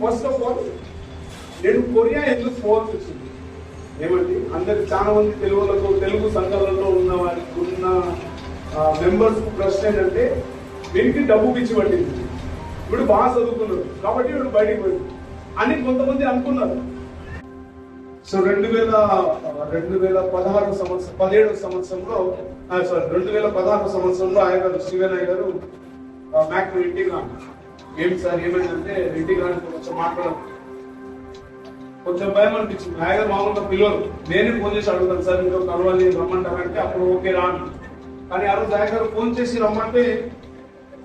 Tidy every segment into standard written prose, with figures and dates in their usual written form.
First of all నేను Korea ఎందుకు పోవాల్సి వచ్చింది ఏమండి, అందరికి చాలా మంది తెలుగు సంఘాలలో ఉన్న వారికి ఉన్న మెంబర్స్ ప్రశ్న ఏంటంటే వీరికి డబ్బు పిచ్చి పట్టింది, ఇప్పుడు బాగా చదువుకున్నారు కాబట్టి వీడు బయటికి పోయింది అని కొంతమంది అనుకున్నారు. సో 2016 సంవత్సరంలో ఆయన శివనయ్య గారు మ్యాక్ ఇంటికి రాను ఏమి సార్ ఏమైందంటే ఇంటికి రాని కొంచెం మాట్లాడాలి, కొంచెం భయం అనిపించింది. ఆయన మామూలుగా పిల్లలు నేనే ఫోన్ చేసి అడుగుతాను సార్ మీరు కలవాలి రమ్మంటారంటే అప్పుడు ఓకే రాను. కానీ ఆ రోజు ఆయన గారు ఫోన్ చేసి రమ్మంటే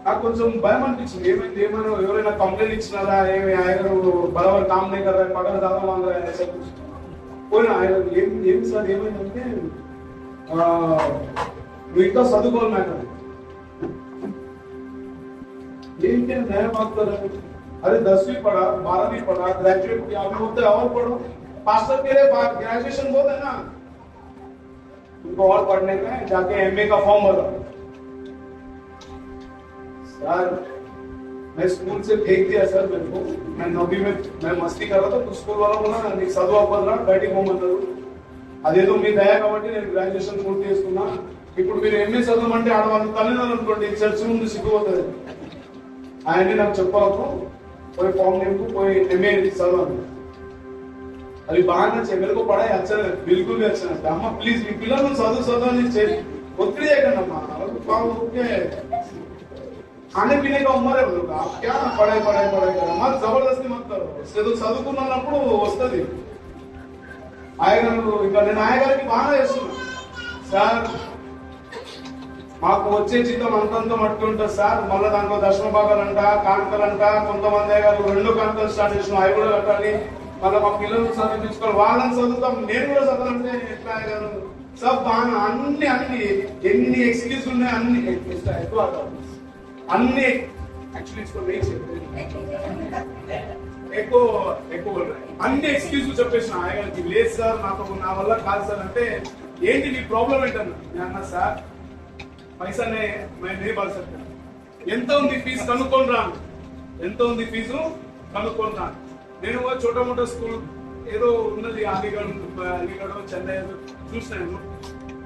నాకు కొంచెం భయం అనిపించింది. ఏమైంది ఏమైనా ఎవరైనా కంప్లైంట్ ఇచ్చినారా, ఏమి ఆయన బరాబర్ కామ్ नहीं कर रहा है, पगार ज्यादा मांग रहा है, ऐसा कुछ పోయినా ఆయన ఏం సార్ ఏమైందంటే నువ్వు ఇంకా చదువుకోవాలి నాకు ఏంటి नया बात कर रहा है, अरे 10वीं पढ़ा 12वीं पढ़ा ग्रेजुएट किया अभी बोलते और पढ़ो, पास्टर के लिए ग्रेजुएशन बहुत है ना, तुमको और पढ़ने का है, जाके एमए का फॉर्म भरो। सर मैं स्कूल से फेंक दिया सर, मेरे को मैं 9वीं में मैं मस्ती कर रहा था तो स्कूल वाला बोला నీకు చదువు అవ్వదురా బయటికి పోమన్నారు, అదేదో మీ దయ కాబట్టి నేను గ్రాడ్యుయేషన్ పూర్తి చేసుకున్నా, ఇప్పుడు మీరు ఎంఏ చదవమంటే ఆడవాళ్ళు తల్లిదండ్రులు అనుకోండి చర్చ ముందు సిగ్గుపోతుంది. ఆయన్ని నాకు చెప్పాకు పోయి ఫామ్ నింపు పోయి ఎంఏ చదవాలి, అది బాగా నచ్చాయి मेरे को पढ़ाई अच्छा है बिल्कुल भी अच्छा है, అమ్మ ప్లీజ్ మీ పిల్లలు చదువు అని ఒత్తిడి చేయకండి అమ్మా, ఓకే खाने पीने का उम्र है लोग, आप क्या पढ़ाई करो मत जबरदस्ती मत करो, इससे तो చదువుకున్నప్పుడు వస్తుంది. ఆయగారు ఇంకా నేను ఆయగారికి బాగా చేస్తున్నా, సార్ మాకు వచ్చే జీతం అంతంత మట్టి ఉంటుంది సార్, మళ్ళీ దాంట్లో దర్శన భాగాలంట కానుకలంట, కొంతమంది అయ్యారు 2 కానుకలు స్టార్ట్ చేసిన అవి కూడా కట్టాలి, మళ్ళీ మా పిల్లలు చదివించుకోవాలి, వాళ్ళని చదువుతాం నేను కూడా చదవాలంటే ఎట్లా అయ్యారు సబ్ బాగా అన్ని ఎన్ని ఎక్స్క్యూజ్ ఉన్నాయి అన్ని ఎక్కువ అన్ని ఎక్కువ అన్ని ఎక్స్క్యూజ్ చెప్పేసిన ఆయనకి లేదు సార్ నాకు నా వల్ల కాదు సార్ అంటే ఏంటి నీ ప్రాబ్లం ఏంటన్నా, నేను సార్ పైసానే నేను బాగా చెప్తాను, ఎంత ఉంది ఫీజు కనుక్కొని రాను, ఎంత ఉంది ఫీజు కనుక్కొని రాను, నేను छोटा मोटा స్కూల్ ఏదో ఉన్నది అలీగఢ్ చెన్నై చూసినాను,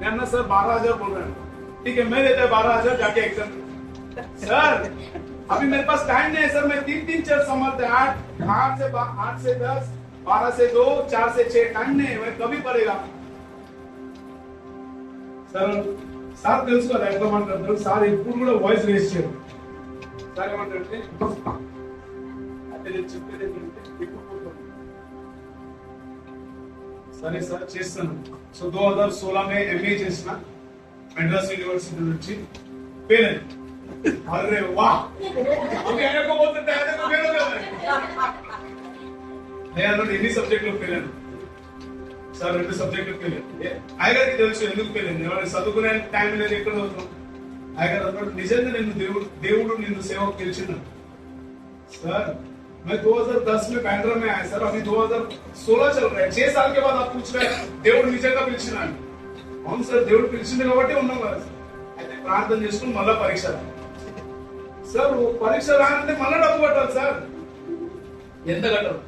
నేను సార్ 12,000 बोल रहा हूँ, ठीक है मैं देता है 12,000 जाके एग्जाम। सर अभी मेरे पास टाइम नहीं है सर, मैं 3 चेयर संभालते 8 से 10 12 से 2 4 से 6 टाइम नहीं है, मैं कभी पड़ेगा సార్ సార్ తెలుసుకోవాలి ఎట్లా మాట్లాడతారు సార్, ఇప్పుడు కూడా వాయిస్ రేస్ చేయరు సార్ ఏమంటారంటే అంటే నేను చెప్పేది ఏంటంటే సరే సార్ చేస్తాను. సో 2016 में ఎంఏ చేసిన మెడ్రాస్ యూనివర్సిటీ నుంచి ఫెయిల్ అయ్యాను. अरे वाह कहने को बोलते कहने को फेल हो गया मैं ఎన్ని సబ్జెక్టులు ఫెయిల్ అయ్యాను సార్, 2 సబ్జెక్టులు ఫెయిల్ అయ్యాను. ఆయగారికి తెలుసు ఎందుకు ఫెయిల్ అయింది, ఎవరైనా చదువుకునే టైం లేదు ఎక్కడ అవుతాం. ఆయగారు అన్నాడు నిజంగా నేను దేవుడు నిన్ను సేవకు పిలిచిన सर मैं 2010 में बैंड्रा में आया सर, अभी 2016 चल रहा है, 6 साल के बाद आप पूछ रहे हैं దేవుడు నిజంగా పిలిచిన. అవును సార్ దేవుడు పిలిచింది కాబట్టి ఉన్నాం కదా సార్, అయితే ప్రార్థన చేసుకుని మళ్ళా పరీక్ష सर वो परीक्षा राने मल्ला डब्बू कट्टाली सर, ఎంత కట్టాలి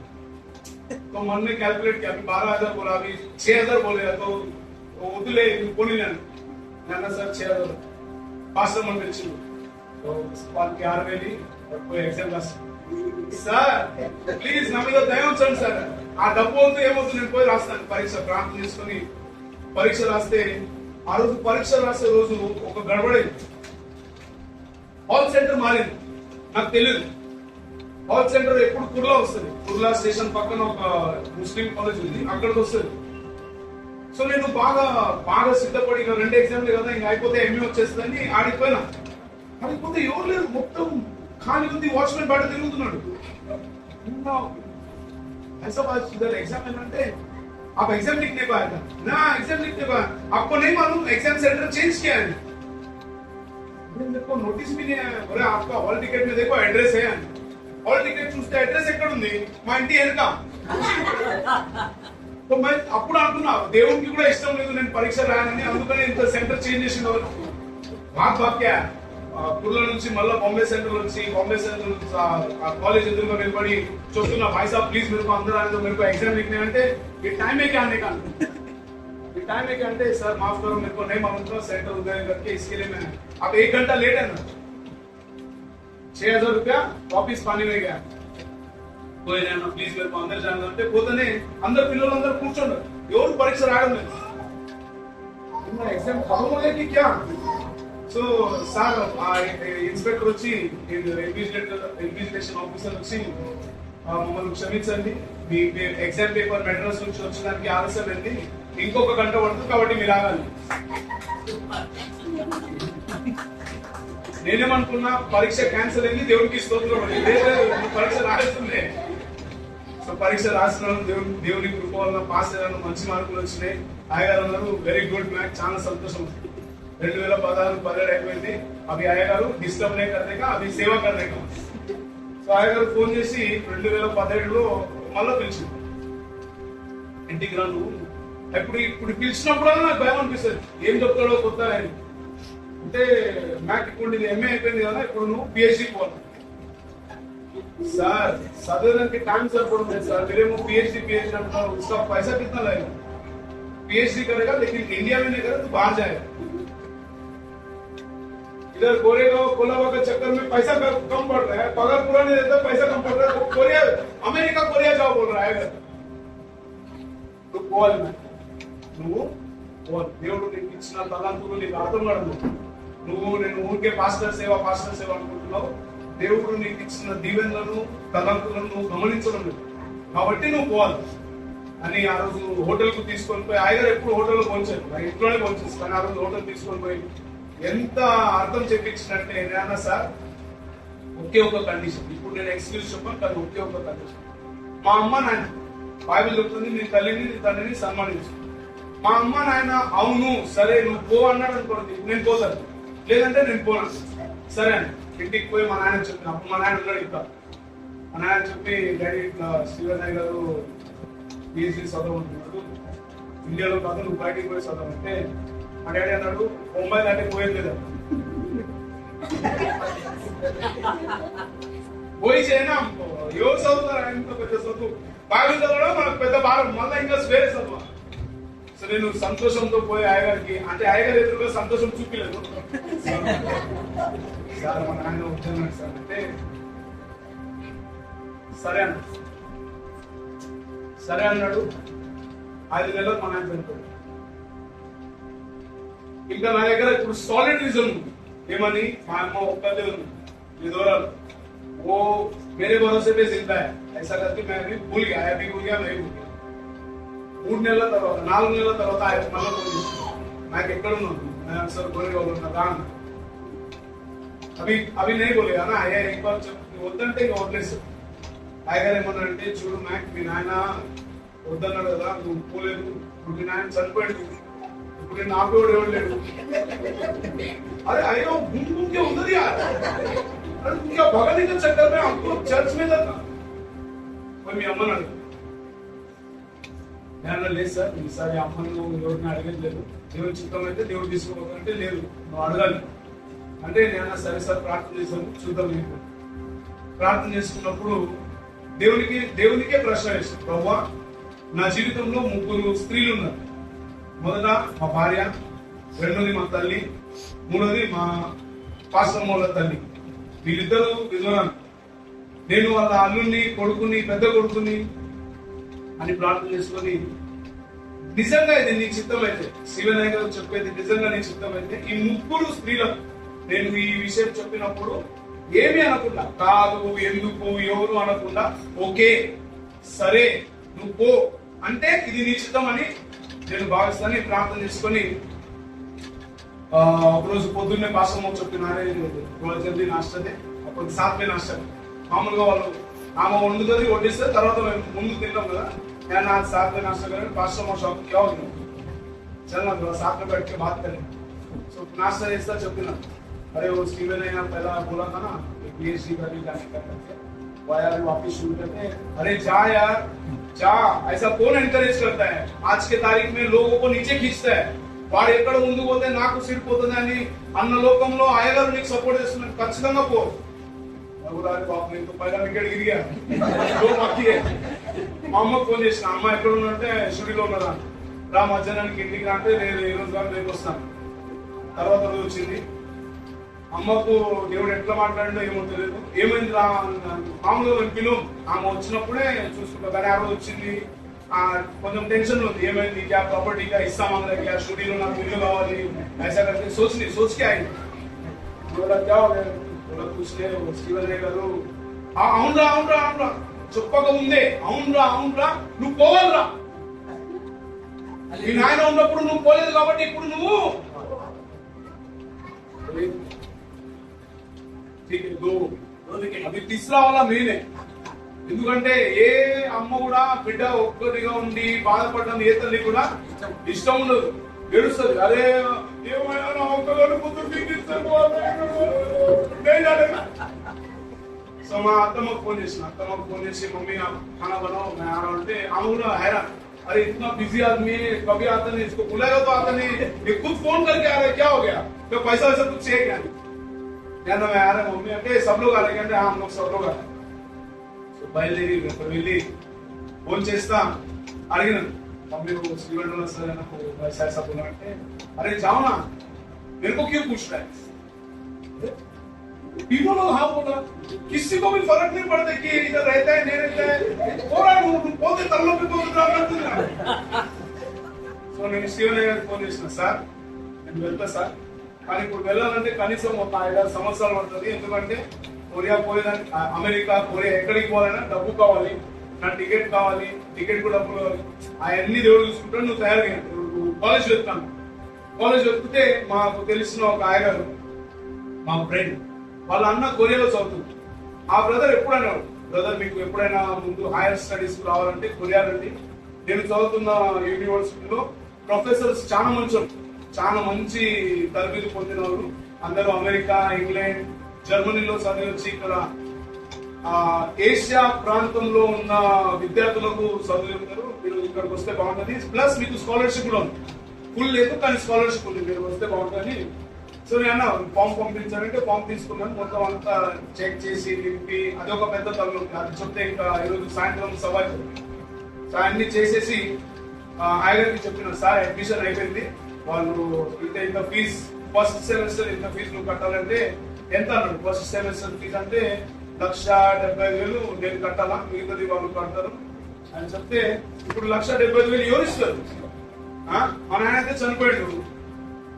तो मन में कैलकुलेट किया, अभी 12,000 बोला, अभी 6,000 बोलेगा तो వద్దులే పోనీ నేను సార్ 6,000 పాస్ అవ్వమని పిలిచిండు, तो వాళ్ళకి 6,000 పోయి ఎగ్జామ్ రాసి సార్ ప్లీజ్ నా మీద దయ ఉంచండి సార్, ఆ డబ్బు వద్దు ఏమవుతుంది నేను పోయి రాస్తాను పరీక్ష, ప్రార్థన చేసుకుని పరీక్ష రాస్తే ఆ రోజు పరీక్ష రాసే రోజు ఒక గడబడైంది, హాల్ సెంటర్ మారింది, నాకు తెలియదు. హాల్ సెంటర్ ఎప్పుడు కుర్లా వస్తుంది, కుర్లా స్టేషన్ పక్కన ఒక ముస్లిం కాలేజ్ ఉంది అక్కడికి వస్తుంది. సో నేను బాగా సిద్ధపడి 2 ఎగ్జామ్లు కదా ఇంకా అయిపోతే ఎంఏ వచ్చేస్తుందని ఆడిపోయినా, ఆడిపోతే ఎవరు లేదు, మొత్తం ఖాళీ ఉంది, వాచ్మెన్ బయట తిరుగుతున్నాడు. एग्जाम ఏంటంటే आप एग्जाम लिखने को आया था ना, एग्जाम लिखने को आया, आपको नहीं मालूम एग्जाम सेंटर चेंज किया है, देखो नोटिस भी नहीं आया, बोले आपका हॉल टिकट में देखो एड्रेस है, हॉल टिकट చూస్తే అడ్రస్ ఎక్కడ ఉంది, మా ఇంటి వెనక. तो मैं అప్పుడు అంటున్నా దేవునికి కూడా ఇష్టం లేదు నేను పరీక్ష రాయనని, అందుకని ఇంత సెంటర్ చేంజ్ చేసిన బాగా కుర్ల నుంచి మళ్ళీ బాంబే సెంట్రల్ నుంచి ఆ कॉलेज ఎదురుగా నిలబడి చూస్తున్నా भाई साहब प्लीज मेरे को अंदर आने दो मेरे को एग्जाम लिखने అంటే ये टाइम है क्या आने का ये टाइम है क्या అంటే सर माफ करो मेरे को नहीं मालूम था सेंटर उधर करके इसके लिए मैं अब 1 घंटा लेट है ना 6000 रुपया वापिस पानी में गया कोई ना प्लीज मेरे को अंदर जाना అంటే పోతేనే అందరు పిల్లలందరూ కూర్చున్నారు ఎవరు పరీక్ష రాయడం లేదు ఎగ్జామ్ ఖతం हो कि क्या సో సార్ ఇన్స్పెక్టర్ వచ్చి ఇన్వెస్టిగేషన్ ఆఫీసర్ వచ్చి మమ్మల్ని క్షమించండి మీ ఎగ్జామ్ పేపర్ మెడ్రాస్ నుంచి వచ్చడానికి ఆలస్యం అయింది ఇంకొక గంట పడుతుంది కాబట్టి మీరు ఆగాలి నేనేమనుకున్నా పరీక్ష క్యాన్సిల్ అయింది దేవుడికి స్తోత్రం పరీక్ష రాస్తుండే సో పరీక్ష రాస్తున్నాను దేవుని కృప వల్ల పాస్ అయ్యాను మంచి మార్కులు వచ్చినాయి ఆయగారు అన్నారు వెరీ గుడ్ మ్యాచ్ చాలా సంతోషం 2016-17 అయిపోయింది అవి ఆయగారు డిస్టర్బ్ నే కర్నేగా అవి సేవ కర్నేగా సో ఆయగారు ఫోన్ చేసి 2017లో మళ్ళీ పిలిచింది ఇంటికి రా నువ్వు ఇప్పుడు పిలిచినప్పుడు నాకు భయం అనిపిస్తుంది ఏం చెప్తాడో కొత్త అంటే మ్యాక్ ఇప్పుడు ఇది ఎంఏ అయిపోయింది కదా ఇప్పుడు నువ్వు పిహెచ్డి పోవాలి सर साधारण के टाइम सर पढ़ रहे सर मेरे को पीएचडी अंటున్నారు उसका पैसा कितना लगेगा पीएचडी करेगा लेकिन इंडिया में नहीं करेगा तो बाहर जाएगा इधर गोरेगांव कोलाबा के चक्कर में पैसा कम पड़ रहा है पगार पूरा नहीं देता पैसा कम पड़ रहा है कोरिया अमेरिका कोरिया जाओ बोल रहा है तो बोल मैं నువ్వు దేవుడు నీకు ఇచ్చిన తలాంతులు నీకు అర్థం కాదు నువ్వు నేను ఊరికే పాస్టర్ సేవ అనుకుంటున్నావు దేవుడు నీకు ఇచ్చిన దీవెనలను తలంతులను నువ్వు గమనించడం లేదు కాబట్టి నువ్వు పోవాలి అని ఆ రోజు హోటల్ కు తీసుకొని పోయి ఆయన ఎప్పుడు హోటల్లో పోంచారు ఇంట్లోనే పోంచేసి కానీ ఆ రోజు హోటల్ తీసుకొని పోయి ఎంత అర్థం చెప్పించినట్టే నాన్న సార్ ఒకే ఒక కండిషన్ ఇప్పుడు నేను ఎక్స్క్యూజ్ చెప్పాను కానీ ఒకే ఒక కండిషన్ మా అమ్మ నాయన బైబిల్ చెప్తుంది నీ తల్లిని నీ తండ్రిని సన్మానించు మా అమ్మ నాయన అవును సరే నువ్వు పో అన్నాడు అనుకోండి నేను పోతాను లేదంటే నేను పోను సరే అండి ఇంటికి పోయి మా నాయన చెప్పిన అప్పుడు మా నాయన ఉన్నాడు ఇక్కడ మా నాయన చెప్పి డాడీ ఇట్లా శ్రీవన్నయ్య గారు పిహెచ్డి చదవమంటున్నాడు ఇండియాలో కాదు నువ్వు బయటికి పోయి చదవంటే మా డాడీ అన్నాడు ముంబై దాటి పోయేది లేదా పోయి చేయనా ఎవరు చదువుతారు ఆయన పెద్ద చదువు బైబిల్ చదవడం మనకు పెద్ద భారం మళ్ళీ ఇంకా వేరే చదువు సో నేను సంతోషంతో పోయి ఆయగారికి అంటే ఆయగారు ఎదురుగా సంతోషం చూపిలేదు సార్ మా నాన్న వచ్చాను సార్ అంటే సరే అన్నాడు 5 నెలలు మా నాన్న చనిపోయాడు ఇంకా నా దగ్గర ఇప్పుడు సాలిడ్ రీజన్ ఉంది ఏమని మా అమ్మ ఒక్కదే ఉంది విధవరాలు वो मेरे भरोसे पे जिंदा है ऐसा करके मैं भी भूल गया मैं भूल गया 3 నెలల తర్వాత 4 నెలల తర్వాత ఆయన మళ్ళీ ఫోన్ చేశాడు నాకు ఎక్కడ ఉన్నాను సార్ గోరేగాంలో ఉన్నా రాను అవి నేను बोलेगा ना आया एक बार వద్దంటే ఇక వదిలేసాడు ఆయగారు ఏమన్నారంటే చూడు మ్యాక్ మీ నాయన వద్దన్నాడు కదా నువ్వు పోలేదు ఇప్పుడు మీ నాయన చనిపోయాడు ఇప్పుడు నేను ఆపేవాడు ఎవడు లేడు అరే అయ్యో ముందుకే ఉన్నది क्या भगनी के चक्कर में हमको चर्च में लगा कोई मी अम्मा నేను లేదు సార్ ఈసారి అమ్మను ఎవరిని అడగలేదు దేవుడి చిత్తం అయితే దేవుడు తీసుకోవాలంటే లేదు నువ్వు అడగాలి అంటే నేను సరే సార్ ప్రార్థన చేశాను చూద్దాం మీకు ప్రార్థన చేసుకున్నప్పుడు దేవునికే ప్రశ్న వేస్తాను ప్రభువా నా జీవితంలో 3 స్త్రీలు ఉన్నారు మొదట మా భార్య రెండోది మా తల్లి మూడోది మా పాస్టమ్మల తల్లి వీళ్ళిద్దరూ విధవరాలు నేను వాళ్ళ అల్లుని కొడుకుని పెద్ద కొడుకుని అని ప్రార్థన చేసుకొని నిజంగా ఇది నీ చిత్తం అయితే శివనాయ గారు చెప్పేది నిజంగా నీ చిత్తం అయితే ఈ 3 స్త్రీలకు నేను ఈ విషయం చెప్పినప్పుడు ఏమీ అనకుండా కాదు ఎందుకు ఎవరు అనకుండా ఓకే సరే నువ్వు పో అంటే ఇది నీ చిత్తం అని నేను భావిస్తాను ప్రార్థన చేసుకొని రోజు పొద్దున్నే పాసమ్మ చెప్తున్నారే జల్దీ నాష్టదే అప్పుడు 7 మే నాష్ట మామూలుగా వాళ్ళు ఆమె వండుతుంది వడ్డిస్తే తర్వాత మేము ముందు తింటాం కదా నేను आज 7 में नाश्ता करें पास्टर शॉप क्या होगा चलना थोड़ा साथ में बैठ के बात करें सो नाश्ता ऐसा चलना अरे वो स्टीवन ने यहाँ पहला बोला था ना पीएचडी करने जाने का करके वो यार वापस शुरू करते हैं अरे जा यार जा ऐसा कौन एनकरेज करता है आज के तारीख में लोगों को नीचे खींचता है వాడు ఎక్కడ ముందుకు పోతే నాకు సీట్ పోతుంది అని అన్న లోకంలో అయ్యగారు నీకు సపోర్ట్ చేస్తున్నారు, ఖచ్చితంగా పో. బాబు ఇంకో పైన వికెట్ గిరిగా మా అమ్మకు ఫోన్ చేసిన, అమ్మ ఎక్కడ ఉన్నంటే స్టూడియోలో ఉన్నదా, రా మధ్యాహ్నానికి ఇంటికి రా అంటే నేను ఈ రోజు కానీ రేపు వస్తాను. తర్వాత రోజు వచ్చింది. అమ్మకు దేవుడు ఎట్లా మాట్లాడినా ఏమో తెలియదు, ఏమైంది రా మామూలుగా పిలువు, ఆమె వచ్చినప్పుడే చూసుకుంటా. కానీ ఆ రోజు వచ్చింది, కొంచెం టెన్షన్ ఉంది, ఏమైంది క్యా ప్రాపర్టీ కా ఇస్తామన్నా క్యా స్టూడియోలో నాకు ఇల్లు కావాలి ఐసా करके सोचके आई बोला क्या हो गया बोला कुछ नहीं స్టీవెన్ గారు అవునరా అవునరా అవునరా చెప్పక ముందే అవునరా నువ్వు పోవాలరా, మీ నాయన ఉన్నప్పుడు నువ్వు పోలేదు కాబట్టి ఇప్పుడు నువ్వు అది తీసుకురావాలా నేనే. ఎందుకంటే ఏ అమ్మ కూడా బిడ్డ ఒక్కటిగా ఉండి బాధపడడం ఏ తల్లి కూడా ఇష్టం ఉండదు, ఏడుస్తుంది. అదే ఏమైనా నా ఒక్కగారు సో మా అత్తమ్మకు ఫోన్ చేసి మమ్మీ खाना बनाओ मैं आ रहा हूँ అంటే ఆమె కూడా हैरान, अरे इतना बिजी आदमी है कभी आता नहीं, इसको बुलाएगा तो आता नहीं, ये खुद फोन करके आ रहा है, क्या हो गया, तो पैसा वैसा कुछ चाहिए क्या? कहना मैं आ रहा हूँ मम्मी అంటే सब लोग आ रहे हैं, हाँ हम लोग सब लोग आ रहे हैं. బయలుదేరి వెళ్ళి ఫోన్ చేస్తా అడిగినాను, मम्मी को स्टीवन सर को ऐसा ऐसा बोला అంటే अरे जाओ ना मेरे को क्यों पूछ रहा है, तीनों लोग हाँ बोला, किसी को भी फर्क नहीं पड़ता कि इधर रहता है नहीं रहता है, पूरा పోతే తలలోకి పోతుంది. సో నేను స్టీవెన్ గారికి ఫోన్ చేసిన, సార్ నేను వెళ్తా సార్, కానీ ఇప్పుడు వెళ్ళాలంటే కనీసం ఒక 5-6 సంవత్సరాలు పడుతుంది, ఎందుకంటే కొరియా పోయేదానికి అమెరికా కొరియా ఎక్కడికి పోవాలన్నా డబ్బు కావాలి, నా టికెట్ కావాలి, టికెట్ కూడా డబ్బులు కావాలి, అవన్నీ దేవుడు చూసుకుంటాడు, నువ్వు తయారుగా కాలేజ్ వెళ్తాను. కాలేజ్ వెళ్తే మాకు తెలిసిన ఒక ఆయగారు మా ఫ్రెండ్ వాళ్ళ అన్న కొరియాలో చదువుతుంది. ఆ బ్రదర్ ఎప్పుడైనా బ్రదర్ మీకు ఎప్పుడైనా ముందు హైయర్ స్టడీస్ రావాలంటే కొరియా రండి, నేను చదువుతున్న యూనివర్సిటీలో ప్రొఫెసర్స్ చాలా మంచి తరబేతి పొందిన వాళ్ళు, అందరూ అమెరికా ఇంగ్లాండ్ జర్మనీలో చదివి వచ్చి ఇక్కడ ఏషియా ప్రాంతంలో ఉన్న విద్యార్థులకు చదువు చెప్తారు. మీరు ఇక్కడికి వస్తే బాగుంటుంది, ప్లస్ మీకు స్కాలర్షిప్ కూడా ఉంది, ఫుల్ లేదు కానీ స్కాలర్షిప్ ఉంది, మీరు వస్తే బాగుంటుంది. సో నేను ఫామ్ పంపించానంటే ఫామ్ తీసుకున్నాను, మొత్తం అంతా చెక్ చేసి నింపి అదొక పెద్ద తల్లు, అది చెప్తే ఇంకా ఈరోజు సాయంత్రం సవాల్ అన్ని చేసేసి ఆయనకి చెప్పిన, సార్ అడ్మిషన్ అయిపోయింది, వాళ్ళు ఇంత ఫీజ్ ఫస్ట్ సెమిస్టర్ ఇంత ఫీజు నువ్వు కట్టాలంటే ఎంత అన్నాడు. ఫస్ట్ సెమిస్టర్ ఫీజు అంటే 1,70,000 నేను కట్టాలా, మిగతాది వాళ్ళు కడతారు అని చెప్తే, ఇప్పుడు 1,70,000 ఎవరు ఇస్తారు? మా నాయన అయితే చనిపోయాడు,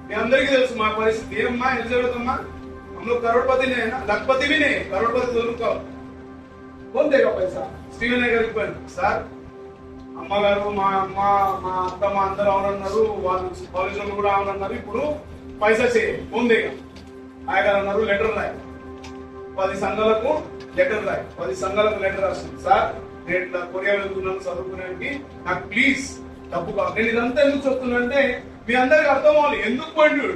మీ అందరికీ తెలుసు మా పరిస్థితి. ఏమమ్మా ఎంత జరుగుతుందమ్మా, हम लोग करोड़पति नहीं है ना, लखपति भी नहीं, करोड़पति दोनों का कौन देगा पैसा? స్టీవెన్ గారికి పోయాను, సార్ అమ్మగారు మా అమ్మ మా అత్తమ్మ అందరూ అవునన్నారు, వాళ్ళు కాలేజీలో కూడా అవునన్నారు, ఇప్పుడు పైసా చేయాలి పొందేగా. ఆయగారు అన్నారు లెటర్ రాయి, 10 సంఘాలకు లెటర్ రాయి, 10 సంఘాలకు లెటర్ రాస్తుంది, సార్ నేను ఇట్లా కొరియా వెళ్తున్నాను చదువుకునేకి, నాకు ప్లీజ్ డబ్బు కావాలి. నేను ఇదంతా ఎందుకు చెప్తున్నా అంటే మీ అందరికి అర్థం అవ్వాలి, ఎందుకు పోయిండు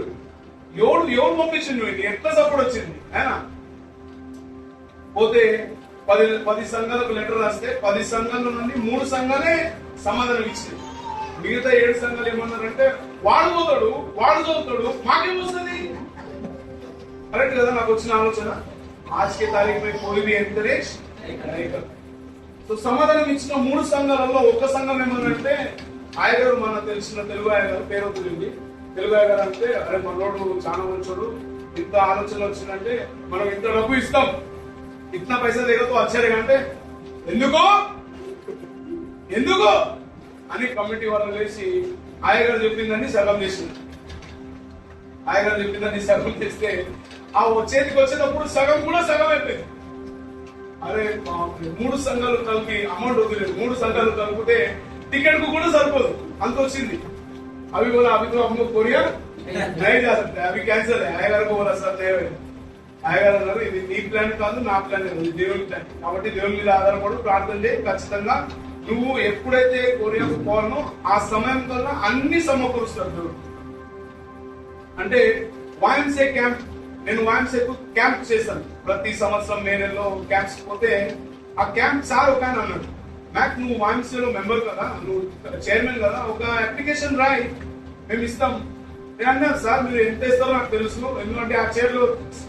ఎవడు పంపించిండు, ఎట్లా సపోర్ట్ వచ్చింది అయినా. పోతే 10 సంఘాలకు లెటర్ రాస్తే 10 సంఘాల నుండి 3 సంఘాలే సమాధానం ఇచ్చింది, మిగతా 7 సంఘాలు ఏమన్నారంటే వాడు చదువుతాడు మాకేమొస్తుంది. కరెక్ట్ కదా నాకు వచ్చిన ఆలోచన. ఆజ్కే తారీఖు మీద కోయి भी ఎంకరేజ్ సో సమాధానం ఇచ్చిన 3 సంఘాలలో ఒక సంఘం ఏమన్నారంటే, ఆయగారు మన తెలిసిన తెలుగు ఆయగారు పేరు తెలియంది, తెలుగు ఆయగారు అంటే అరే మనోడు చాలా మంచోడు, ఇంత ఆలోచన వచ్చిందంటే మనం ఇంత డబ్బు ఇస్తాం, ఇట్లా పైసా దేగతో వచ్చారు అంటే ఎందుకు అని కమిటీ వాళ్ళు వేసి ఆయగారు చెప్పిందని సగం చేసింది. ఆయగారు చెప్పిందని సగం చేస్తే ఆ చేతికి వచ్చేటప్పుడు సగం కూడా సగం అయిపోయింది. అరే 3 సంఘాలు కలిపి అమౌంట్ వదిలేదు, 3 సంఘాలు కలిపితే టికెట్ కు కూడా సరిపోదు అంత వచ్చింది. అవి కూడా అవి అమ్మ కొరియా नहीं जा सकते, अभी कैंसिल है. ఆయగారు बोला सर ఆయగారు అన్నారు ఇది నీ ప్లాన్ కాదు నా ప్లాన్ కాదు, ఇది దేవుని ప్లాన్, కాబట్టి దేవుని మీద ఆధారపడి ప్రార్థన చేయి, ఖచ్చితంగా నువ్వు ఎప్పుడైతే కొరియాకు పోవాలనో ఆ సమయం కల్లా అన్ని సమకూరుస్తాడు దేవుడు. అంటే వాయంసే క్యాంప్, నేను వాయంసేకు క్యాంప్ చేశాను ప్రతి సంవత్సరం మే నెలలో క్యాంప్స్ పోతే, ఆ క్యాంప్ సార్ ఒక ఆయన అన్నాడు, మ్యాక్ నువ్వు వాయంసేలో మెంబర్ కదా, నువ్వు చైర్మన్ కదా, ఒక అప్లికేషన్ రాయి మేము ఇస్తాం, నేను అన్నాను సార్ మీరు ఎంత ఇస్తారో నాకు తెలుసు, ఎందుకంటే ఆ చైర్లో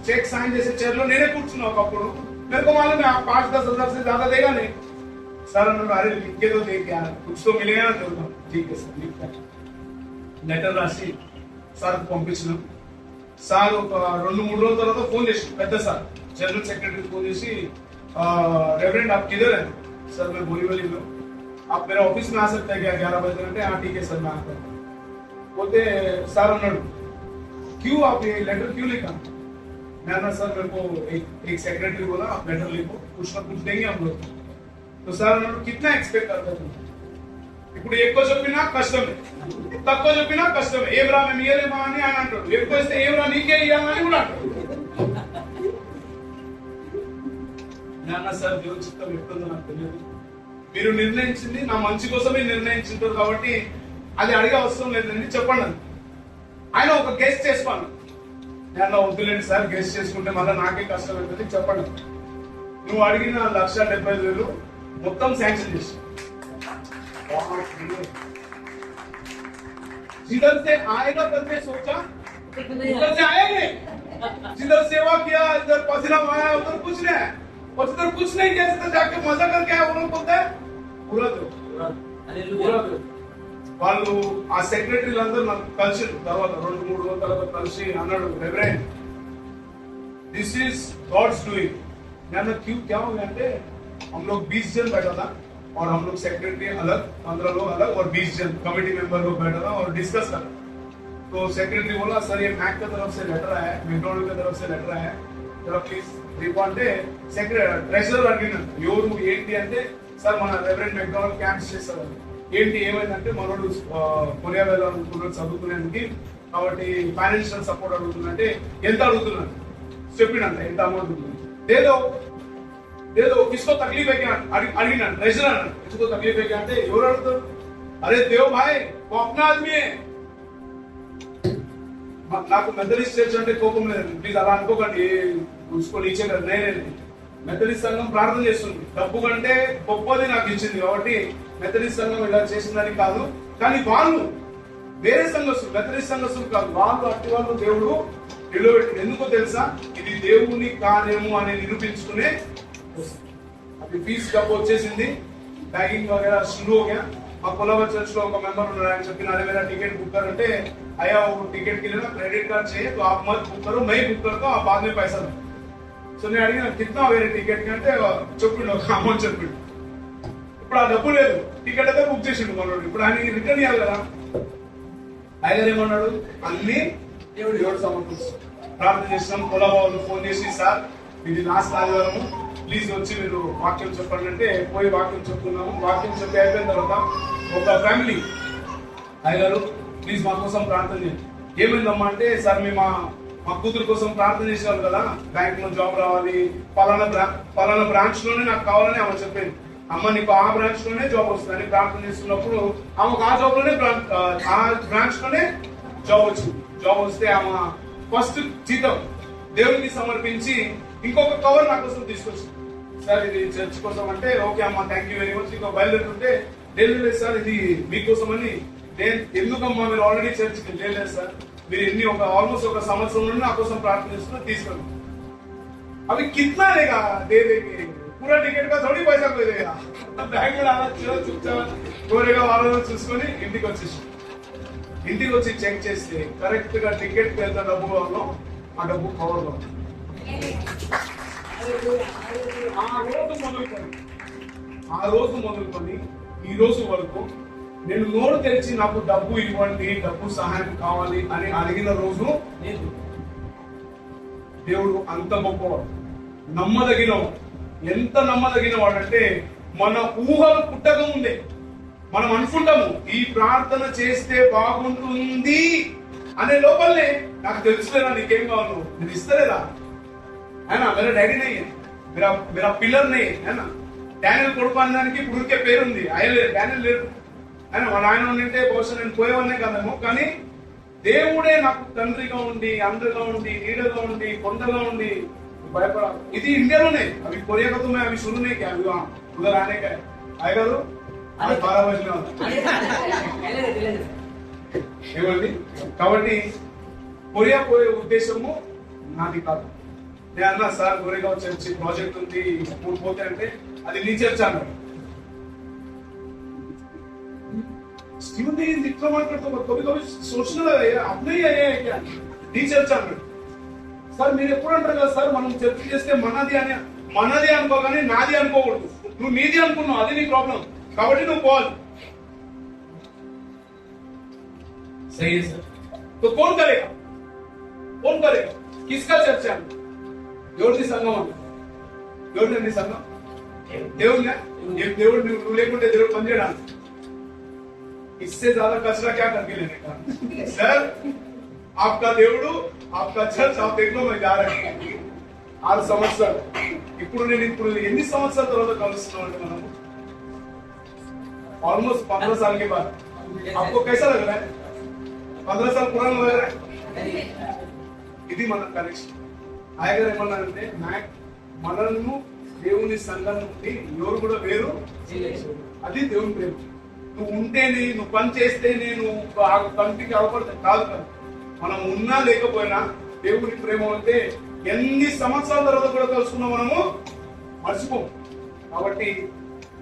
చెక్ సైన్ చేసే చైర్లో నేనే కూర్చున్నా ఒకప్పుడు, मेरे मालूम है आप 5-10 हजार से ज्यादा देगा नहीं। सर अरे लिख के तो दे क्या कुछ तो मिलेगा ना, तो ठीक है सर लिख कर లెటర్ రాసి సార్ పంపించిన. సార్ ఒక 2-3 రోజుల తర్వాత ఫోన్ చేసి పెద్ద సార్ जनरल सेक्रेटरी फोन చేసి रेवरेंड आप किधर हैं? सर मैं बोरीवली में, आप मेरे ऑफिस में आ सकते हैं क्या 11 बजे? అంటే हाँ ठीक है सर मैं आता हूँ. बोलते सर अన్నాడు क्यों आप ये लेटर क्यों लिखा? मैं सर मेरे को एक सेक्रेटरी बोला आप लेटर लिखो, कुछ ना कुछ देंगे हम लोग. तो सर अన్నాడు कितना एक्सपेक्ट करते हो? ఇప్పుడు ఎక్కువ చెప్పినా కష్టమే, తక్కువ చెప్పినా కష్టమే. ఏం రా మేము ఇయ్యలేమా అని ఆయన అంటాడు, ఎక్కువ ఇస్తే ఏం రా నీకే ఇయ్యాలని కూడా అంటాడు. నాన్న సార్ దేవుని చిత్తం ఎట్లుందో నాకు తెలియదు, మీరు నిర్ణయించింది నా మంచి కోసమే నిర్ణయించుంటారు కాబట్టి అది అడిగే అవసరం లేదండి చెప్పండి అని. ఆయన ఒక గెస్ట్ చేసుకోండి. నేను వద్దులేండి సార్ గెస్ట్ చేసుకుంటే మళ్ళీ నాకే కష్టం అవుతుంది, చెప్పండి. నువ్వు అడిగిన 1,75,000 మొత్తం శాంక్షన్ చేసి जिधर से आएगा करके सोचा, उधर से आएंगे. जिधर सेवा किया, इधर पसीना आया, उधर कुछ नहीं है, और जिधर कुछ नहीं किया तो जाके मजा करके आया. वो लोग बोलते हैं पूरा दो. వాళ్ళు ఆ సెక్రటరీలందరూ నాకు కలిసి తర్వాత 2-3 రోజుల తర్వాత కలిసి అన్నాడు reverend this is God's doing. मैंने क्यों क्या हो गया అంటే हम लोग 20 जन बैठा था और हम लोग सेक्रेटरी अलग 15 लोग अलग और 20 जन कमेटी मेंबर लोग बैठा था और डिस्कस कर. तो सेक्रेटरी बोला सर ये मैक की तरफ से लेटर आया है, मैकडॉनल्ड की तरफ से लेटर आया है, जरा प्लीज రిపోర్ట్ అంటే సెక్రటరీ ట్రెజరర్ అడిగినాను ఎవరు ఏంటి అంటే సార్ మన రెవరెండ్ మెక్డొనాల్డ్ క్యాంప్స్ చేస్తారు. ఏంటి ఏమైందంటే మనోడు కొరియా వెళ్ళాలనుకున్నాడు చదువుకునేందుకు, కాబట్టి ఫైనాన్షియల్ సపోర్ట్ అడుగుతుందంటే ఎంత అడుగుతున్నాడు చెప్పినంత ఎంత అమౌంట్ ఉంటుంది. లేదో లేదో किसको तकलीफ है क्या అడిగినా ట్రెజరర్ అన్నాడు. किसको तकलीफ है क्या అంటే ఎవరు అడుగుతారు? అరే దేవ్ భాయ్ वो अपना आदमी है. నాకు మెథడిస్ట్ చర్చ్ అంటే కోపం లేదు, ప్లీజ్ అలా అనుకోకండి, उसको नीचे कर नहीं. మెథడిస్ట్ సంఘం ప్రార్థన చేస్తుంది, డబ్బు కంటే గొప్పది నాకు ఇచ్చింది కాబట్టి మెథడిస్ట్ సంఘం ఇలా చేసిందని కాదు. కానీ వాళ్ళు వేరే సంఘస్థులు, మెథడిస్ట్ సంఘస్థులు కాదు, వాళ్ళు అట్టి వాళ్ళు దేవుడు నిలబెట్టి. ఎందుకో తెలుసా? ఇది దేవుని కార్యము అని నిరూపించుకునే. అది ఫీజు డబ్బు వచ్చేసింది, బ్యాగింగ్ వగేరా शुरू हो गया. మా కొలవ చర్చ్ లో ఒక మెంబర్ ఉన్నాడు, ఆయన చెప్పిన అరే मेरा टिकट बुक कर అంటే అయ్యా वो टिकट के लिए ना क्रेडिट कार्ड चाहिए तो आप मत बुक करो, मैं बुक करता हूं, आप बाद में पैसा दो. సో నేను అడిగిన కిतना వేరే టికెట్ అంటే చెప్పిండు ఒక అమౌంట్ చెప్పిండు. ఇప్పుడు ఆ డబ్బు లేదు, టికెట్ అయితే బుక్ చేసిండు మనోడు, ఇప్పుడు ఆయన రిటర్న్ ఇవ్వాలి కదా. ఆయన ఏమన్నాడు అన్ని దేవుడు సమర్పిస్తాం. ప్రార్థన చేసినాం, కొలవాళ్ళు ఫోన్ చేసి సార్ ఇది లాస్ట్ ఆదివారము ప్లీజ్ వచ్చి మీరు వాక్యం చెప్పండి అంటే పోయి వాక్యం చెప్తున్నాము. వాక్యం చెప్పి అయిపోయిన తర్వాత ఒక ఫ్యామిలీ అయ్యారు ప్లీజ్ మా కోసం ప్రార్థన చేయండి. ఏమైందమ్మా అంటే సార్ మేము మా కూతురు కోసం ప్రార్థన చేసేవాళ్ళు కదా, బ్యాంక్ లో జాబ్ రావాలి, పలానా బ్రాంచ్ లోనే నాకు కావాలని ఆమె చెప్పింది. అమ్మ నీకు ఆ బ్రాంచ్ లోనే జాబ్ వస్తుంది అని ప్రార్థన చేస్తున్నప్పుడు ఆమెకు ఆ జాబ్ లోనే ఆ బ్రాంచ్ లోనే జాబ్ వచ్చింది. జాబ్ వస్తే ఆమె ఫస్ట్ జీతం దేవునికి సమర్పించి ఇంకొక కవర్ నా కోసం తీసుకొచ్చింది. సార్ ఇది చర్చ్ కోసం అంటే ఓకే అమ్మా థ్యాంక్ యూ వెరీ మచ్. ఇంకో బయలుదేరుతుంటే లేదు సార్ ఇది మీకోసం అని. నేను ఎందుకమ్మా మీరు ఆల్రెడీ చర్చ్కి లేదు సార్, మీరు ఎన్ని ఆల్మోస్ట్ ఒక సంవత్సరం నుండి నా కోసం ప్రార్థన చేస్తున్నా తీసుకోండి. అవి కిतना देगा दे देंगे, पूरा टिकट का थोड़ी पैसा कोई देगा. బ్యాంక్ లో అలా చూసేగా వాళ్ళని చూసుకొని ఇంటికి వచ్చేసి ఇంటికి వచ్చి చెక్ చేస్తే కరెక్ట్ గా టికెట్ ఎంత డబ్బు కావాలో ఆ డబ్బు కవర్ కావాలి. ఆ రోజు మొదలుకొని ఈ రోజు వరకు నేను నోరు తెరిచి నాకు డబ్బు ఇవ్వండి, డబ్బు సహాయం కావాలి అని అడిగిన రోజు దేవుడు అంత గొప్పవాడు, నమ్మదగినవాడు. ఎంత నమ్మదగిన వాడంటే మన ఊహలు పుట్టక ముందే మనం అనుకుంటాము ఈ ప్రార్థన చేస్తే బాగుంటుంది అనే లోపలనే నాకు తెలుసులేదా నీకేం కావాలి, నేను ఇస్తలేదా అయినా मेरा डैडी नहीं है, मेरा पिलर नहीं है ना. డానియల్ కొడుకు అనడానికి ఇప్పుడు ఊరికే పేరుంది, ఆయన డానియల్ లేడు. ఆయన వాళ్ళ ఆయన ఉండింటే బహుశా నేను పోయేవాడినే కదేమో, కానీ దేవుడే నాకు తండ్రిగా ఉండి అండగా ఉండి నీడగా ఉండి కొండగా ఉండి భయపడాలి. ఇది ఇండియాలోనే, అవి కొరియా కథమే, అవి शुरू क्या अभी वहाँ उधर आने का है आएगा तो 12 बजे ఏమండి? కాబట్టి కొరియా పోయే ఉద్దేశము నాది కాదు. నేను అన్నా సార్ గోరేగావ్ చర్చి ప్రాజెక్ట్ ఉంది పోతే అంటే అది నీ చర్చ అన్నాడు. स्टीवन इतना माట్లాడుతూ कभी कभी सोचने लगा यार अपने ही है क्या నీ చర్చ అన్నాడు. సార్ మీరు ఎప్పుడు అంటారు కదా సార్ మనం చర్చ చేస్తే మనది అనుకోగానే నాది అనుకోకూడదు. నువ్వు నీది అనుకున్నావు, అది నీ ప్రాబ్లం. కాబట్టి నువ్వు పోవాలి. सही है सर. तो कौन करेगा किसका चर्चा है? ఎవరిది సంఘం అన్న? ఎవరిదండి సంఘం? దేవుడిగా. దేవుడు నువ్వు లేకుంటే దేవుడు పనిచేయడానికి. इससे ज्यादा कचरा क्या करके लेने का सर? आपका దేవుడు आपका चर्च आप देख लो मैं जा रहा हूं 6 సంవత్సరాలు. ఇప్పుడు ఎన్ని సంవత్సరాల తర్వాత కలుస్తున్నాం అంటే మనం ऑलमोस्ट 15 साल के बाद. आपको कैसा लग रहा है? 15 साल पुराना लग रहा है? ఇది మన కనెక్షన్. ఆయగారు ఏమన్నారంటే మనల్ని దేవుని సంఘం నుండి ఎవరు కూడా వేరు, అది దేవుని ప్రేమ. నువ్వు ఉంటేనే, నువ్వు పని చేస్తేనే నువ్వు కంటికి అవపడతా కాదు కదా. మనం ఉన్నా లేకపోయినా దేవుని ప్రేమ అంటే ఎన్ని సంవత్సరాల తర్వాత కూడా కలుసుకున్నా మనము మర్చిపోం. కాబట్టి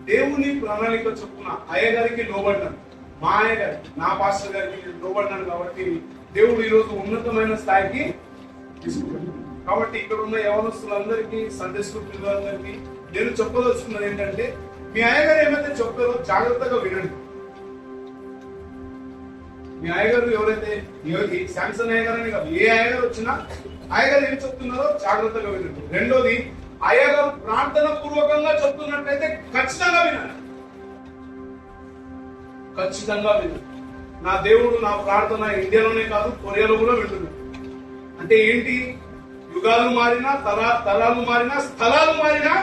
దేవుని ప్రణాళిక చొప్పున అయ్యగారికి లోబడ్డాను. మా అయ్యగారి నా పాస్టర్ గారికి లోబడ్డాను. కాబట్టి దేవుడు ఈరోజు ఉన్నతమైన స్థాయికి తీసుకున్నాడు. కాబట్టి ఇక్కడ ఉన్న యవనస్తులందరికీ, సండే స్కూల్ పిల్లలందరికీ నేను చెప్పదలుచుకున్నది ఏంటంటే, మీ అయ్యగారు ఏమైతే చెప్తారో జాగ్రత్తగా వినండి. మీ అయ్యగారు ఎవరైతే శాంసన్ అయ్యగారు అని కాదు, ఏ అయ్యగారు వచ్చినా అయ్యగారు ఏం చెప్తున్నారో జాగ్రత్తగా వినండి. రెండోది, అయ్యగారు ప్రార్థన పూర్వకంగా చెప్తున్నట్లయితే ఖచ్చితంగా వినండి. ఖచ్చితంగా వినండి. నా దేవుడు నా ప్రార్థన ఇండియాలోనే కాదు కొరియాలో కూడా వింటున్నాడు. అంటే ఏంటి? యుగాలు మారినా, తరాలు మారినా, స్థలాలు మారినా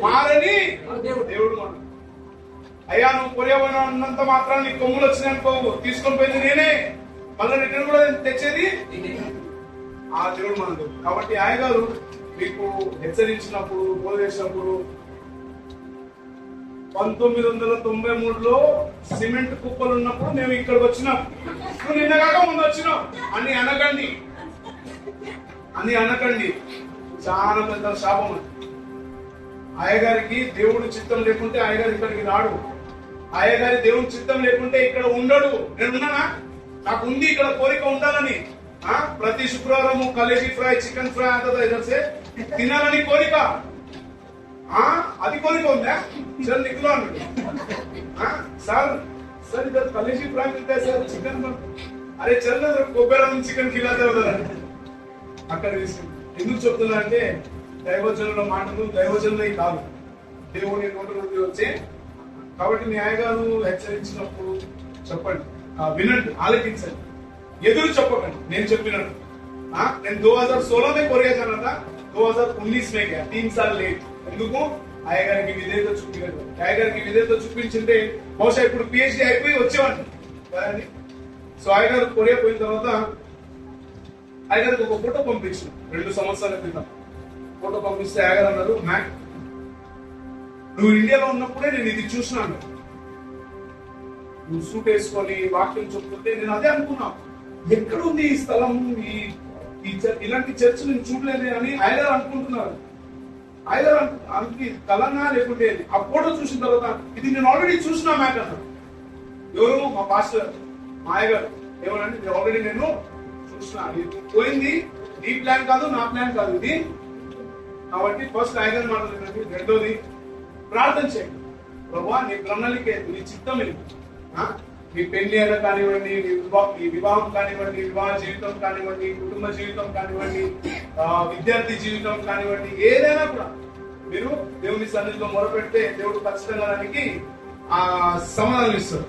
మారని దేవుడు మాట. అయ్యా నువ్వు కొరియా ఉన్నంత మాత్రాన్ని నీ కొమ్ములు వచ్చినాయనుకో, తీసుకొని పోయింది నేనే, మళ్ళీ రిటర్న్ కూడా తెచ్చేది ఆ దేవుడు మన దేవుడు. కాబట్టి ఆయగారు మీకు హెచ్చరించినప్పుడు, బోధించినప్పుడు 1993లో సిమెంట్ కుప్పలు ఉన్నప్పుడు మేము ఇక్కడికి వచ్చినాం, నువ్వు నిన్నగాక ముందు వచ్చినాం అని అనకండి. చాలా పెద్ద శాపం అది. అయ్యగారికి దేవుడి చిత్తం లేకుంటే అయ్యగారు ఇక్కడికి రాడు. అయ్యగారి దేవుడి చిత్తం లేకుంటే ఇక్కడ ఉండడు. నేనున్నానా? నాకు ఉంది ఇక్కడ కోరిక ఉండాలని. ప్రతి శుక్రవారం కలేజీ ఫ్రై, చికెన్ ఫ్రై అంతా తినాలని కోరిక. అది కోరిక ఉందా? చల్ నికులో అన్నాడు. सर इधर कलेजी फ्राई मिलता है सर, चिकन अरे चल ना कोबेरा चिकन खिलाते होता. అక్కడ ఎందుకు చెప్తున్నా అంటే దైవజనుల మాటలు దైవజనులై కాదు, దేవుని నోటి నుండి వచ్చే. కాబట్టి న్యాయగారు హెచ్చరించినప్పుడు చెప్పండి, వినండి, ఆలకించండి, ఎదురు చెప్పకండి. నేను చెప్పినట్టు నేను 2016 में कोरिया जाना था, 2019 में गया, 3 साल लेट. ఎందుకు? అయ్యగారికి విధేయత చూపించలేదు. అయ్యగారికి విధేయత చూపించింటే బహుశా ఇప్పుడు పిహెచ్డి అయిపోయి వచ్చేవాడిని కదండి. సో అయ్యగారు కొరియా పోయిన తర్వాత అయ్యగారికి ఒక ఫోటో పంపించిన 2 సంవత్సరాల క్రితం. ఫోటో పంపిస్తే అయ్యగారు అన్నారు, నువ్వు ఇండియాలో ఉన్నప్పుడే నేను ఇది చూసినాను, నువ్వు సూట్ వేసుకొని వాక్యం చెప్తుంటే నేను అదే అనుకున్నా, ఎక్కడుంది ఈ స్థలం, ఇలాంటి చర్చ్ నేను చూడలేదు అని అయ్యగారు అనుకుంటున్నారు. అయ్యగారు అందుకు కలనా లేకుంటే ఆ ఫోటో చూసిన తర్వాత ఇది నేను ఆల్రెడీ చూసినా మ్యాక్ అన్నాడు. ఎవరు? మా పాస్టర్, మా అయ్యగారు. ఏమనంటే ఇది ఆల్రెడీ నేను చూసినా, ఇది పోయింది, నీ ప్లాన్ కాదు, నా ప్లాన్ కాదు ఇది. కాబట్టి ఫస్ట్ అయ్యగారు మాట్లాడండి. రెండోది, ప్రార్థన చేయండి. ప్రభువా నీ ప్రణాళిక నీ చిత్తం ఏంటి? మీ పెళ్లి అయినా కానివ్వండి, మీ వివాహం కానివ్వండి, వివాహ జీవితం కానివ్వండి, కుటుంబ జీవితం కానివ్వండి, విద్యార్థి జీవితం కానివ్వండి, ఏదైనా కూడా మీరు దేవుని సన్నిధిలో మొరపెడితే దేవుడు ఖచ్చితంగా దానికి ఆ సమాధానం ఇస్తాడు.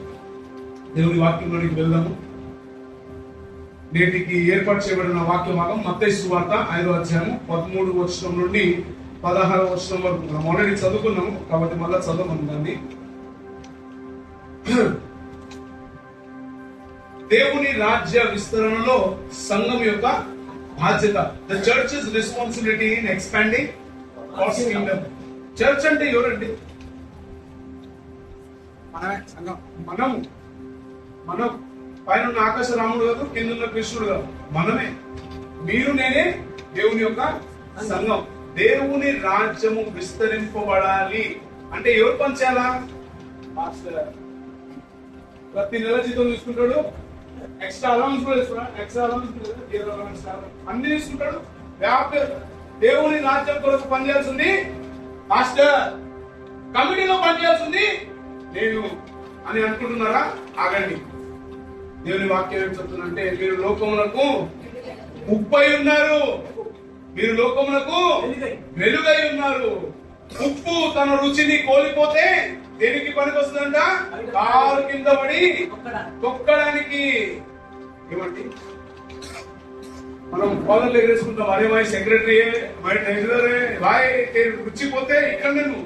దేవుని వాక్యంలోనికి వెళ్దాము. నేటికి ఏర్పాటు చేయబడిన వాక్య భాగం మత్తయి సువార్త 5వ అధ్యాయం 13వ వచనం నుండి 16వ వచనం వరకు. మనం ఆల్రెడీ చదువుకున్నాము కాబట్టి మళ్ళా చదవమని దాన్ని. దేవుని రాజ్య విస్తరణలో సంఘం యొక్క బాధ్యత. The church is responsibility in expanding God's kingdom. Church అంటే ఎవరండి? మనమే సంఘం. మనం పైన ఉన్న ఆకాశ రాముడు కాదు, కింద ఉన్న కృష్ణుడు కాదు, మనమే. మీరు నేనే దేవుని యొక్క సంఘం. దేవుని రాజ్యము విస్తరింపబడాలి అంటే ఎవరు పంచాలా? ప్రతి నెల జీతం తీసుకుంటాడు, ఎక్స్ట్రా అలవెన్స్ కూడా తీసుకుంటాడు, ఎక్స్ట్రా అలవెన్స్ అన్ని తీసుకుంటాడు. దేవుని రాజ్యం కొరకు పనిచేయాల్సింది మాస్టర్, కమిటీలో పనిచేయాల్సింది నేను అని అనుకుంటున్నారా? ఆగండి. దేవుని వాక్యం ఏం చెప్తుందంటే, మీరు లోకములకు ఉప్పై ఉన్నారు, మీరు లోకములకు వెలుగై ఉన్నారు. ఉప్పు తన రుచిని కోల్పోతే దేనికి పనికి వస్తుందంట? కారు కింద పడి తొక్కడానికి. ఏమండి, మనం కాలర్లు ఎగరేసుకుంటాం, అరే మై సెక్రటరీ మై ట్రెజరర్ వాయ్ రుచి పోతే ఇక్కడ నేను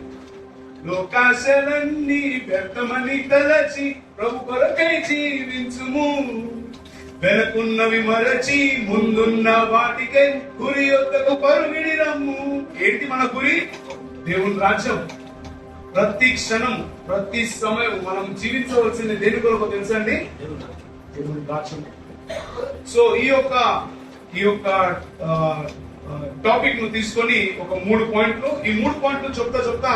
లోకాశలన్నీ వ్యర్థమని తలచి ప్రభు కొరకై జీవించుము, వెనకున్నవి మరచి ముందున్న వాటికై గురి యొక్కకు పరుగిడి రమ్ము. ఏంటి మన గురి? దేవుని రాజ్యం. ప్రతి క్షణం ప్రతి సమయం మనం జీవించవలసింది దేని కొరకు తెలుసండి? దేవుని రాజ్యం. సో ఈ యొక్క టాపిక్ ను తీసుకొని ఒక 3 పాయింట్లు, ఈ 3 పాయింట్లు చెప్తా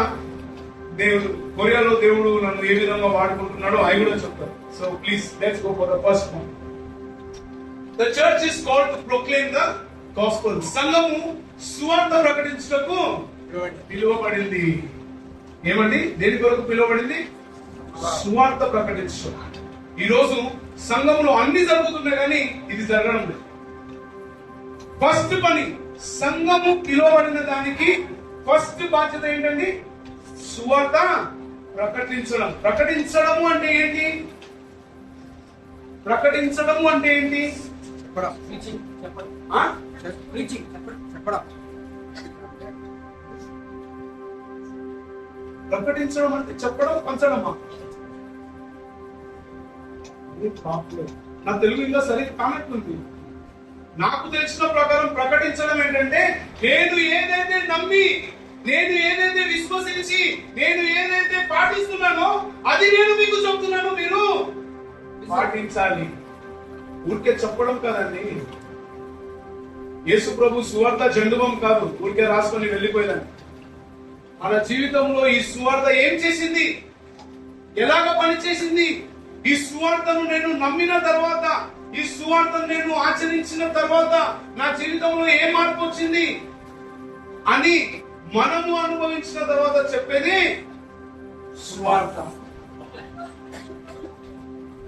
దేవుడు కొరియాలో దేవుడు నన్ను ఏ విధంగా వాడుకుంటున్నాడో అవి కూడా చెప్తారు. So please let's go for the first point. The church is called to proclaim the gospel. సంఘము సువార్త ప్రకటించుటకు పిలువబడింది. ఏమండి, దేని కొరకు పిలువబడింది? సువార్త ప్రకటించడం. ఈ రోజు సంఘంలో అన్ని జరుగుతున్నాయి కానీ ఇది జరగడం లేదు. ఫస్ట్ పని, సంఘము పిలువబడిన దానికి ఫస్ట్ బాధ్యత ఏంటండి? సువార్త ప్రకటించడం. ప్రకటించడము అంటే ఏంటి? ప్రకటించడము అంటే ఏంటి? ప్రకటించడం అంటే చెప్పడం, పంచడమా? నా తెలుగు ఇంకా సరిగ్గా కానట్టుంది. నాకు తెలిసిన ప్రకారం ప్రకటించడం ఏంటంటే, నేను ఏదైతే నమ్మి, నేను ఏదైతే విశ్వసించి, నేను ఏదైతే పాటిస్తున్నానో అది నేను మీకు చెప్తున్నాను, మీరు పాటించాలి. ఊరికే చెప్పడం కాదండి. యేసు ప్రభు సువార్త జెండుబం కాదు, ఊరికే రాసుకొని వెళ్ళిపోయిందని. మన జీవితంలో ఈ సువార్త ఏం చేసింది, ఎలాగ పనిచేసింది, ఈ సువార్తను నేను నమ్మిన తర్వాత, ఈ సువార్తను నేను ఆచరించిన తర్వాత నా జీవితంలో ఏ మార్పు వచ్చింది అని మనము అనుభవించిన తర్వాత చెప్పేది సువార్త.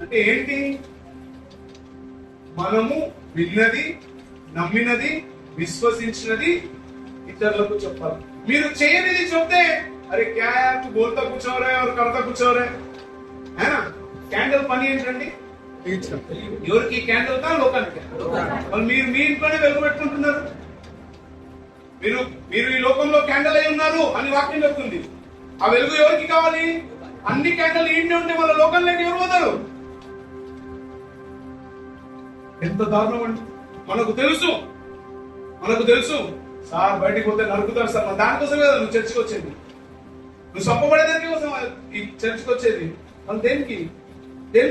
అంటే ఏంటి? మనము విన్నది, నమ్మినది, విశ్వసించినది ఇతరులకు చెప్పాలి. మీరు చేయనిది చెప్తే, అరే క్యా తు బోల్తా కూర్చోరే ఎవరు కడతా కూర్చోరే. క్యాండిల్ పని ఏంటండి? ఎవరికి క్యాండిల్ కా? లోకానికి. మీరు మీ ఇంట్లోనే వెలుగు పెట్టుకుంటున్నారు. మీరు ఈ లోకంలో క్యాండిల్ అయి ఉన్నారు అని వాక్యం చెప్తుంది. ఆ వెలుగు ఎవరికి కావాలి? అన్ని క్యాండిల్ ఇంటి ఉంటే మన లోకంలోకి ఎవరు పోతారు? ఎంత దారుణం అండి. మనకు తెలుసు సార్ బయటికి పోతే నరుకుతారు సార్. దానికోసం కదా నువ్వు చర్చికి వచ్చేది, నువ్వు సొప్పబడేదానికి కోసం ఈ చర్చికి వచ్చేది. వాళ్ళు దేనికి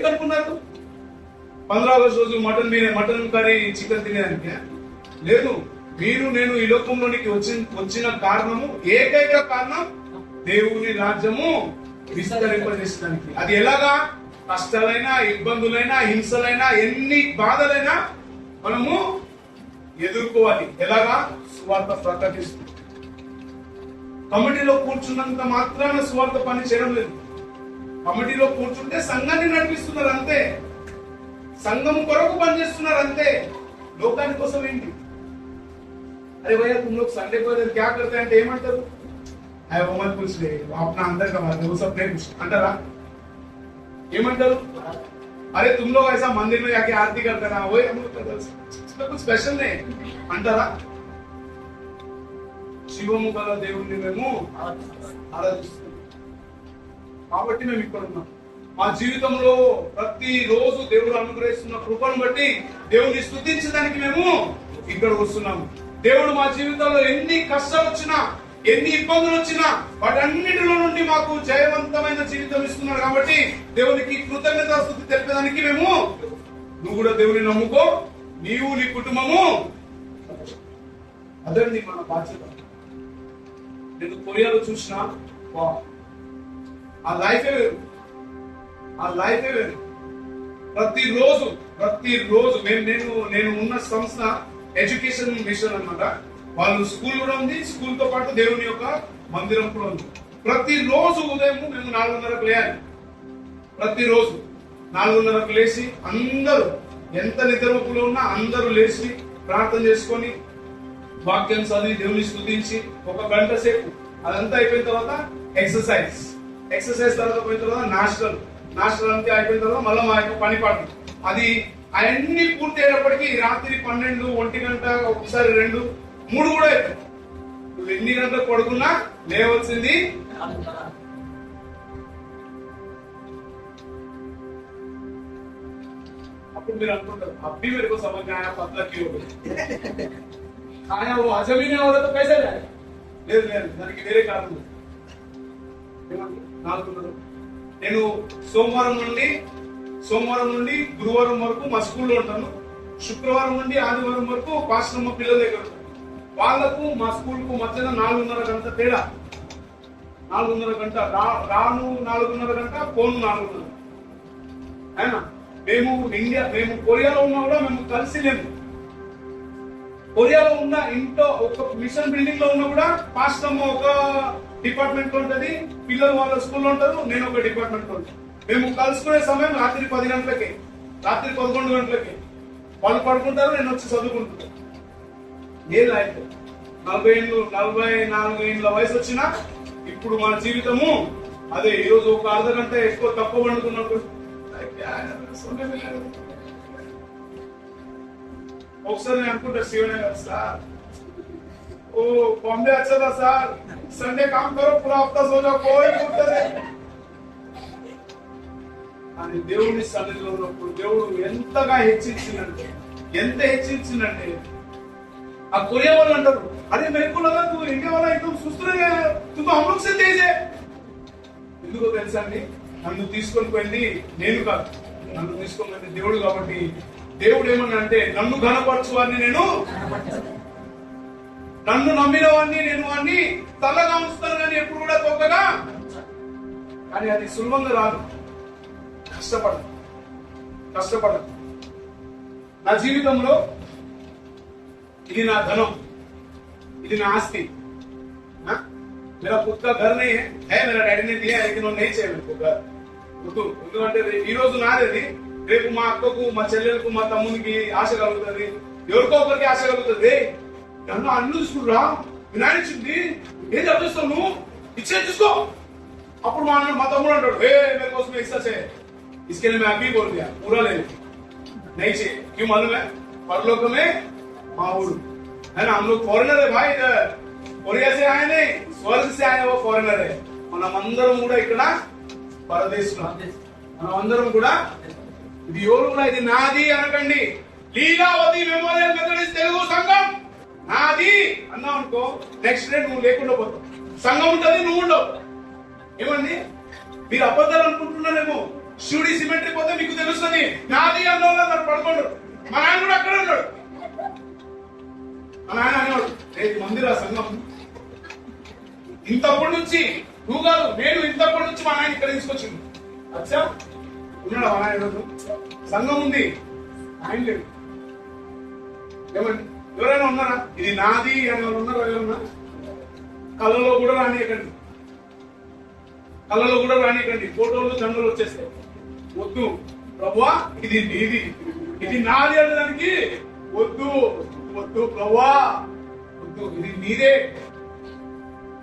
అనుకున్నారు? 15వ ఆగస్టు రోజు మటన్ కర్రీ, చికెన్ తినేదానికి లేదు. నేను ఈ లోకంలోనికి వచ్చిన కారణము, ఏకైక కారణం దేవుని రాజ్యము విస్తరింపజేయడానికి. అది ఎలాగా? కష్టాలైనా, ఇబ్బందులైనా, హింసలైనా, ఎన్ని బాధలైనా మనము ఎదుర్కోవాలి. ఎలాగా? సువార్త ప్రకటిస్తూ. కమిటీలో కూర్చున్నంత మాత్రాన సువార్త పని చేయడం లేదు. కమిటీలో కూర్చుంటే సంఘాన్ని నడిపిస్తున్నారు అంతే, సంఘం కొరకు పనిచేస్తున్నారు అంతే. లోకాని కోసం ఏంటి? అరే భయ్యా तुम लोग संडे को क्या करते हैं అంటే ఏమంటారు? అయ్యో మమ్మల్ని పూछले अपना अंदर का बात है वो सब नहीं पूछ అంటారా? ఏమంటారు? अरे तुम लोग ऐसा मंदिर में जाके आरती करते ना, वो हम लोग इसमें कुछ स्पेशल नहीं అంటారా? శివము గల దేవుణ్ణి మేము ఆరాధిస్తున్నాం కాబట్టి మేము ఇక్కడ ఉన్నాం. మా జీవితంలో ప్రతి రోజు దేవుడు అనుగ్రహిస్తున్న కృపను బట్టి దేవుని స్తుతించడానికి మేము ఇక్కడ వస్తున్నాము. దేవుడు మా జీవితంలో ఎన్ని కష్టాలు వచ్చినా, ఎన్ని ఇబ్బందులు వచ్చినా వాటన్నిటిలో నుండి మాకు జయవంతమైన జీవితం ఇస్తున్నాడు. కాబట్టి దేవునికి కృతజ్ఞతాస్తుతి తెలిపేదానికి మేము నువ్వు కూడా దేవుని నమ్ముకో, నీవు నీ కుటుంబము. అదండి మన బాధ్యత. నేను కొరియాలో చూసిన ఆ లైఫే వేరు, ఆ లైఫే వేరు. ప్రతిరోజు నేను ఉన్న సంస్థ ఎడ్యుకేషన్ మిషన్ అన్నమాట. వాళ్ళు స్కూల్ కూడా ఉంది, స్కూల్ తో పాటు దేవుని యొక్క మందిరం కూడా ఉంది. ప్రతిరోజు ఉదయం మేము 4:30కు లేయాలి. ప్రతిరోజు 4:30కు లేచి అందరూ ఎంత నిద్రమప్పులో ఉన్నా అందరూ లేచి ప్రార్థన చేసుకొని వాక్యం చదివి దేవుని స్తుతించి 1 గంట సేపు అదంతా అయిపోయిన తర్వాత ఎక్సర్సైజ్ తర్వాత పోయిన తర్వాత నాస్టల్ అంతా అయిపోయిన తర్వాత మళ్ళీ మా యొక్క పని పాటు అది అవన్నీ పూర్తి అయ్యేటప్పటికి రాత్రి 12, 1 గంట, ఒకసారి 2, 3 కూడా అవుతాయి. నువ్వు ఎన్ని గంటలకు పడుకున్నా లేవలసింది. అప్పుడు మీరు అనుకుంటారు అబ్బి मेरे को समझ में आया पतला क्यों हो गया खाया वो हजम ही नहीं हो रहा तो कैसे जाए. లేదు దానికి వేరే కారణం. నేను సోమవారం నుండి గురువారం వరకు మా స్కూల్లో ఉంటాను. శుక్రవారం నుండి ఆదివారం వరకు పాస్టర్ మా పిల్లల దగ్గర ఉంటాను. వాళ్లకు మా స్కూల్ కు మధ్యన 4:30 గంట తేడా. 4:30 గంట రాను, 4:30 గంట పోను 4:30. అయినా మేము కొరియాలో ఉన్నా కూడా మేము కలిసి లేము. కొరియాలో ఉన్న ఇంట్లో ఒక మిషన్ బిల్డింగ్ లో ఉన్నా కూడా పాస్టర్ ఒక డిపార్ట్మెంట్ లో ఉంటది, పిల్లలు వాళ్ళ స్కూల్లో ఉంటారు, నేను ఒక డిపార్ట్మెంట్ లో ఉంటాను. మేము కలుసుకునే సమయం రాత్రి 10 గంటలకి, రాత్రి 11 గంటలకి. వాళ్ళు పడుకుంటారు, నేను వచ్చి చదువుకుంటాను. ఏ లైఫ్ 44 ఏళ్ళ వయసు వచ్చినా ఇప్పుడు మన జీవితము అదే. ఈరోజు ఒక అర్ధ గంట ఎక్కువ తక్కువ పండుకున్నప్పుడు ఒకసారి నేను అనుకుంటా శివనే గారు సార్ ओ बॉम्बे अच्छा था सर, संडे काम करो पूरा हफ्ता सो जाओ कोई कुట్టదే. అని దేవుని సన్నిధిలో ఉన్నప్పుడు దేవుడు ఎంతగా హెచ్చించిందంటే ఆ కొరియా వాళ్ళు అంటారు అరే मेरे को लगा तू इंडिया वाला एकदम सुस्त रह तू तो हम लोग से तेज है. ఎందుకో తెలుసా అండి, నన్ను తీసుకొని పోయింది నేను కాదు, నన్ను తీసుకొని పోయింది దేవుడు. కాబట్టి దేవుడు ఏమన్నా అంటే నన్ను ఘనపరచు వారిని నేను, నన్ను నమ్మిన వాడిని నేను వాడిని తలగా ఉంచుతాను కానీ ఎప్పుడు కూడా తొక్కగా. కానీ అది సులభంగా రాదు, కష్టపడదు. నా జీవితంలో ఇది నా ధనం, ఇది నా ఆస్తి. मेरा खुद का घर नहीं है मेरा डैडी ने दिया है लेकिन वो नहीं चाहिए मेरे को घर. ఎందుకంటే ఈ రోజు నాదేది, రేపు మా అక్కకు, మా చెల్లెలకు, మా తమ్మునికి ఆశ కలుగుతుంది, ఎవరికో ఒకరికి ఆశ కలుగుతుంది. నన్ను అన్ను తీసుకురా వినాయచింది ఏం చదివిస్తావు నువ్వు ఇచ్చే తీసుకో. అప్పుడు మా తమ్ముడు అంటాడు ఏ मेरे को उसमें हिस्सा चाहिए, इसके लिए मैं अभी बोल दिया पूरा लेने नहीं चाहिए. क्यों मालूम है, परलोक में माहौल है ना. हम लोग फॉरेनर है भाई, इधर कोरिया से आए नहीं, स्वर्ग से आए वो फॉरेनर है. మనమందరం కూడా ఇక్కడ పరదేశులు, మనమందరం కూడా. ఇది ఎవరు కూడా ఇది నాది అనకండి. లీలావతి మెమోరియల్ మెథడిస్ట్ తెలుగు సంఘం నాది అన్నావు అనుకో, నెక్స్ట్ డే నువ్వు లేకుండా పోతావు. సంఘం ఉంటుంది, నువ్వు ఉండవు. ఏమండి మీరు అబద్ధాలు అనుకుంటున్నారేమో. షూడి సిమెంట్రీ పోతే మీకు తెలుస్తుంది నాది అన్న వాళ్ళు పడుకోండు. మా నాయన కూడా అక్కడ ఉన్నాడు. మా నాయన అనేవాడు మందిరా సంఘం ఇంతప్పటి నుంచి నువ్వు కాదు నేను, ఇంతప్పటి నుంచి మా నాయన ఇక్కడ తీసుకొచ్చింది. అచ్చా ఉన్నాడు మా నాయన. సంఘం ఉంది, ఆయన లేడు. ఏమండి ఎవరైనా ఉన్నారా ఇది నాది అని వాళ్ళు ఉన్నారా? ఎవరన్నా కళ్ళలో కూడా రానియకండి, ఫోటోలు దండలు వచ్చేస్తాయి. వద్దు ప్రభువా ఇది నీది, ఇది నాది అనడానికి వద్దు ప్రభువా వద్దు, ఇది నీదే.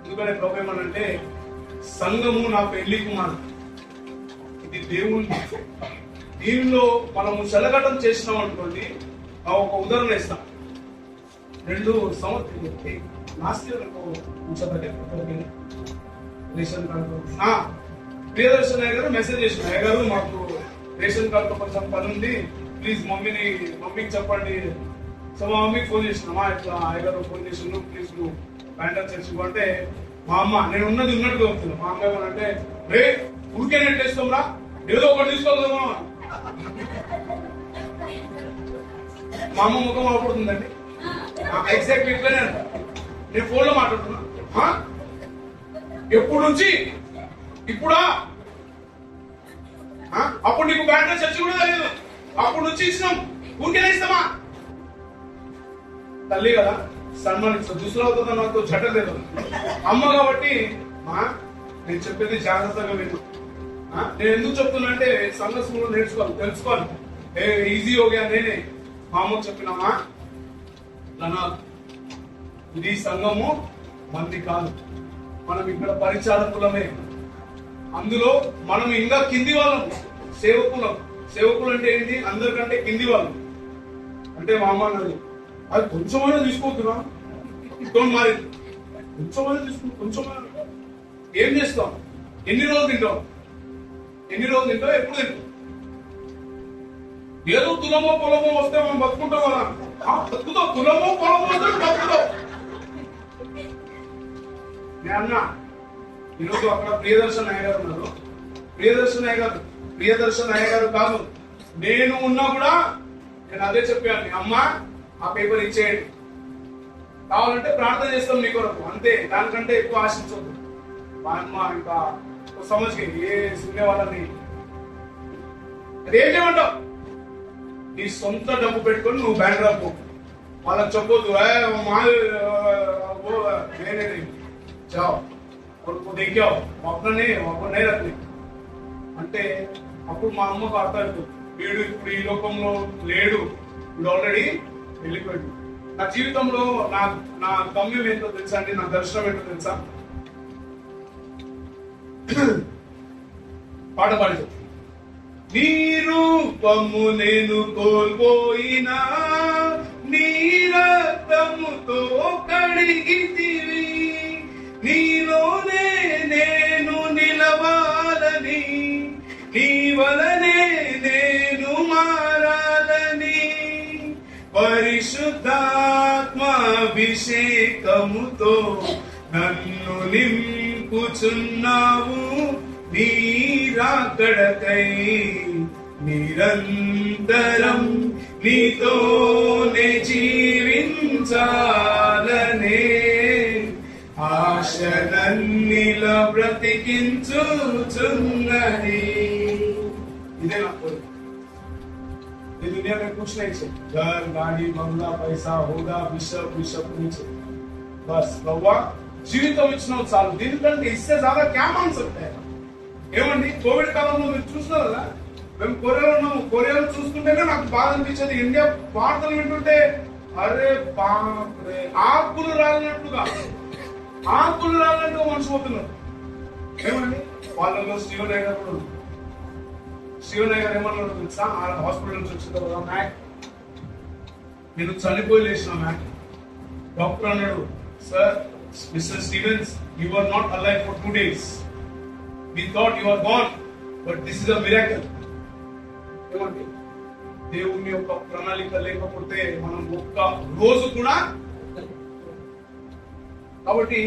ఎందుకంటే ప్రభు ఏమనంటే సంఘము నా పెళ్లి కుమారుడు, ఇది దేవుని. దీనిలో మనము చెలగటం చేసినాం అనుకోండి. ఒక ఉదాహరణ ఇస్తాం. 2 సంవత్సరాలు last year ration card Priyadarshan అయ్య గారు మెసేజ్ చేసిన, అయ్య గారు మాకు రేషన్ కార్డుతో కొంచెం పని ఉంది, ప్లీజ్ మమ్మీకి చెప్పండి. సో మా మమ్మీకి ఫోన్ చేసినా, ఇట్లా అయ్య గారు ఫోన్ చేసిన, ప్లీజ్ నువ్వు ప్యాంటర్ చర్చి అంటే మా అమ్మ నేను ఉన్నది ఉన్నట్టుగా వస్తున్నా. మా అమ్మ ఏమనంటే రే ఊరికే నెట్టేస్తాం రా, ఏదో ఒకటి తీసుకోగలమా. మా అమ్మ ముఖం అవపడుతుందండి. ఎగ్జాక్ట్ ఇట్లనే అంట. నేను ఫోన్ లో మాట్లాడుతున్నా. ఎప్పుడు నుంచి ఇప్పుడా? అప్పుడు నీకు బ్యాంక్ చర్చి కూడా తెలియదు. అప్పుడు నుంచి ఇచ్చినాం, ఊరికేనే ఇస్తామా? తల్లి కదా సన్మానిస్తాం. దుస్తులవుతుందా నాకు చట్టలేదు. అమ్మ కాబట్టి నేను చెప్పేది జాగ్రత్తగా విను. నేను ఎందుకు చెప్తున్నా అంటే సంఘర్షణలో నేర్చుకోవాలి, తెలుసుకోవాలి. ఈజీ ఓగా నేనే మా అమ్మకు చెప్పినామా, ఇది సంఘము మంది కాదు, మనం ఇక్కడ పరిచారకులమే. అందులో మనం ఇంకా కింది వాళ్ళం, సేవకులం. సేవకులు అంటే ఏంటి? అందరికంటే కింది వాళ్ళు. అంటే మా అమ్మ అన్నది, అది కొంచెమైనా తీసుకోవద్దురా, మరి కొంచెమైనా తీసుకుంటా, కొంచెమైనా. ఏం చేస్తాం? ఎన్ని రోజులు తింటాం? ఎప్పుడు తింటాం? ఏదో తులమో పొలమో వస్తే మనం బతుకుంటాం కదా. బతుకుతాం, తులమో పొలమో వస్తే బతుకుతాం. నేను అన్నా ఈరోజు అక్కడ ప్రియదర్శన్ అయ్య గారు ఉన్నారు. ప్రియదర్శన్ అయ్య గారు కాదు, నేను ఉన్నా కూడా నేను అదే చెప్పాను. అమ్మ ఆ పేపర్ ఇచ్చేయండి, కావాలంటే ప్రార్థన చేస్తాం మీ కొరకు, అంతే. దానికంటే ఎక్కువ ఆశించవద్దు. మా అమ్మ ఇంకా సమస్య ఏ సున్నే వాళ్ళని అదేం చేయమంటావు? నీ సొంత డబ్బు పెట్టుకొని నువ్వు బ్యాంక్ రాపు, వాళ్ళకి చెప్పొద్దు నేనే చావు దిగావు ఒక్కనే రత్ని అంటే. అప్పుడు మా అమ్మకు అర్థం, వీడు ఇప్పుడు ఈ లోకంలో లేడు, వీడు ఆల్రెడీ వెళ్ళిపోయాడు. నా జీవితంలో నా గమ్యం ఏంటో తెలుసా అండి? నా దర్శనం ఏంటో తెలుసా? పాట పాడి, నీ రూపము నేను కోల్పోయినా నీ రక్తముతో కడిగితివి, నీలోనే నేను నిలవాలని, నీ వలనే నేను మారాలని, పరిశుద్ధాత్మాభిషేకముతో నన్ను నింపుచున్నావు, నీ రాకడకై నిరంతరం నీతోనే జీవించాలనే ఆశనన్నిలా బ్రతికించుచున్నది. ఇదే నా కోరిక. ये दुनिया में कुछ नहीं चाहिए, घर गाड़ी बंगला पैसा होगा विशप नहीं चाहिए. बस प्रभुआ జీవితం ఇచ్చినావు చాలు, దీనికంటే ఇస్తే చాలా క్యా మాంగ్ సక్తే హై. ఏమండి కోవిడ్ కాలంలో మీరు చూస్తున్నారు కదా, మేము కొరియాలో ఉన్నాము. కొరియాలో చూస్తుంటేనే నాకు బాధ అనిపించేది. ఇండియా వార్తలు వింటుంటే అరే బాప్రే, ఆకులు రాలినట్టుగా మర్చిపోతున్నారు. ఏమండి వాళ్ళలో శ్రీవనయ్య గారు కూడా, శ్రీవనయ్య గారు ఏమన్నారు తెలుసా? హాస్పిటల్ నుంచి వచ్చిన తర్వాత, మ్యాక్ నేను చనిపోయి లేచిన మ్యాక్. డాక్టర్ అన్నాడు, sir mister Stevens, you are not alive for 2 days. We thought you are gone, but this is a miracle. ఏమండి దేవుని యొక్క ప్రణాళిక లేకపోతే మనం ఒక్క రోజు కూడా. కాబట్టి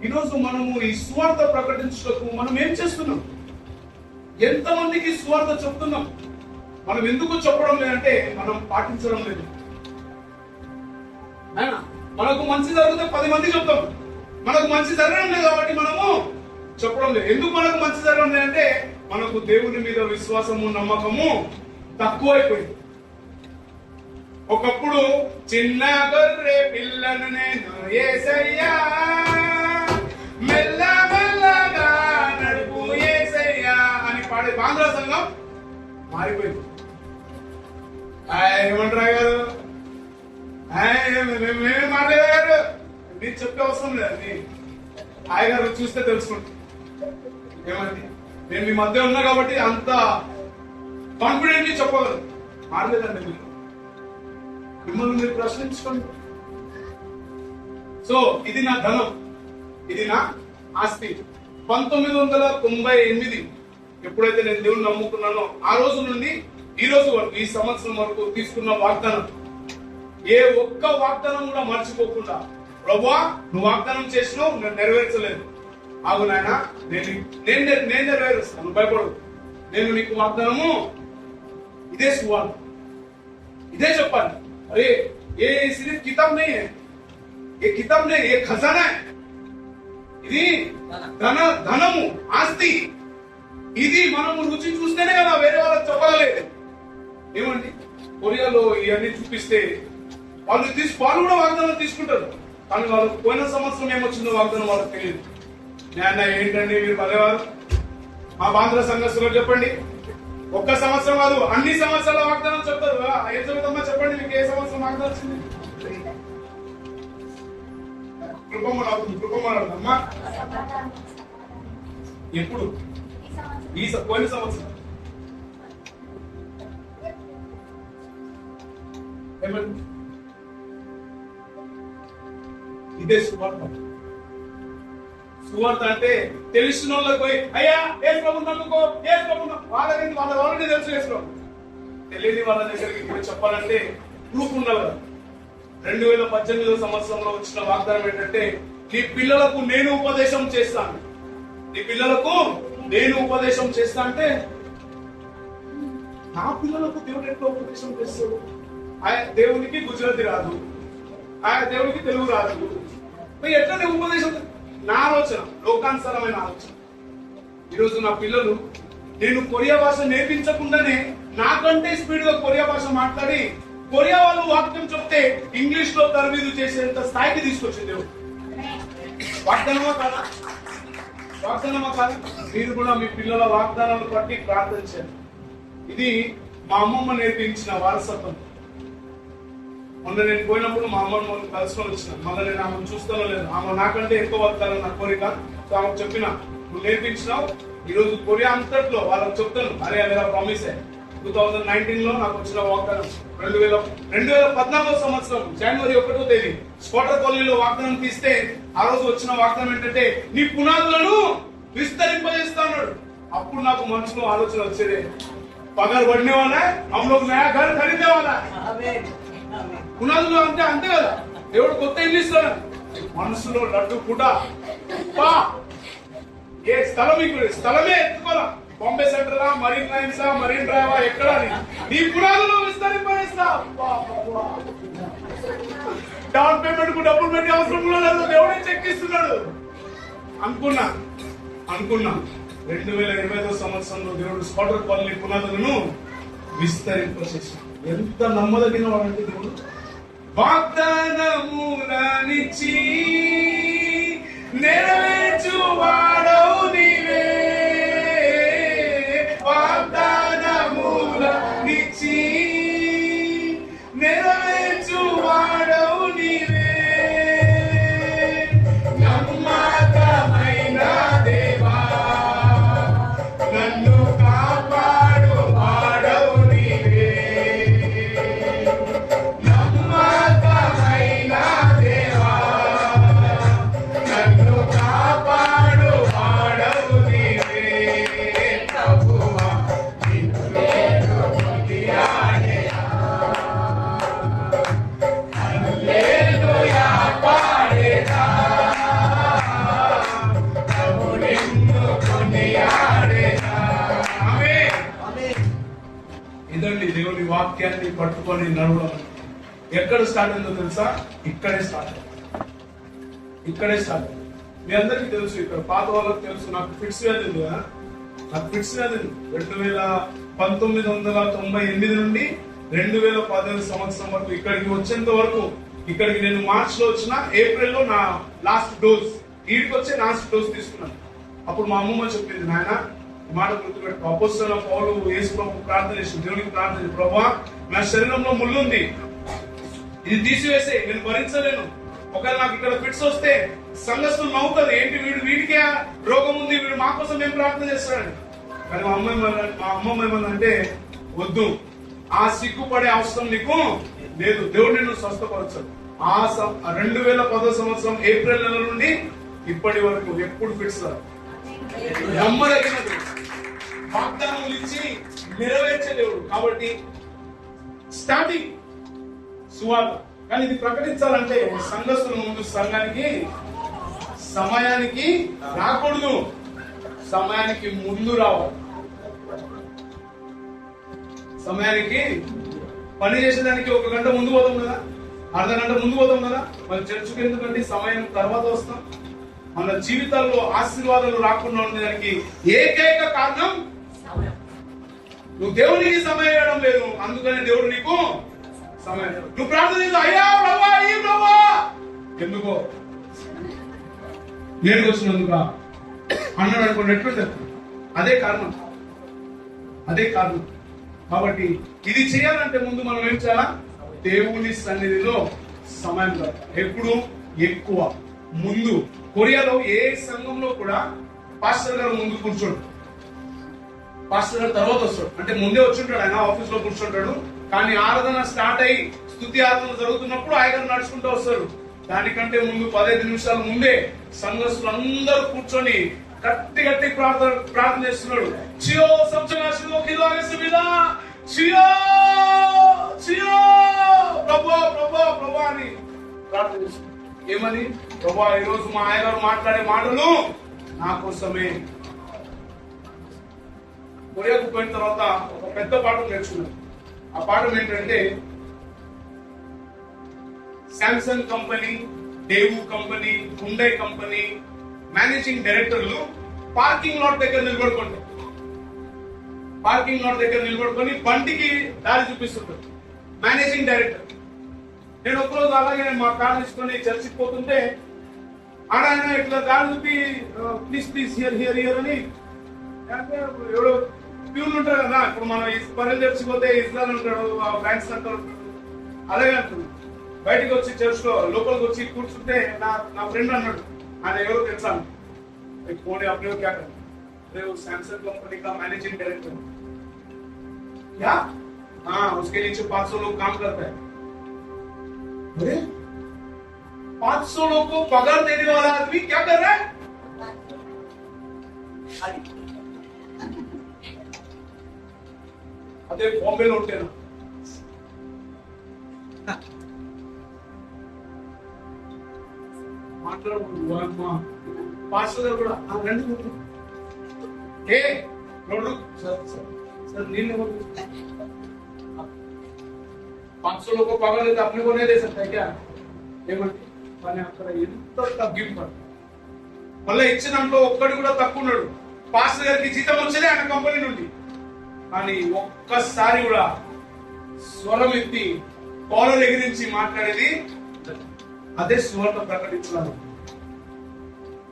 ఈరోజు మనము ఈ సువార్త ప్రకటించటకు మనం ఏం చేస్తున్నాం? ఎంతమందికి సువార్త చెప్తున్నాం? మనం ఎందుకు చెప్పడం లేదంటే మనం పాటించడం లేదు. మనకు మంచి జరిగితే 10 మంది చెప్తాం, మనకు మంచి జరగడం లేదు కాబట్టి మనము చెప్పడం లేదు. ఎందుకు మనకు మంచి జరగడం లేదంటే మనకు దేవుని మీద విశ్వాసము నమ్మకము తక్కువైపోయింది. ఒకప్పుడు చిన్న గొర్రె పిల్లను నేను యేసయ్యా, మెల్ల మెల్లగా నడుపు యేసయ్యా అని పాడే బాంగ్లా సంఘం మారిపోయింది. ఏమంటారా గారు? మేమే మాట్లాడారు, మీరు చెప్పే అవసరం లేదండి. ఆయగారు చూస్తే తెలుసుకుంటాం. ఏమండి నేను మీ మధ్య ఉన్నా కాబట్టి అంత కాన్ఫిడెంట్లీ చెప్పగలరు. మారలేదండి మీరు, మిమ్మల్ని మీరు ప్రశ్నించుకోండి. సో ఇది నా ధనం, ఇది నా ఆస్తి. 1998 ఎప్పుడైతే నేను దేవుని నమ్ముకున్నానో ఆ రోజు నుండి ఈ రోజు వరకు, ఈ సంవత్సరం వరకు తీసుకున్న వాగ్దానం, ఏ ఒక్క వాగ్దానం కూడా మర్చిపోకుండా, ప్రభువా నువ్వు వాగ్దానం చేసినావు, నేను నెరవేర్చలేదు, ఆగు నాయన నేను నెరవేరుస్తాను, భయపడు, నేను నీకు వాగ్దానము ఇదే సువార్త, ఇదే చెప్పాలి. अरे ये सिर्फ किताब नहीं है, ये किताब नहीं, ये खजाना है. ఇది ధనము, ఆస్తి. ఇది మనము రుచి చూస్తేనే కదా వేరే వాళ్ళకి చెప్పలేదు. ఏమండి కొరియాలో ఇవన్నీ చూపిస్తే వాళ్ళు కూడా వాగ్దానం తీసుకుంటారు, కానీ వాళ్ళకు పోయిన సంవత్సరం ఏమొచ్చిందో వాగ్దానం వాళ్ళకి తెలియదు. నాన్న ఏంటండి మీరు పదేవారు మా బాంధ్ర సంఘస్థులు చెప్పండి, ఒక్క సంవత్సరం కాదు అన్ని సంవత్సరాల వాగ్దానం చెప్తారు. ఏం చెబుతామా చెప్పండి, మీకు ఏ సంవత్సరం వాగ్దానం వచ్చింది? కృపమమ్మా ఎప్పుడు? పోయిన సంవత్సరం ఏమండి? ఇదే సువార్త. సువార్త అంటే తెలిసిన వాళ్ళకి పోయి అయ్యా యేసు ప్రభువుని నమ్ముకో, యేసు ప్రభువుని వాళ్ళకి తెలుసు యేసు ప్రభు. తెలియని వాళ్ళ దగ్గరికి ఇప్పుడు చెప్పాలంటే ప్రూఫ్ ఉండాలి కదా. 2018 సంవత్సరంలో వచ్చిన వాగ్దానం ఏంటంటే నీ పిల్లలకు నేను ఉపదేశం చేస్తాను, నీ పిల్లలకు నేను ఉపదేశం చేస్తా. అంటే నా పిల్లలకు దేవుడు ఎట్లా ఉపదేశం చేస్తాడు? ఆయన దేవునికి గుజరాతీ రాదు, ఆయన దేవునికి తెలుగు రాదు, ఎట్లా నేను ఉపదేశం? నా ఆలోచన లోకానుసారమైన ఆలోచన. ఈరోజు నా పిల్లలు నేను కొరియా భాష నేర్పించకుండానే నాకంటే స్పీడ్ గా కొరియా భాష మాట్లాడి కొరియా వాళ్ళు వాక్యం చెప్తే ఇంగ్లీష్ లో తరబీదు చేసేంత స్థాయికి తీసుకొచ్చింది దేవుడు. వాగ్దానమా కాదా? వాగ్దానమా కాదా? మీరు కూడా మీ పిల్లల వాగ్దానాలు బట్టి ప్రార్థన చేయండి. ఇది మా అమ్మమ్మ నేర్పించిన వారసత్వం. మొన్న నేను పోయినప్పుడు మా అమ్మమ్మ కలుసుకొని వచ్చిన, మళ్ళీ నేను ఆమెను చూస్తానో లేదు, ఆమె నాకంటే ఎక్కువ బతకాలని నా కోరిక. సో ఆమెకు చెప్పిన, నువ్వు నేర్పించినావు, ఈరోజు కొరియా అంతట్లో వాళ్ళకి చెప్తాను. అరే అదే ప్రామిస్ 2019 లో నాకు వచ్చిన వాగ్దానం. 2014 సంవత్సరం జనవరి 1వ తేదీ స్కోటర్ కాలనీలో వాగ్దానం తీస్తే ఆ రోజు వచ్చిన వాగ్దానం ఏంటంటే నీ పునాదులను విస్తరింపజేస్తాడు. అప్పుడు నాకు మనసులో ఆలోచన వచ్చేది, పగలు పడినే వాళ్ళ అమ్మలోకి నయా ఘర్ ఖరీదే వాళ్ళ. పునాదులు అంటే అంతే కదా, దేవుడు కొత్త ఇల్లు ఇస్తాడు. మనసులో లడ్డు పుట ఏ స్థలం, ఇక్కడ స్థలమే ఎత్తుకోవాలా. బాంబే సెంటర్ లా, మరీన్ లైన్స్, మరీన్ డ్రైవ్ ఎక్కడ నీ పునాదులు విస్తరింపజేస్తా. డౌన్ పేమెంట్ కు డబ్బులు పెట్టే అవసరం కూడా లేదు, దేవుడే చెక్ ఇస్తున్నాడు. అనుకున్నా 2025 సంవత్సరంలో దేవుడు స్కోటర్ కాలనీ పునాదులను విస్తరింపజేసాడు. ఎంత నమ్మదగిన వాడంటే దేవుడు. వాగ్దానములనిచ్చి నెరవేర్చువాడవు నీవే, వాగ్దానములనిచ్చి నెరవేర్చువాడవు నీవే, నమ్మకమైన దేవా నన్ను కాపాడు వాడవు నీవే, నమ్మకమైన దేవా నన్ను కాపాడు వాడవు నీవే, ప్రభువా నిన్ను నేను కొనియాడేదా, హల్లెలూయా పాడేదా, ప్రభు నిన్ను కొనియాడేదా. ఆమేన్. ఇదండి దేవుని వాక్యాన్ని పట్టుకొని నడవడం. ఎక్కడ స్టార్ట్ అయిందో తెలుసా? ఇక్కడే స్టార్ట్. మీ అందరికీ తెలుసు, ఇక్కడ పాత వాళ్ళకి తెలుసు, నాకు ఫిట్స్ వ్యాధి ఉంది కదా. నాకు ఫిట్స్ వ్యాధి ఉంది 1998 నుండి 2015 సంవత్సరం వరకు. ఇక్కడికి వచ్చేంత వరకు, ఇక్కడికి నేను మార్చ్ లో వచ్చిన, ఏప్రిల్ లో నా లాస్ట్ డోస్, ఈడికి వచ్చే లాస్ట్ డోస్ తీసుకున్నాను. అప్పుడు మా అమ్మమ్మ చెప్పింది, నాయన ఈ మాట గుర్తుపెట్టుకో, అపోస్తలుడైన పౌలు యేసు ప్రభు ప్రార్థన చేసి దేవునికి ప్రార్థన చేసి, ప్రభువా నా శరీరంలో ముళ్ళు ఉంది, ఇది తీసివేసే, నేను భరించలేను. ఒకవేళ నాకు ఇక్కడ ఫిట్స్ వస్తే సంఘస్థులు నవ్వుతుంది, ఏంటి వీడికే రోగం ఉంది, వీడు మా కోసం మేము ప్రార్థన చేస్తాడని. కానీ మా అమ్మమ్మ ఏమన్నంటే, వద్దు, ఆ సిగ్గుపడే అవసరం నీకు లేదు, దేవుడు నిన్ను స్వస్థపరచదు. 2010 సంవత్సరం ఏప్రిల్ నెల నుండి ఇప్పటి వరకు ఎప్పుడు ఫిట్స్ నమ్మదగినది, వాగ్దానములు ఇచ్చి నెరవేర్చే దేవుడు. కాబట్టి స్టార్టింగ్ సువార్త. కానీ ఇది ప్రకటించాలంటే సంఘస్థుల ముందు సంఘానికి సమయానికి రాకూడదు, సమయానికి ముందు రావాలి. సమయానికి పని చేసేదానికి 1 గంట ముందు పోతాం కదా, అర్ధ గంట ముందు పోతాం కదా. మరి చర్చకు ఎందుకంటే సమయం తర్వాత వస్తాం. మన జీవితాల్లో ఆశీర్వాదాలు రాకుండా ఉండడానికి ఏకైక కారణం నువ్వు దేవునికి సమయం ఇవ్వడం లేదు. అందుకని దేవుడు నీకు సమయం. నువ్వు ప్రార్థన చేసి అయ్యా ప్రభా ఈ ప్రభా ఎందుకో నేరుగా వచ్చినందుక అన్నాడు అనుకోండి, ఎట్లుంటుంది? అదే కారణం, అదే కారణం. కాబట్టి ఇది చేయాలంటే ముందు మనం ఏం చేయాలా? దేవుని సన్నిధిలో సమయం ఎప్పుడు ఎక్కువ ముందు. కొరియాలో ఏ సంఘంలో కూడా పాస్టర్ గారు ముందు కూర్చోడు, పాస్టర్ గారు తర్వాత వస్తాడు. అంటే ముందే వచ్చుంటాడు, ఆయన ఆఫీస్ లో కూర్చుంటాడు. కానీ ఆరాధన స్టార్ట్ అయ్యి స్తుతి ఆరాధన జరుగుతున్నప్పుడు ఆయన నడుచుకుంటూ వస్తారు. దానికంటే ముందు 15 నిమిషాల ముందే సంఘస్థులు అందరూ కూర్చొని గట్టి గట్టి ప్రార్థన చేస్తున్నాడు. చియో సంచగా శిలో కిలాగేసి మీద చియో చియో ప్రభా ప్రభా ప్రభా అని ప్రార్థన చేస్తున్నాడు. ఏమని? ప్రభా ఈరోజు మా ఆయన గారు మాట్లాడే మాటలు నా కోసమే. కొరియాకు పోయిన తర్వాత ఒక పెద్ద పాఠం నేర్చుకున్నాను. ఆ పాఠం ఏంటంటే, Samsung company, Daewoo company, Hyundai company managing డైరెక్టర్లు పార్కింగ్ లాట్ దగ్గర నిలబడుకుంటారు. పార్కింగ్ లాట్ దగ్గర నిలబడుకొని బండికి దారి చూపిస్తుంటారు మేనేజింగ్ డైరెక్టర్. నేను ఒకరోజు అలాగే మా కార్ తీసుకొని చర్చికి పోతుంటే ఆడాయన ఇట్లా దారి చూపి please please here here here అని, ఎవడో ప్యూన్ ఉంటారు కదా, ఇప్పుడు మనం పనులు తెచ్చిపోతే ఇస్రాయల్ ఉంటాడు, బ్యాంక్స్ అంటారు, అలాగే అంటున్నాడు. బయటకు వచ్చి చర్చ్ లో లోపలికి వచ్చి కూర్చుంటే నా ఫ్రెండ్ అన్నాడు, ఆయన ఎవరో తెలుసా, फोन अपने को क्या करना, अरे वो सैमसंग कंपनी का मैनेजिंग डायरेक्टर क्या, हाँ उसके नीचे 500 लोग काम करता है. अरे 500 लोग को पगार देने वाला आदमी क्या कर रहा है? अरे बॉम्बे लौटे ना మాట్లాడుకుంటున్నా పాస్టర్ గారు కూడా రండి ఏ రోడ్డు సార్ సార్ సార్ నేను 500 लोगों को पगार देते अपने को नहीं दे सकता क्या? ఏమంటే కానీ అక్కడ ఎంత తగ్గింపు మళ్ళీ ఇచ్చిన దాంట్లో ఒక్కడి కూడా తక్కువ ఉన్నాడు. పాస్టర్ గారికి జీతం వచ్చేదే ఆయన కంపెనీ నుండి, కానీ ఒక్కసారి కూడా స్వరం ఎత్తి కోలలు ఎగిరించి మాట్లాడేది అదే సువార్త ప్రకటించడం.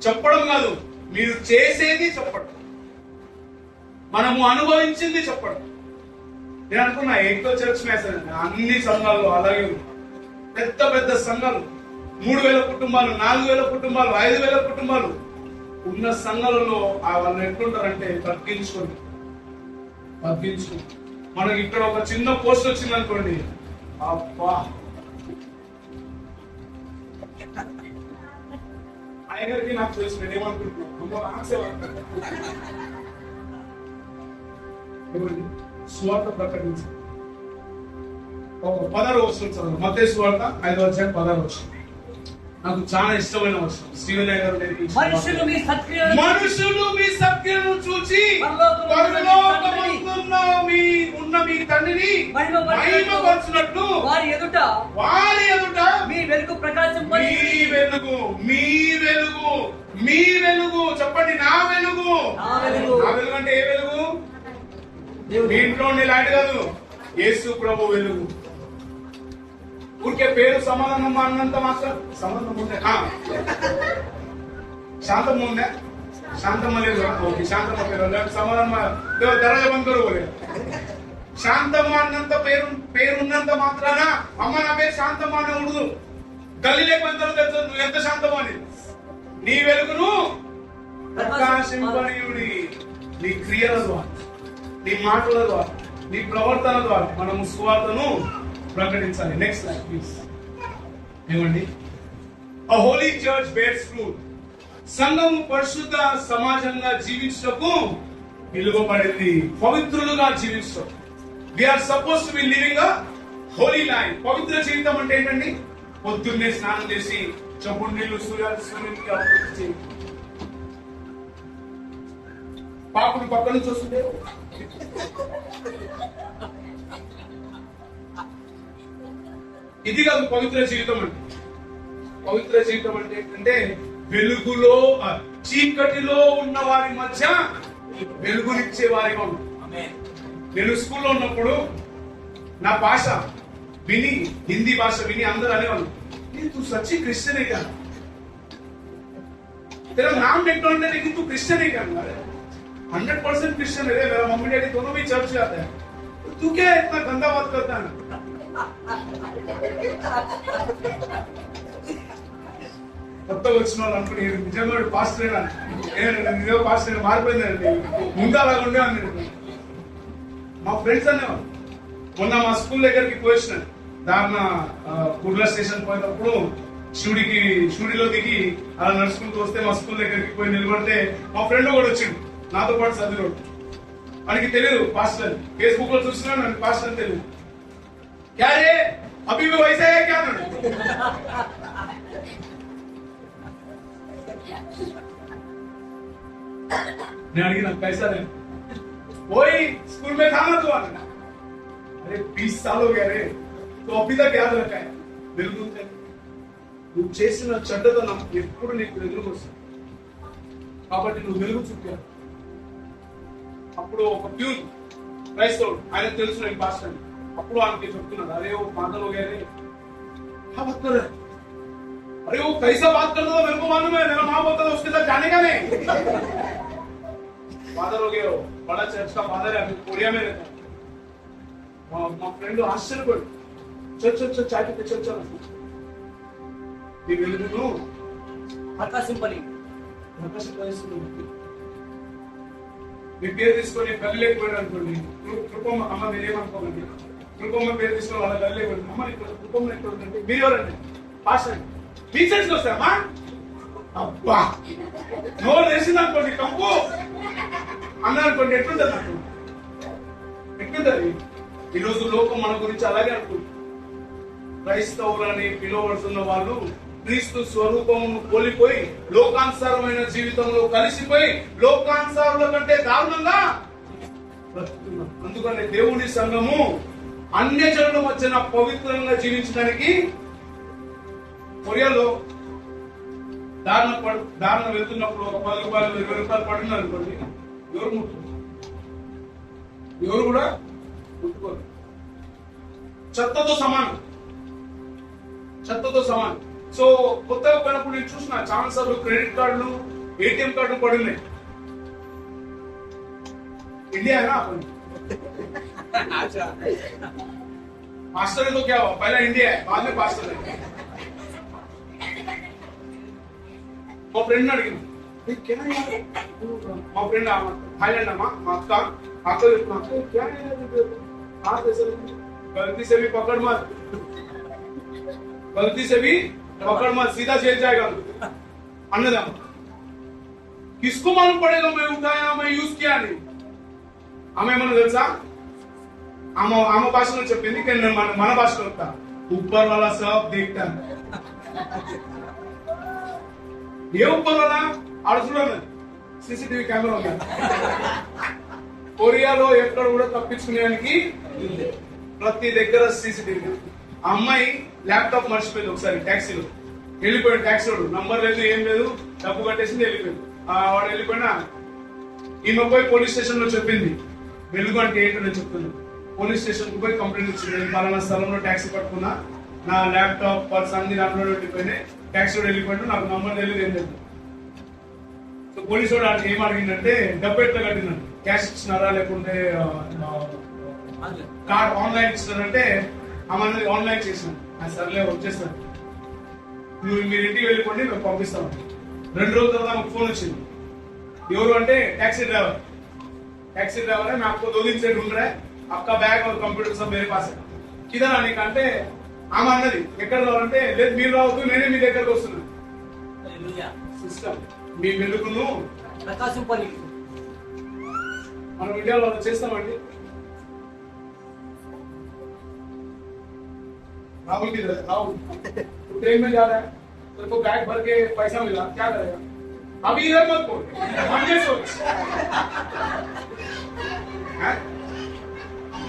చెప్పడం కాదు, మీరు చేసేది చెప్పడం, మనము అనుభవించింది చెప్పడం. నేను అనుకున్నా ఎక్కువ చర్చ్ మేసన్ అన్ని సంఘాల్లో అలాగే పెద్ద పెద్ద సంఘాలు 3000 కుటుంబాలు, 4000 కుటుంబాలు, 5000 కుటుంబాలు ఉన్న సంఘాలలో వాళ్ళు ఎట్లుంటారంటే తగ్గించుకోండి. మనకి ఇక్కడ ఒక చిన్న పోస్ట్ వచ్చింది అనుకోండి, అబ్బా ఆయనకి నాకు తెలుసు నేను ఏమనుకుంటున్నాను. సువార్త ప్రకటించి 16వ వచనం చదువు. మత్తయి సువార్త 5వ అధ్యాయం 16వ వచనం నాకు చాలా ఇష్టమైన వచనం. శ్రీవల్లి గారు మనుషులు మీ సత్క్రియలను చూచి పరలోకమందున్న మీ తండ్రిని మహిమపరచునట్లు వారి ఎదుట మీ వెలుగు మీ వెలుగు చెప్పండి. నా వెలుగు అంటే ఏ వెలుగు? మీ ఇంట్లో ఉండే లైట్ కాదు, యేసు ప్రభు వెలుగు. ఊరికే పేరు సమాధానం అన్నంత మాత్రం సంబంధం ఉండే శాంతమ్మ ఉండే, శాంతమ్మ లేదు, శాంతమ్మ పేరు సమాధానం దరజా బందరు శాంతమ్మ అన్నంత పేరున్నంత మాత్రాన అమ్మ నా పేరు శాంతమ్మ అని ఉండదు. గల్లీలో కొందరు తెలుసు నువ్వు ఎంత శాంతమ్మ అని. నీ వెలుగును ప్రకాశింపనీయుడి నీ క్రియల ద్వారా, నీ మాటల ద్వారా, నీ ప్రవర్తన ద్వారా మనము సువార్తను ప్రకటించాలి. Next slide please. ఏమండి? A holy church bears fruit. సంఘము పరిశుద్ధ సమాజంగా జీవించటకు పిలువబడింది, పవిత్రులుగా జీవించటం. We are supposed to be living a holy life. పవిత్ర జీవితం అంటే ఏంటండి? పొద్దున్నే స్నానం చేసి చప్పుడు నీళ్లు సూర్యునికి అర్పించి పాపుడు పక్క నుంచి వస్తుంటే ఇది కాదు పవిత్ర జీవితం అంటే. పవిత్ర జీవితం అంటే ఏంటంటే వెలుగులో చీకటిలో ఉన్న వారి మధ్య వెలుగునిచ్చే వారిగా ఉన్నాం. నేను స్కూల్లో ఉన్నప్పుడు నా భాష విని, హిందీ భాష విని అందరూ అనేవాళ్ళు, तू सच्ची क्रिश्चियन है क्या? तेरा नाम टेक्नोलॉजी है लेकिन तू क्रिश्चियन है क्या? 100% क्रिश्चियन है, मेरा मम्मी डैडी दोनों भी चर्च जाते हैं, तू क्या इतना गंदा बात करता है? కొత్త వచ్చిన వాళ్ళు అనుకుని నిజంగా పాస్టర్ నిజంగా పాస్టర్ మారిపోయిందండి, ముందు అలాగ ఉండే అన్నాడు. మా ఫ్రెండ్స్ అనేవాళ్ళు. మొన్న మా స్కూల్ దగ్గరికి పోయిన దారిన కుర్లా స్టేషన్ పోయినప్పుడు షూడిలో దిగి అలా నడుచుకుంటూ వస్తే మా స్కూల్ దగ్గరికి పోయి నిలబడితే మా ఫ్రెండ్ కూడా వచ్చిండు నాతో పాటు చదివాడు. మనకి తెలియదు పాస్టర్, ఫేస్బుక్ లో చూసినా నాకు పాస్టర్ అని తెలియదు. క్యారే అభి వయసే క్యా అన్నాడు. నేను అడిగిన कैसा है? वही स्कूल में था ना तू? अरे 20 साल हो गया रे, तो अभी तक याद रखा है. बिल्कुल నువ్వు చేసిన చెడ్డతనం ఎప్పుడు నీకు వెలుగు వస్తుంది కాబట్టి నువ్వు వెలుగు చూపావు. అప్పుడు ఒక ప్యూర్ క్రైస్తవుడు, ఆయన తెలుసు నేను పాస్టర్ అని, అప్పుడు ఆయనకి చెప్తున్నాడు, అరే ఓ పాతలు हो गया रे, क्या बात कर रहा है? अरे वो कैसा बात करता था मेरे को मालूम है, मेरा माँ बोलता था उसके साथ जाने का नहीं. फादर हो गया, बड़ा चर्च का फादर है, अभी कोरिया में रहता है. మా ఫ్రెండ్ ఆశ్చర్యపోయాడు, చల్ చల్ చల్ చాయ్ పీతే చల్ చల్. ఈ వెలుగును ప్రకాశింపని మీ పేరు తీసుకొని గల్లి లేకపోయాడు అనుకోండి, కృపమ్మ అమ్మ మీరేమనుకోకండి, కృపమ్మ పేరు తీసుకొని వాళ్ళ గల్లి లేకపోయింది, అమ్మ ఇక్కడ కృపమ్మ ఎక్కడ ఉందంటే మీరు ఎవరండి? పాస్ అండి. టీచర్స్ వస్తామా? అబ్బా నోరు వేసింది అనుకోండి, కంపు అన్నారు అనుకోండి, ఎట్లుంటది నాకు? ఎట్లుంటది? ఈరోజు లోకం మన గురించి అలాగే అనుకుంటుంది. క్రైస్తవులని పిలువబడుతున్న వాళ్ళు క్రీస్తు స్వరూపమును కోల్పోయి లోకానుసారమైన జీవితంలో కలిసిపోయి లోకానుసారుల కంటే దారుణంగా బ్రతుకుతున్నారు. అందుకని దేవుని సంఘము అన్యజనుల మధ్యన పవిత్రంగా జీవించడానికి కొరియాలో దారుణ వెళ్తున్నప్పుడు ఒక 10 రూపాయలు 20 రూపాయలు పడినారు అనుకోండి, ఎవరు ముట్టుకోరు, ఎవరు కూడా ముట్టుకోరు. చెత్తతో సమానం, చెత్తతో సమానం. సో కొత్తగా పోయినప్పుడు నేను చూసిన చాలా సార్లు క్రెడిట్ కార్డులు, ఏటీఎం కార్డులు పడి ఉన్నాయి. इंडिया है ना अपन, पास्टर है तो क्या हुआ, पहला इंडिया है बाद में पास्टर है. మా ఫ్రెండ్ అడిగింది, మా ఫ్రెండ్ థాయిలాండ్ అమ్మా, మా అక్క చెప్తున్నా, गलती से भी पकड़ मत, गलती से भी पकड़ मत, सीधा जेल जाएगा अन्नदा. किसको मालूम पड़ेगा मैं उठाया मैं यूज किया नहीं? ఆమె ఏమన్నా తెలుసా? ఆమె భాషలో చెప్పింది, కానీ మన భాషలో చెప్తా, ऊपर वाला सब देखता है. ఏ ऊपर वाला ఆడ చూడండి, సీసీటీవీ కెమెరా ఉంది. కొరియాలో ఎక్కడ కూడా తప్పించుకునేదానికి ప్రతి దగ్గర సీసీటీవీ. అమ్మాయి ల్యాప్టాప్ మర్చిపోయింది ఒకసారి ట్యాక్సీలో, వెళ్ళిపోయాడు ట్యాక్సీ వాడు, నంబర్ లేదు ఏం లేదు, డబ్బు కట్టేసింది వెళ్ళిపోయాడు. వాడు వెళ్ళిపోయినా ఈమె పోయి పోలీస్ స్టేషన్ లో చెప్పింది, వెలుగు అంటే ఏంటో చెప్తున్నాను. పోలీస్ స్టేషన్ కు పోయి కంప్లైంట్ ఇచ్చింది, నేను పలానా స్థలంలో ట్యాక్సీ పట్టుకున్నా, నా ల్యాప్టాప్ పర్స్ అన్ని దాంట్లో వెళ్ళిపోయినాయి, ట్యాక్సీ వాడు వెళ్ళిపోయాడు, నాకు నంబర్ తెలియదు ఏం లేదు. సో పోలీసు వాడు అడిగి ఏం అడిగిందంటే డబ్బు ఎట్లా కట్టినాను, క్యాష్ ఇచ్చినారా లేకుంటే కార్డ్ ఆన్లైన్ ఇచ్చినారంటే ఆమె ఆన్లైన్ చేసినాను. సర్లే వచ్చేస్తాను, మీరు ఇంటికి వెళ్ళిపోండి మేము పంపిస్తాం. 2 రోజుల తర్వాత మాకు ఫోన్ వచ్చింది. ఎవరు అంటే टैक्सी ड्राइवर है, मैं आपको 2 दिन से ढूंढ रहा है, आपका बैग और कंप्यूटर सब मेरे पास है, किधर आने का అంటే ఆమె అన్నది ఎక్కడ రావాలంటే లేదు మీరు రావద్దు నేనే మీ దగ్గరకు వస్తున్నాను. సిస్టమ్ మీ వెలుగును ప్రకాశింపని మనం ఇండియాలో చేస్తామండి. राहुल किधर है? राहुल ट्रेन में जा रहा है, तेरे को बैग भर के पैसा मिला, क्या करेगा? अभी इधर मत बोल, हमने सोच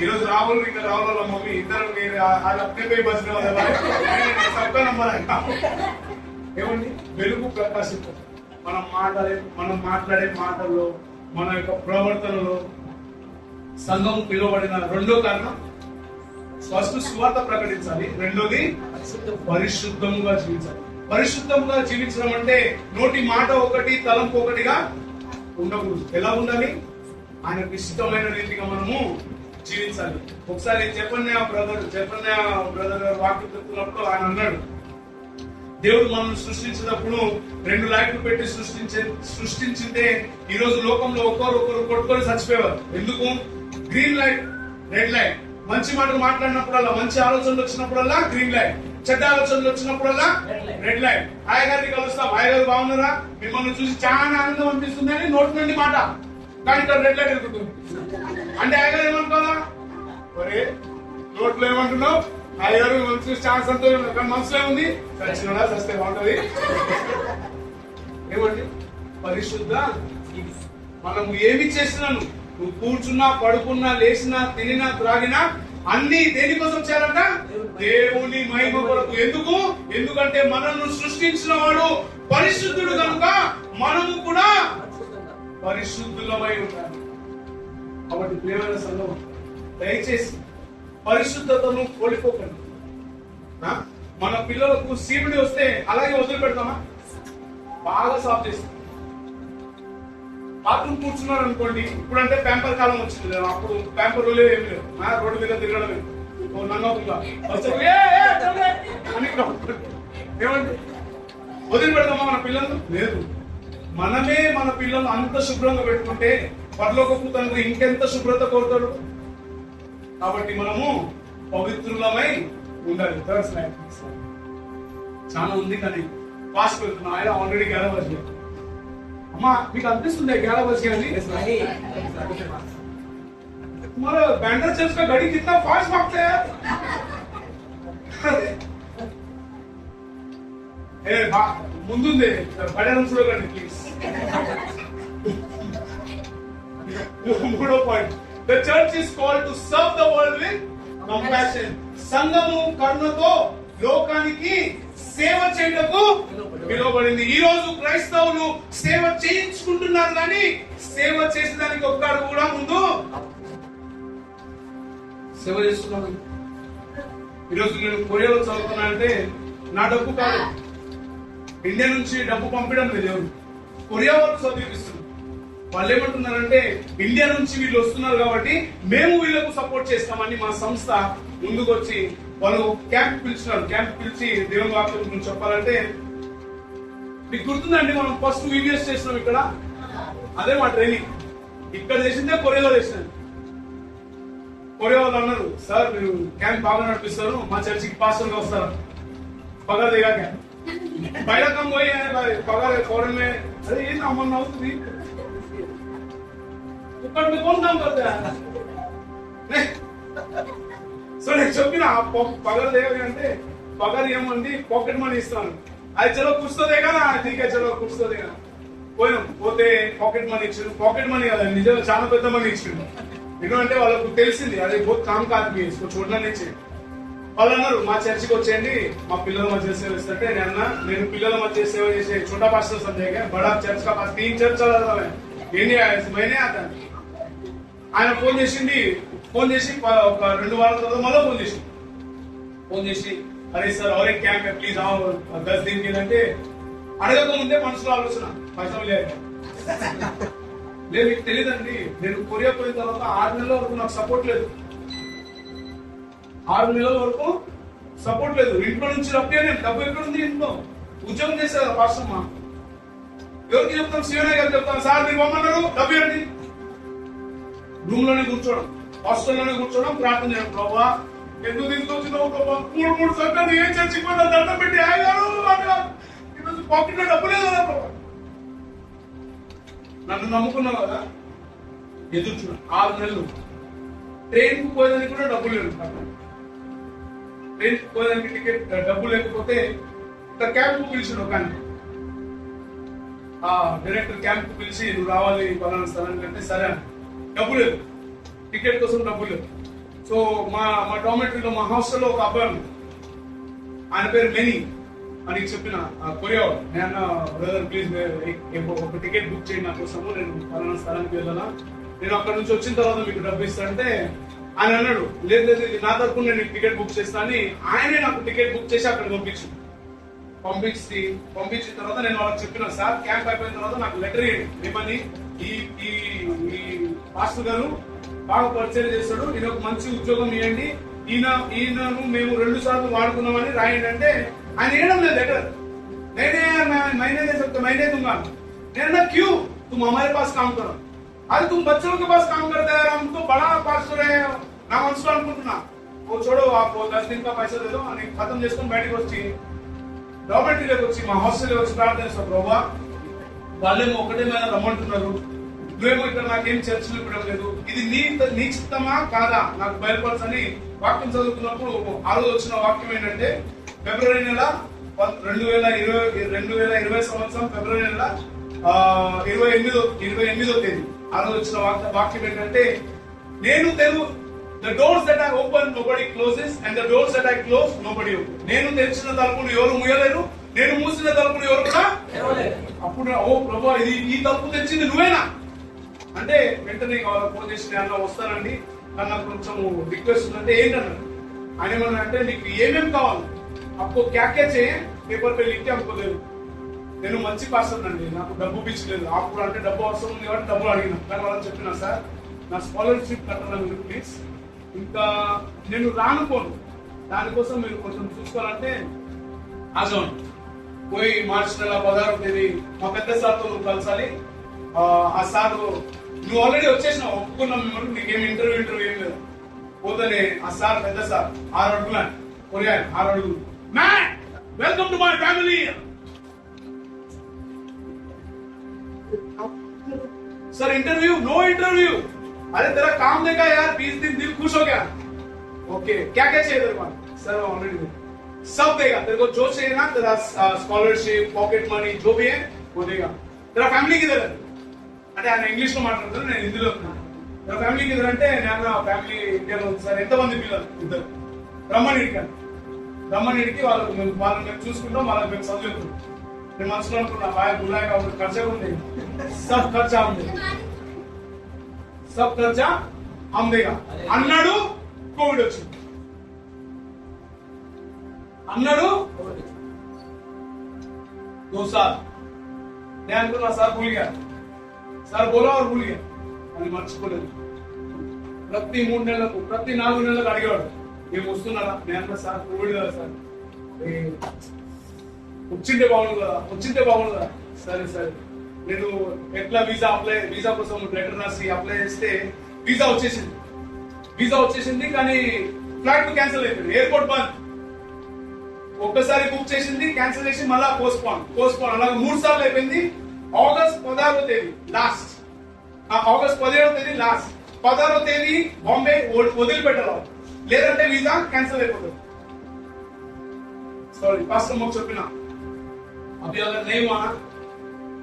ఈరోజు రాహుల్ ఇంకా రాహుల్ వాళ్ళ మమ్మీ ఇద్దరు నేను వాళ్ళు అప్పుడే పోయి బస్సులో సబ్కా నంబర్ ఏమండి వెలుగు ప్రకాశితం. మనం మాట్లాడే మాటల్లో, మన యొక్క ప్రవర్తనలో సంఘం పిలువబడిన రెండో కారణం ఫస్ట్ సువార్త ప్రకటించాలి, రెండోది పరిశుద్ధంగా జీవించాలి. పరిశుద్ధంగా జీవించడం అంటే నోటి మాట ఒకటి తలంపు ఒకటిగా ఉండకూడదు. ఎలా ఉండాలి? ఆయనకు ఇష్టమైన రీతిగా మనము జీవించాలి. ఒకసారి చెప్పన్య బ్రదర్ వాక్యం చెప్తున్నప్పుడు ఆయన అన్నాడు, దేవుడు మనల్ని సృష్టించినప్పుడు 2 లైట్లు పెట్టి సృష్టించింటే ఈ రోజు లోకంలో ఒకరు కొట్టుకొని చచ్చిపోయేవారు. ఎందుకు? Green light, red light. మంచి మాటలు మాట్లాడినప్పుడల్లా, మంచి ఆలోచనలు వచ్చినప్పుడల్లా గ్రీన్ లైట్, చెడ్డ ఆలోచనలు వచ్చినప్పుడల్లా రెడ్ లైట్. అయ్యగారిని కలుస్తాం, అయ్యగారు బాగున్నారా, మిమ్మల్ని చూసి చాలా ఆనందం అనిపిస్తుంది అని నోటి నుండి మాట, కానీ ఇక్కడ రెడ్ లైట్ ఎదుగుతుంది అంటే అయ్యగారు ఏమనుకోవాలా? ఒరే నోట్లో ఏమంటున్నావు, అయ్యగారు మిమ్మల్ని చూసి చాలా సంతోషం, కానీ మనసులో ఉంది చచ్చినోడా చస్తే బాగుంటది. ఏమండి? పరిశుద్ధ మనము ఏమి చేసినాను, నువ్వు కూర్చున్నా, పడుకున్నా, లేచినా, తినినా, త్రాగినా అన్ని దేనికోసం చేయాలంట? దేవుని మహిమ కొరకు. ఎందుకంటే మనల్ని సృష్టించిన వాడు పరిశుద్ధుడు కనుక మనము కూడా పరిశుద్ధులమై ఉండాలి. కాబట్టి ప్రియమైన సంఘం, దయచేసి పరిశుద్ధతను కోల్పోకండి. మన పిల్లలకు సీమిడి వస్తే అలాగే వదిలిపెడతామా? బాగా సాఫ్ చేస్తాం. బాత్రూమ్ కూర్చున్నారు అనుకోండి, ఇప్పుడంటే ప్యాంపర్ కాలం వచ్చింది, అప్పుడు ప్యాంపర్ లేవు, ఏమి లేవు, రోడ్డు మీద తిరగడమే నమ్మకంగా ఏమండి? వదిలిపెడతామా మన పిల్లలు? లేదు. మనమే మన పిల్లలు అంత శుభ్రంగా పెట్టుకుంటే పరలోకపు తండ్రి ఇంకెంత శుభ్రత కోరుతాడు. కాబట్టి మనము పవిత్రులమై ఉండాలి. చాలా ఉంది కానీ ఫాస్ట్ వెళ్తున్నా. ఆయన ఆల్రెడీ గ్యాలబస్ అమ్మా, మీకు అనిపిస్తుంది గ్యాలబస్ అని మరి बैंडर चर्च का गाड़ी कितना फास्ट भागता है ముందుంది పడడం చూడకండి ప్లీజ్. మూడో point, the church is called to serve the world with compassion. సంఘము కరుణతో లోకానికి సేవ చేయటకు పిలువబడింది. ఈ రోజు క్రైస్తవులు సేవ చేయించుకుంటున్నారు కానీ సేవ చేసేదానికి ఒక్కడు కూడా ముందు సేవ చేస్తున్నాను. ఈరోజు నేను కొరియాలో చదువుతున్నా అంటే నా డబ్బు కాదు, ఇండియా నుంచి డబ్బు పంపడం లేదు, ఎవరు కొరియా వాళ్ళు చదివిస్తున్నారు. వాళ్ళు ఏమంటున్నారంటే ఇండియా నుంచి వీళ్ళు వస్తున్నారు కాబట్టి మేము వీళ్ళకు సపోర్ట్ చేస్తామని మా సంస్థ ముందుకు వచ్చి వాళ్ళు క్యాంప్ పిలిచినారు. క్యాంప్ పిలిచి దేవుని వాక్యం గురించి చెప్పాలంటే, మీకు గుర్తుందండి మనం ఫస్ట్ వీడియోస్ చేసినాం ఇక్కడ, అదే మా ట్రైనింగ్. ఇక్కడ చేసిందే కొరియాలో చేసినాను. కొరియా వాళ్ళు అన్నారు, సార్ మీరు క్యాంప్ బాగా నడిపిస్తారు, మా చర్చికి పాస్టర్ గా వస్తారు, పగార్ దేగా క్యాంప్ బయట కమ్ పోయి పగార్ ఫారెన్ में अरे ये अमन అవుతుంది ऊपर में कौन काम करता है. సో నేను చెప్పిన పగార్ దేగా అంటే పగార్ ఏమండి పాకెట్ మనీ ఇస్తాను. అది చలో కూర్చోదేగా, ఠీకే చలో కూర్చోదేగా. పోయినాం, పోతే పాకెట్ మనీ ఇచ్చిండు. పాకెట్ మనీ కదా, నిజంగా చాలా పెద్ద మనీ ఇచ్చిండు. ఎందుకంటే వాళ్ళకు తెలిసింది అదే బోత్ కామ్ కాదు చూడడం నుంచి. వాళ్ళు అన్నారు మా చర్చికి వచ్చేయండి, మా పిల్లల మధ్య సేవ చేస్తుంటే నేను పిల్లల మధ్య సేవ చేసే छोटा पास्टर समझेगा, बड़ा चर्च का पास 3 चर्च चला रहा है, मैंने आता. ఆయన ఫోన్ చేసి ఒక 2 వారాల తర్వాత మళ్ళీ ఫోన్ చేసి అరే సార్ అవరే క్యాంప్ ప్లీజ్ 10 दिन అంటే అడగక ముందే మనసులో ఆలోచన పైసలు లేదు. మీకు తెలియదండి, నేను కొరియా పోయిన తర్వాత 6 నెలల వరకు నాకు సపోర్ట్ లేదు. 6 నెలల వరకు సపోర్ట్ లేదు. ఇంట్లో నుంచి డబ్బు ఎక్కడుంది? ఇంట్లో ఉద్యోగం చేశారు పాస్టర్. ఎవరికి చెప్తాం? శివనే గారు చెప్తాం, సార్ మీరు పొమ్మన్నారు డబ్బు ఏంటి? రూమ్ లోనే కూర్చోవడం, హాస్టల్లోనే కూర్చోవడం, ప్రార్థన చేయడం. ప్రభా ఎందుకు తీసుకొచ్చినావు ప్రభా, 3 సంవత్సరాలు ఏం చర్చికి దండం పెట్టి ఆగారు, ఈరోజు పాకెట్ లో డబ్బు లేదు కదా ప్రభా. నన్ను నమ్ముకున్నావు కదా, ఎదురు చూడ 6 నెలలు. ట్రైన్ కు పోయేదానికి కూడా డబ్బులు లేదు. ట్రైన్ కు పోయేదానికి టికెట్ డబ్బు లేకపోతే క్యాంప్ కు పిలిచాడు ఒక ఆయన. ఆ డైరెక్టర్ క్యాంప్ కు పిలిచి నువ్వు రావాలి పలానా స్థలానికి అంటే సరే అని. డబ్బు లేదు, టికెట్ కోసం డబ్బు లేదు. సో మా డార్మెటరీలో మా హాస్టల్లో ఒక అబ్బాయి ఉంది. ఆయన పేరు మెనీ అని చెప్పిన కొరియా నేను బ్రదర్ ప్లీజ్ ఒక టికెట్ బుక్ చేయండి నా కోసము, నేను పలానా స్థలానికి వెళ్ళాలా, నేను అక్కడ నుంచి వచ్చిన తర్వాత మీకు డబ్బు ఇస్తానంటే ఆయన అన్నాడు లేదు లేదు ఇది నా తరపున నేను టికెట్ బుక్ చేస్తా అని ఆయనే నాకు టికెట్ బుక్ చేసి అక్కడ పంపించిన తర్వాత నేను వాళ్ళకి చెప్పిన సార్ క్యాంప్ అయిపోయిన తర్వాత నాకు లెటర్ ఇవ్వండి ఏమని, ఈ మాస్టర్ గారు బాగా పరిచయం చేస్తాడు, ఈయన ఒక మంచి ఉద్యోగం ఇవ్వండి, ఈయనను మేము 2 సార్లు వాడుకున్నామని రాయండి అంటే ఆయన వేయడం లేదు లెటర్. मैंने दूंगा ना क्यों तुम हमारे पास काम करो, अरे तुम बच्चों के पास काम करते हैं, हम तो बड़ा पास्टर है ना मनసులో అనుకుంటున్నా वो छोड़ो आप 10 दिन का पैसा दे दो అని ఖతం చేసుకొని బయటకు వచ్చి డార్మెటరీలోకి వచ్చి మా హాస్టల్లోకి వచ్చి ప్రార్థన చేస్తాం, ప్రభా వాళ్ళేమో ఒకటే మీద రమ్మంటున్నారు, నువ్వేమో ఇక్కడ నాకేం చర్చలు ఇవ్వడం లేదు, ఇది నీ చిత్తమా కాదా నాకు బయలుపరచని వాక్యం చదువుతున్నప్పుడు ఆ రోజు వచ్చిన వాక్యం ఏంటంటే ఫిబ్రవరి నెల 2020 సంవత్సరం ఫిబ్రవరి నెల 28వ తేదీ ఆ రోజు వచ్చిన వాక్యం ఏంటంటే నేను the doors that I open nobody closes and the doors that I close nobody opens. నేను తెరిచిన తలుపులు ఎవరు మూయలేరు, నేను మూసిన తలుపులు ఎవరు కూడా అప్పుడు ఓ ప్రభా ఇది ఈ తలుపు తెచ్చింది నువ్వేనా అంటే వెంటనే ఫోన్ చేసి అన్న వస్తానండి కానీ నాకు కొంచెం రిక్వెస్ట్ ఉందంటే ఏంటన్నారు ఆయన ఏమన్నా అంటే నీకు ఏమేమి కావాలి అప్పు క్యాకే చేయ పేపర్ పే లిఖి అనుకోలేదు, నేను మంచి పాస్టర్ అండి నాకు డబ్బు పిచ్చలేదు అప్పుడు అంటే డబ్బు అవసరం ఉంది కాబట్టి డబ్బులు అడిగినా కానీ వాళ్ళని చెప్పినా సార్ నా స్కాలర్షిప్ కట్టాలని ప్లీజ్ ఇంకా నేను రానుకోను దానికోసం మీరు కొంచెం చూసుకోవాలంటే ఆజోన్ పోయి మార్చి నెల 16వ తేదీ మా పెద్ద సార్తో నువ్వు కలసాలి, ఆ సార్ నువ్వు ఆల్రెడీ వచ్చేసినావు ఒప్పుకున్నాం మేము నీకేం ఇంటర్వ్యూ ఏం లేదు పోతేనే ఆ సార్ పెద్ద సార్ 6 అడుగులు కొరియా 6 అడుగులు man welcome to my family sir interview no interview, अरे तेरा काम देखा यार 20 दिन दिल खुश हो गया, ओके क्या क्या चाहिए तेरे को सर ऑलरेडी सब देगा तेरे को जो चाहिए ना तेरा स्कॉलरशिप पॉकेट मनी जो भी है वो देगा, तेरा फैमिली किधर है అంటే ఆయన ఇంగ్లీష్ లో మాట్లాడుతాను నేను హిందీలో తెరా ఫ్యామిలీ కిధర్ అంటే నేను ఫ్యామిలీ ఇండియాలో ఉంది సార్ ఎంతమంది పిల్లలు ఇద్దరు రమ్మనిడికి వాళ్ళని మేము చూసుకుంటాం వాళ్ళకి మేము చదువుకుంటాం నేను మనసులో అనుకున్నా బాగా గులాగా ఖర్చా ఉంది సబ్ ఖర్చా ఉంది సబ్ ఖర్చా అమ్మేగా అన్నాడు కోవిడ్ వచ్చింది అన్నాడు 2 साल నేను అనుకున్నా సార్ భూల్ గయా సార్ బోలా और భూల్ గయా అని మర్చిపోలేదు ప్రతి 3 నెలలకు ప్రతి 4 నెలలకు అడిగేవాడు మేము వస్తున్నారా నేను సార్ కోవిడ్ కదా సార్ వచ్చింటే బాగుండు కదా సరే సరే నేను ఎట్లా వీసా కోసం లెటర్ రాసి అప్లై చేస్తే వీసా వచ్చేసింది కానీ ఫ్లైట్ క్యాన్సిల్ అయిపోయింది, ఎయిర్పోర్ట్ బంద్, ఒక్కసారి బుక్ చేసింది క్యాన్సిల్ చేసి మళ్ళా పోస్ట్పోన్ అలాగే 3 సార్లు అయిపోయింది. ఆగస్ట్ 16వ తేదీ లాస్ట్, ఆగస్ట్ 17వ తేదీ లాస్ట్, 16వ తేదీ బాంబే వదిలిపెట్టాలి లేదంటే వీసా క్యాన్సిల్ అయిపోతుంది. सॉरी पास्टर मुझे చెప్పినా अभी अगर नहीं हुआ ना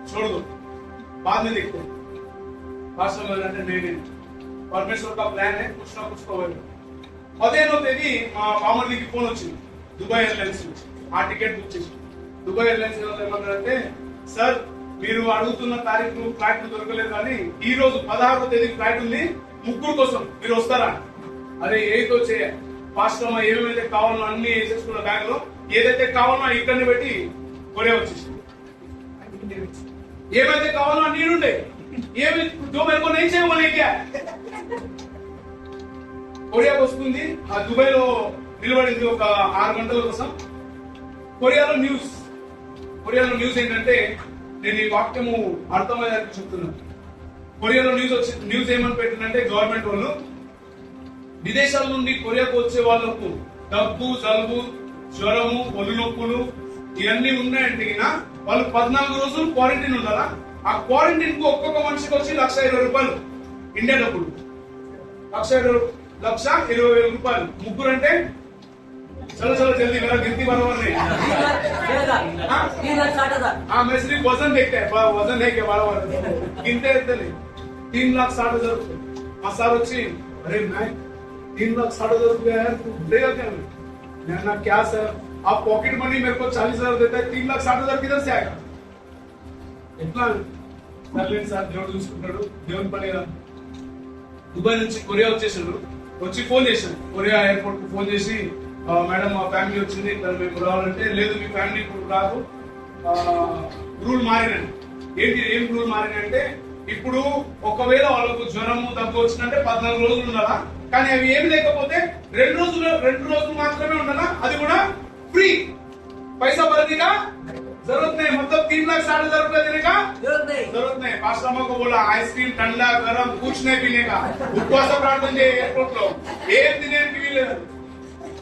छोड़ दो बाद में देखते हैं, पास्टर बोलते नहीं परमेश्वर का प्लान है कुछ ना कुछ तो होगा. 15వ తేదీ మా బామర్దికి ఫోన్ వచ్చింది దుబాయ్ ఎయిర్లైన్స్ నుంచి, ఆ టికెట్ బుక్ చేసి దుబాయ్ ఎయిర్లైన్స్ ఏమంటారంటే సార్ మీరు అడుగుతున్న తారీఖు ఫ్లైట్ దొరకలేదు కానీ ఈ రోజు 16వ తేదీ ఫ్లైట్ ఉంది 3 కోసం మీరు వస్తారా, అదే ఏదో చేయ పాస్టర్ అమ్మ ఏమేమైతే కావాలో అన్ని వేసేసుకున్న బ్యాగ్ లో ఏదైతే కావాలో ఇక్కడిని పెట్టి కొరియా వచ్చేసి ఏమైతే కావాలో అన్ని ఉండే ఏమి जो मेरे को नहीं चाहिए वो नहीं क्या కొరియాకి వస్తుంది. ఆ దుబాయ్ లో నిలబడింది ఒక 6 గంటల కోసం. కొరియాలో న్యూస్ ఏంటంటే నేను ఈ వాక్యము అర్థమయ్యేది చెప్తున్నాను. కొరియాలో న్యూస్ ఏమని పెట్టిందంటే గవర్నమెంట్ వాళ్ళు విదేశాల నుండి కొరియాకు వచ్చే వాళ్ళకు దగ్గు జలుబు జ్వరము ఒళ్ళు నొప్పులు ఇవన్నీ ఉన్నాయంటే వాళ్ళు 14 రోజులు క్వారంటైన్ ఉండాలా. ఆ క్వారంటైన్ కు ఒక్కొక్క మనిషికి వచ్చి ₹1,20,000 ఇండియా డబ్బులు, ₹1,20,000 ముగ్గురు అంటే चलो जल्दी मेरा गिनती बराबर नहीं. हाँ मैं सिर्फ वजन देखते हैं, वजन है क्या बराबर गिनते रहते नहीं. 3,60,000 रुपये. ఆ సార్ వచ్చి అరే 3,60,000 रुपया है, तू देगा क्या? मैंने कहा क्या सर, आप पॉकेट मनी मेरे को 40,000 देता है, 3,60,000 किधर से आएगा? ఎట్లా సర్లేదు సార్, దేవుడు చూసుకుంటాడు, దేవుని పని కదా. దుబాయ్ నుంచి కొరియా వచ్చేసాడు, వచ్చి ఫోన్ చేశాను, కొరియా ఎయిర్పోర్ట్ కు ఫోన్ చేసి మేడం మా ఫ్యామిలీ వచ్చింది, ఇక్కడ మేము రావాలంటే లేదు మీ ఫ్యామిలీ ఇప్పుడు రాదు, రూల్ మారినండి. ఏం రూల్ మారినంటే ఇప్పుడు ఒకవేళ వాళ్ళకు జ్వరము దగ్గు వచ్చిందంటే 14 రోజులు ఉండాలా, కానీ అవి ఏమి లేకపోతే 2 రోజులు మాత్రమే ఉండాలా, అది కూడా ఫ్రీ, पैसा भरने का जरूरत नहीं, मतलब 3,60,000 रुपया देने का जरूरत नहीं. पास्टर अम्मा को बोला आइसक्रीम ठंडा गरम कुछ नहीं पीने का, उपवास प्रार्थన ఎయిర్పోర్ట్ లో ఏం తినేకి వీలేదు.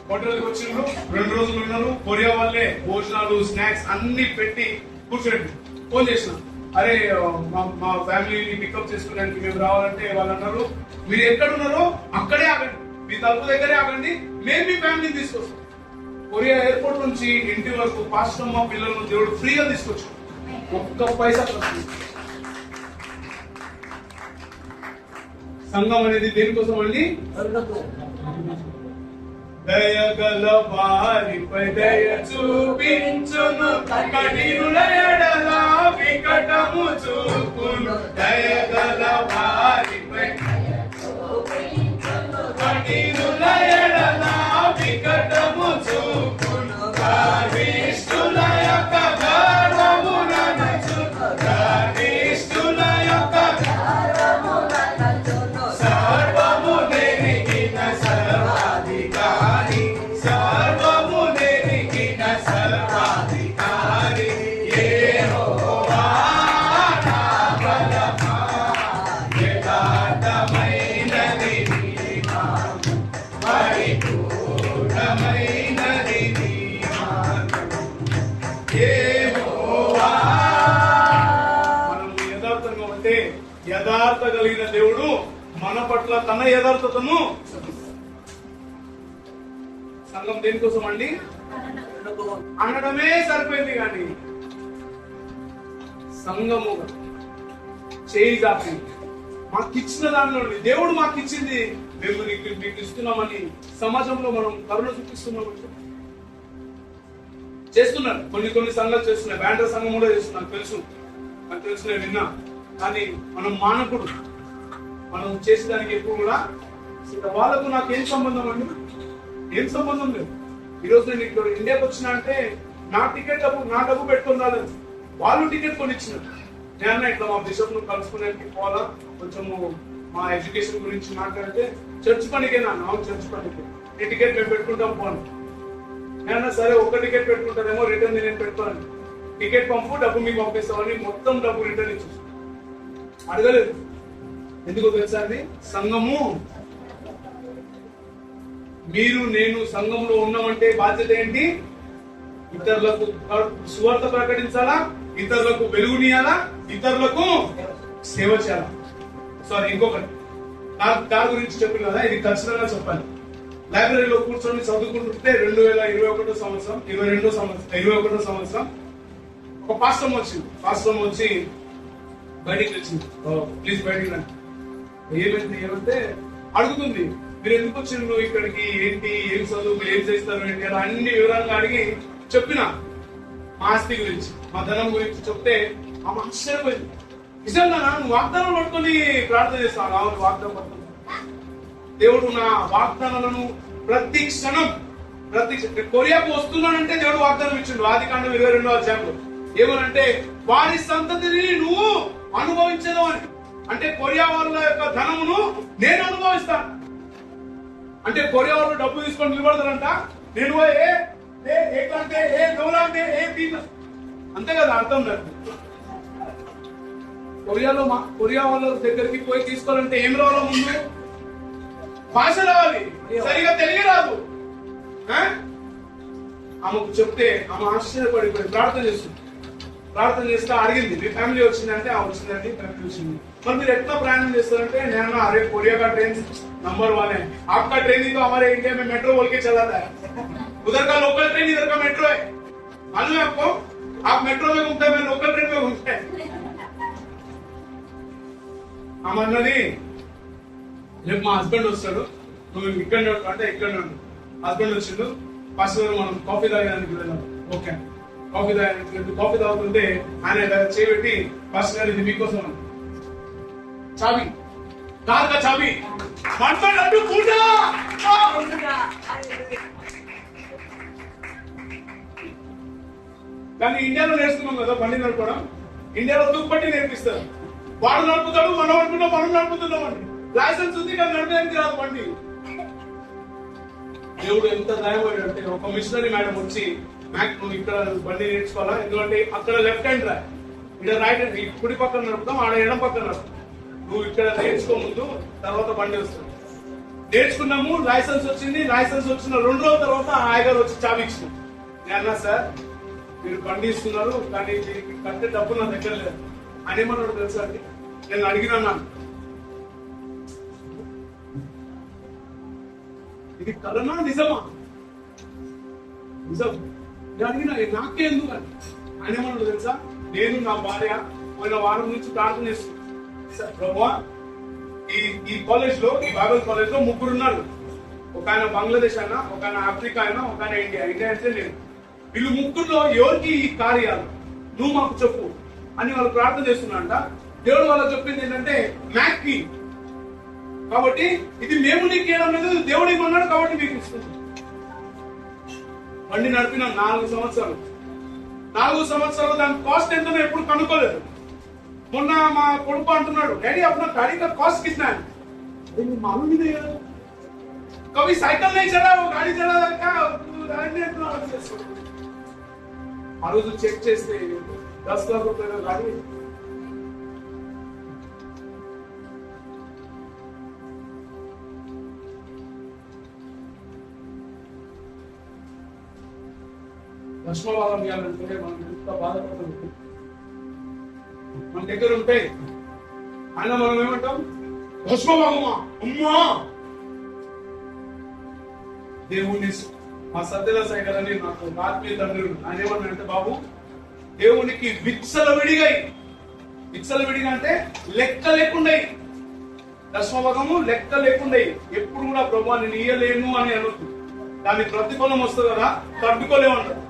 హోటల్కి వచ్చిండ్రు, 2 రోజులు ఉన్నారు, కొరియా వాళ్ళే భోజనాలు స్నాక్స్ అన్ని పెట్టి కూర్చోండి. ఫోన్ చేసిన, అరే మా ఫ్యామిలీని పికప్ చేసుకోవడానికి మేము రావాలంటే వాళ్ళు అన్నారు మీరు ఎక్కడ ఉన్నారో అక్కడే ఆగండి, మీ తలుపు దగ్గరే ఆగండి, మేము మీ ఫ్యామిలీని తీసుకొస్తాం. కొరియా ఎయిర్పోర్ట్ నుంచి ఇంటి వరకు పాస్టర్ అమ్మ పిల్లలను దేవుడు ఫ్రీగా తీసుకొచ్చాడు, ఒక్క పైసా ఖర్చు. సంఘం అనేది దేనికోసం అండి? దయగల వారిపై దయ చూపించును, కఠినుల ఎడల వికటము చూపును. దయగల వారిపై కఠినుల ఎడల వికటము చూపును. గర్విష్ఠుల యొక్క గర్వములను చూపు, గర్విష్ఠుల యొక్క సర్వము నెరిగిన సర్వాధికారి, సర్వము నెరిగిన సర్వాధికారి యెహోవా నా బలమా, యథార్థమైనది నీ మార్గం, పరిపూర్ణమైనది నీ మార్గం యెహోవా. మనం యథార్థంగా ఉంటే యథార్థ కలిగిన దేవుడు మన పట్ల తన యథార్థతను. సంఘం దేనికోసం అండి? అనడమే సరిపోయింది, కానీ సంఘము చేయి దాపి మాకు ఇచ్చిన దానిలో దేవుడు మాకు ఇచ్చింది మేము మీకు ఇస్తున్నామని సమాజంలో మనం కరుణ చూపిస్తున్నాం. చేస్తున్నారు కొన్ని సంఘాలు చేస్తున్నాయి, బ్యాండర్ సంఘం కూడా చేస్తున్నారు, తెలుసు నాకు తెలుసు, నేను విన్నా. కానీ మనం మానకుడు, మనం చేసేదానికి ఎక్కువ కూడా వాళ్ళకు నాకు ఏం సంబంధం అండి? ఏం సంబంధం లేదు. ఈరోజు నేను ఇక్కడ ఇండియాకి వచ్చినా అంటే నా డబ్బు పెట్టుకుని రాలేదు, వాళ్ళు టికెట్ కొని ఇచ్చినారు. నేను ఇట్లా మా బిషప్ ను కలుసుకునేకి పోవాలా, కొంచెము మా ఎడ్యుకేషన్ గురించి మాట్లాడితే చర్చ్ పనికే అవును చర్చ్ పనికి ఈ టికెట్ మేము పెట్టుకుంటాం పోను. నేను సరే ఒక్క టికెట్ పెట్టుకుంటానేమో, రిటర్న్ నేను పెట్టుకోను, టికెట్ పంపు డబ్బు మీకు పంపిస్తామని మొత్తం డబ్బు రిటర్న్ ఇచ్చేసి అడగలేదు. ఎందుకు తెలుసా అండి? సంఘము మీరు నేను సంఘంలో ఉన్నామంటే బాధ్యత ఏంటి? ఇతరులకు సువార్త ప్రకటించాలా, ఇతరులకు వెలుగునియాలా, ఇతరులకు సేవ చేయాలా. సారీ ఇంకొకటి దాని గురించి చెప్పిన కదా, ఇది ఖచ్చితంగా చెప్పాలి. లైబ్రరీలో కూర్చొని చదువుకుంటుంటే 2021 సంవత్సరం 21 సంవత్సరం ఒక పాస్టర్ వచ్చి బయటికి వచ్చింది, ప్లీజ్ బయటికి రండి. ఏమంటే అడుగుతుంది, మీరు ఎందుకు వచ్చిండ్రు ఇక్కడికి, ఏంటి, ఏం చదువు, మీరు ఏం చేస్తారు ఏంటి, అలా అన్ని వివరాలుగా అడిగి చెప్పిన. మా ఆస్తి గురించి, మా ధనం గురించి చెప్తే ఆమె ఆశ్చర్యపోయింది. నిజంగా నువ్వు వాగ్దానం పట్టుకొని ప్రార్థన చేస్తాను. అవును, వాగ్దానం పట్టుకుని దేవుడు నా వాగ్దానాలను ప్రతి క్షణం కొరియాకు వస్తున్నానంటే దేవుడు వాగ్దానం ఇచ్చిండు. ఆదికాండం 22వ అధ్యాయంలో ఏమనంటే వారి సంతతిని నువ్వు అనుభవించదు అని. అంటే కొరియా వాళ్ళ యొక్క ధనమును నేను అనుభవిస్తాను. అంటే కొరియా వాళ్ళు డబ్బు తీసుకొని నిలబడతారంట, నేను అంతే కదా అర్థం లేదు. కొరియా వాళ్ళ దగ్గరికి పోయి తీసుకోవాలంటే ఏం రావాలో? ముందు భాష రావాలి, సరిగా తెలియ రాదు. ఆమెకు చెప్తే ఆమె ఆశ్చర్యపడిపోయి ప్రార్థన చేస్తే అడిగింది, మీ ఫ్యామిలీ వచ్చిందంటే వచ్చిందండి, ఫ్యామిలీ వచ్చింది. మరి మీరు ఎట్లా ప్రయాణం చేస్తారంటే, నేను అరే कोरिया का ट्रेन नंबर 1 है, आपका ट्रेन ही तो हमारे इंडिया में मेट्रो बोल के चलाता है, उधर का लोकल ट्रेन इधर का मेट्रो है, मालूम है आपको? आप मेट्रो में घूमते हैं, मैं लोकल ट्रेन में घूमते हैं. అన్నది రేపు మా హస్బెండ్ వస్తాడు, నువ్వు ఇక్కడనే ఉండు అంటే ఇక్కడనే ఉండు. హస్బెండ్ వచ్చిండు, ఫస్ట్ మనం కాఫీ తాగడానికి వెళ్ళాం. ఓకే, కాఫీ తాగడానికి కాఫీ తాగుతుంటే ఆయన ఇలా చేయబెట్టి ఫస్ట్ గారు ఇది మీకోసం అని చాబీ కాదుగా చాబీ మాట్లాడు పూజ. కానీ ఇండియాలో నేర్చుకున్నాం కదా బండి నడపడం. ఇండియాలో దుప్పట్టి నేర్పిస్తారు. వాడు నడుపుతాడు, మనం అనుకుంటాం మనం నడుపుతున్నాం అండి. లైసెన్స్ ఉంది కానీ నడపడానికి రాదు బండి. దేవుడు ఎంత దయపోయాడు అంటే ఒక మిషనరీ మేడం వచ్చి మ్యాక్ నువ్వు ఇక్కడ బండి నేర్చుకోవాలా, ఎందుకంటే అక్కడ లెఫ్ట్ హ్యాండ్ రా, ఇక్కడ రైట్ హ్యాండ్, కుడి పక్కన నడుపుతాం, ఆడ ఎడం పక్కన నడుపుతాం. నువ్వు ఇక్కడ నేర్చుకో ముందు, తర్వాత బండి వస్తుంది. నేర్చుకున్నాము, లైసెన్స్ వచ్చింది. లైసెన్స్ వచ్చిన 2 రోజుల తర్వాత ఆయగారు వచ్చి చాబీ ఇచ్చిన. నేను అన్నా సార్ మీరు బండి ఇస్తున్నారు కానీ దీనికి కట్టే డబ్బు నా దగ్గర లేదు. అని ఏమన్నాడు తెలుసా అండి, నేను అడిగినా ఇది కలనా నిజమా? నిజం. నేను అడిగినా నాకే ఎందుకు అని. ఆయన ఏమన్నాడు తెలుసా, నేను నా భార్య పోయిన వారం నుంచి ప్రార్థన చేస్తున్నాను. ప్రభువా ఈ కాలేజ్ లో, ఈ బైబిల్ కాలేజ్ లో 3 ఉన్నారు. ఒక ఆయన బంగ్లాదేశ్ అయినా, ఒక ఆయన ఆఫ్రికా అయినా, ఒక ఆయన ఇండియా అంటే లేదు. వీళ్ళు 3లో ఎవరికి ఈ కార్యాలు నువ్వు మాకు చెప్పు అని వాళ్ళు ప్రార్థన చేస్తున్నారంట. దేవుడు వాళ్ళకి చెప్పింది ఏంటంటే మ్యాక్కి, కాబట్టి ఇది మేము నీకు ఇవ్వడం లేదు, దేవుడు ఏమన్నాడు కాబట్టి మీకు ఇస్తుంది. బండి నడిపిన 4 సంవత్సరాలు. 4 సంవత్సరాలు దాని కాస్ట్ ఎంతో ఎప్పుడు కనుక్కోలేదు. మొన్న మా కొడుకు అంటున్నాడు, డాడీ अपना गाड़ी का कॉस्ट कितना है? मुझे मालूम ही नहीं है, कभी साइकिल नहीं चला, वो गाड़ी चला क्या ఆ రోజు చెక్ చేస్తే 10 लाख రూపాయల గాడి. లక్ష్మవాదం ఇవ్వాలంటే మనం ఎంత బాధపడుతుంది. మన దగ్గర ఉంటాయి ఆయన మనం ఏమంటాం, భస్మభాగమా అమ్మా. దేవుని మా సత్యదాసాయి గారని నాకు ఆత్మీయ తండ్రి, ఆయన ఏమన్నాడంటే బాబు దేవునికి విచ్చలవిడిగా అంటే లెక్క లేకుండా దశమభాగము లెక్క లేకుండా ఎప్పుడు కూడా ప్రభా నేను ఇయ్యలేను అని అనొద్దు. దాని ప్రతిఫలం వస్తుంది కదా, తట్టుకోలేమన్నాడు.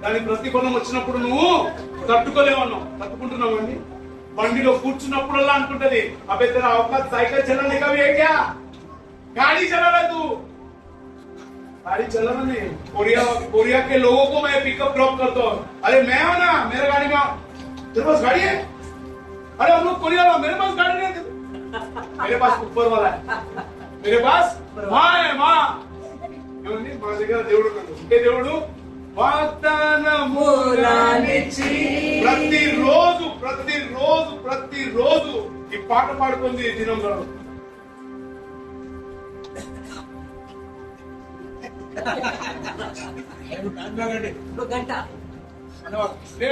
దాని ప్రతిఫలం వచ్చినప్పుడు నువ్వు తట్టుకోలేమన్నావు. తట్టుకుంటున్నామండి. బండిలో కూర్చున్నప్పుడల్లా అనుకుంటది అబ్బే तेरा औकात साइकिल चलाने का भी है क्या? गाड़ी चलाना तू, गाड़ी चलाना नहीं. कोरिया के लोगों को मैं पिकअप ड्रॉप करता हूँ. अरे मैं हूं ना, मेरा गाड़ी में तेरे पास गाड़ी है? अरे हम लोग कोरिया वाला, मेरे पास गाड़ी नहीं है. मेरे पास ऊपर वाला है, मेरे पास माँ है. माँ మన దగ్గర దేవుడు ఉన్నాడు. ఇంకే దేవుడు వాగ్దానములనిచ్చి ప్రతిరోజు ఈ పాట పాడుతుంది దినంలో. గంట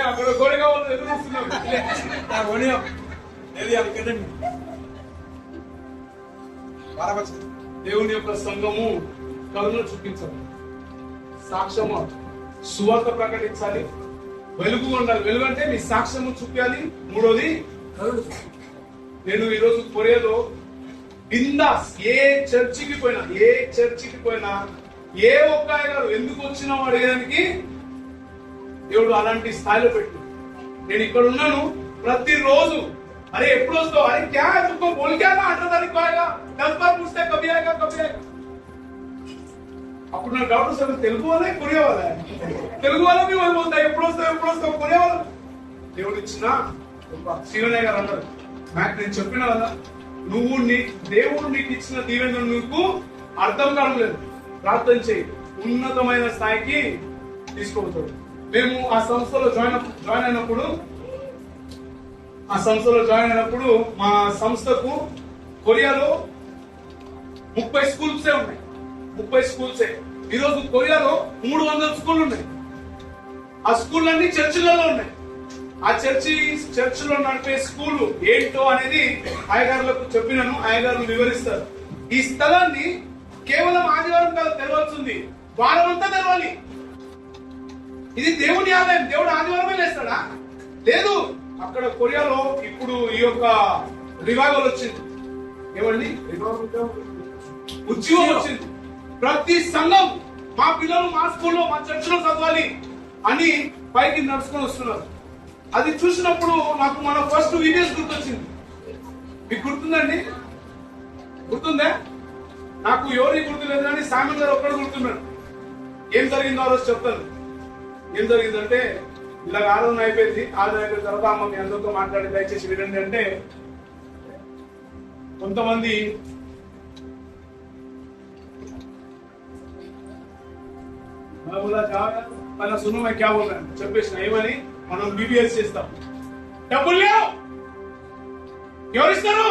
అక్కడ గోడగా వాళ్ళు ఎదురుస్తున్నాడు. దేవుని యొక్క సంఘము కరుణ చూపించాలి, సాక్ష్యము సువార్త ప్రకటించాలి, వెలుగు ఉండాలి. వెలుగు అంటే మీ సాక్ష్యము చూపించాలి. 3వది నేను ఈరోజు కొరియాలో బిందాస్ ఏ చర్చికి పోయినా ఏ ఒక్క గారు ఎందుకు వచ్చినావు అడిగడానికి దేవుడు అలాంటి స్థాయిలో పెట్టు. నేను ఇక్కడ ఉన్నాను ప్రతిరోజు. అరే ఎప్పుడు వస్తావు? అరే క్యా తుమ్కో బోల్ క్యా నా 18 तारीख को आएगा, 10 बार पूछते कभी आएगा. అప్పుడు నా డౌట్ వస్తుంది, తెలుగు వాళ్ళే కొరియా వాళ్ళే? తెలుగు వాళ్ళ మీ వాళ్ళు పోతాయి, ఎప్పుడు వస్తావు కొరియా వాళ్ళు. దేవుడు ఇచ్చిన శ్రీవనయ్య గారు అన్నారు, నాకు నేను చెప్పిన కదా, దేవుడు నీకు ఇచ్చిన దీవెన నీకు అర్థం కావట్లేదు, ప్రార్థన చేయి, ఉన్నతమైన స్థాయికి తీసుకుపోతాడు. మేము ఆ సంస్థలో జాయిన్ అయినప్పుడు మా సంస్థకు కొరియాలో 30 స్కూల్సే ఉన్నాయి. 30 స్కూల్సే. ఈరోజు కొరియాలో 300 స్కూల్ ఉన్నాయి. ఆ స్కూల్ అన్ని చర్చిలలో ఉన్నాయి. ఆ చర్చిలో నడిపే స్కూల్ ఏంటో అనేది అయ్యగారులకు చెప్పినాను. అయ్యగారులు వివరిస్తారు. ఈ స్థలాన్ని కేవలం ఆదివారం కాదు తెరవాల్సింది, వారం అంతా తెరవాలి. ఇది దేవుని ఆలయం. దేవుడు ఆదివారమే లేస్తాడా? లేదు. అక్కడ కొరియాలో ఇప్పుడు ఈ యొక్క రివైవల్ వచ్చింది. ఏమండి రివైవల్? ఉద్యోగం వచ్చింది. ప్రతి సంఘం మా పిల్లలు మా స్కూల్లో మా చర్చిలో చదవాలి అని పైకి నడుచుకొని వస్తున్నారు. అది చూసినప్పుడు నాకు మన ఫస్ట్ వీడియోస్ గుర్తొచ్చింది. మీకు గుర్తుందండి? గుర్తుందా? నాకు ఎవరికి గుర్తులేదు కానీ సామెన్ గారు ఒక్కడు గుర్తున్నాడు. ఏం జరిగిందో ఆ రోజు చెప్తాను. ఏం జరిగిందంటే ఇలా ఆరోజు అయిపోయింది. ఆరోజు అయిపోయిన తర్వాత అమ్మ మీ అందరితో మాట్లాడి దయచేసి వినండి అంటే, కొంతమంది మన సున్నమై క్యా బోల్నా చెప్పేసిన ఏమని, మనం బీబీఎస్ చేస్తాం, డబ్బులు లేవు ఎవరిస్తారు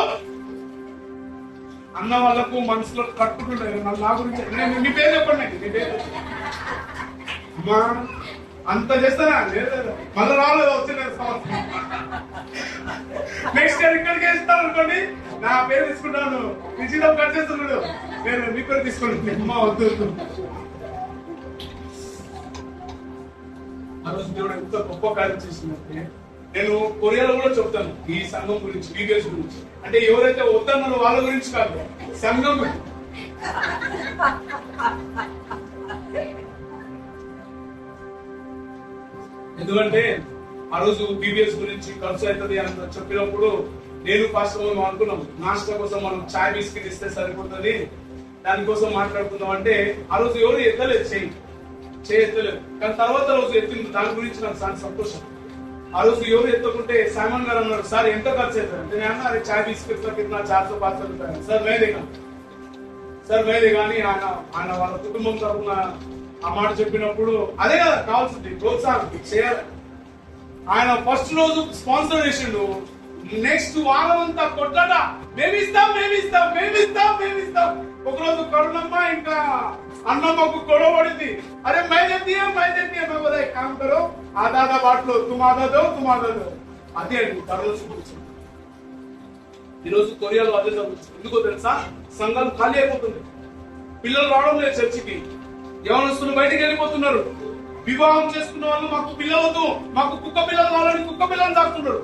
అన్న వాళ్ళకు మనసులో కట్టుకుంటుంటారు. నా గురించి మీ పేరు చెప్పండి. మీ పేరు అమ్మా అంత చేస్తానా? లేదు, మళ్ళీ రాలేదు. వచ్చిన నెక్స్ట్ ఇయర్ ఇక్కడికి వేస్తాను అనుకోండి, నా పేరు తీసుకుంటాను. నిశ్చితం కట్ చేస్తున్నాడు, నేను మీ పేరు తీసుకోండి. అమ్మా వద్దు. ఆ రోజు దేవుడు ఎంత గొప్ప కార్యం చేసిందంటే, నేను కొరియాలో కూడా చెప్తాను ఈ సంఘం గురించి, వీడియోస్ గురించి. అంటే ఎవరైతే వద్దన్నారో వాళ్ళ గురించి కాదు, సంఘం ఎందుకంటే ఆ రోజు బీబీఎస్ గురించి ఖర్చు అవుతుంది అని చెప్పినప్పుడు నేను ఫస్ట్ అనుకున్నాం, నాస్టా కోసం మనం చాయ్ బిస్కెట్ ఇస్తే సరిపోతుంది, దానికోసం మాట్లాడుకుందాం అంటే ఆ రోజు ఎవరు ఎత్తలేదు, చేయలేదు. కానీ తర్వాత రోజు ఎత్తింది. దాని గురించి నాకు చాలా సంతోషం. ఆ రోజు ఎవరు ఎత్తుకుంటే సామాన్ గారు అన్నారు, సార్ ఎంత ఖర్చు అవుతుంది అంటే, నేను అన్నా చాయ్ బిస్కెట్ కింద 400-500 రూపాయలు. సార్ మేదే కానీ ఆయన వాళ్ళ కుటుంబం తరఫున ఆ మాట చెప్పినప్పుడు అదే కదా కావాల్సింది, ప్రోత్సాహం చేయాలి. ఆయన ఫస్ట్ రోజు స్పాన్సర్ చేసిండు. నెక్స్ట్ వారం అంతా కొట్టట, మేమిస్తాం. ఒకరోజు కరుణమ్మ ఇంకా అన్నమ్మకు గొడవ పడింది. అరే మై దేती है मैं बोला एक काम करो, आधा बांट लो, तुम आधा दो. అదే అండి కరుణ. ఈరోజు కొరియాలో అదే జరుగుతుంది. ఎందుకో తెలుసా? సంఘాలు ఖాళీ అయిపోతుంది, పిల్లలు రావడం లేదు చర్చికి, యవనస్తులు బయటికి వెళ్ళిపోతున్నారు. వివాహం చేసుకున్న వాళ్ళు మాకు పిల్లలతో, మాకు కుక్క పిల్లలు కావాలని కుక్క పిల్లలు దాక్కున్నారు.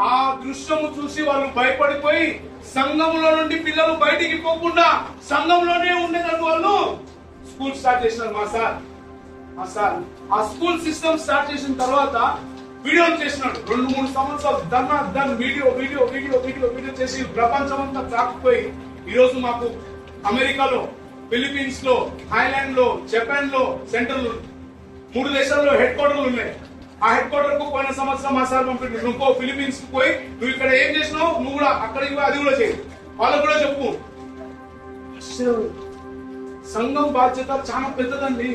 ఆ దృశ్యము చూసి వాళ్ళు భయపడిపోయి సంఘంలో నుండి పిల్లలు బయటికి పోకుండా సంఘంలోనే ఉండేటట్టు వాళ్ళు స్కూల్ స్టార్ట్ చేసినారు. మా సార్ ఆ స్కూల్ సిస్టమ్ స్టార్ట్ చేసిన తర్వాత వీడియో చేసినాడు. 2-3 సంవత్సరాలు దాన్ని వీడియో చేసి ప్రపంచం అంతా తాకుపోయి ఈరోజు మాకు అమెరికాలో, ఫిలిప్పీన్స్ లో, థాయిలాండ్ లో, జపాన్ లో సెంటర్లు, 3 దేశాల్లో హెడ్ క్వార్టర్లు ఉన్నాయి. ఆ హెడ్ క్వార్టర్ కు పోయిన సంవత్సరం మా సార్ పంపించారు, నువ్వు ఫిలిప్పీన్స్ కు పోయి నువ్వు ఇక్కడ ఏం చేసినావు, నువ్వు కూడా అక్కడ అది కూడా చేయి, వాళ్ళకు కూడా చెప్పు. సంఘం బాధ్యత చాలా పెద్దదండి.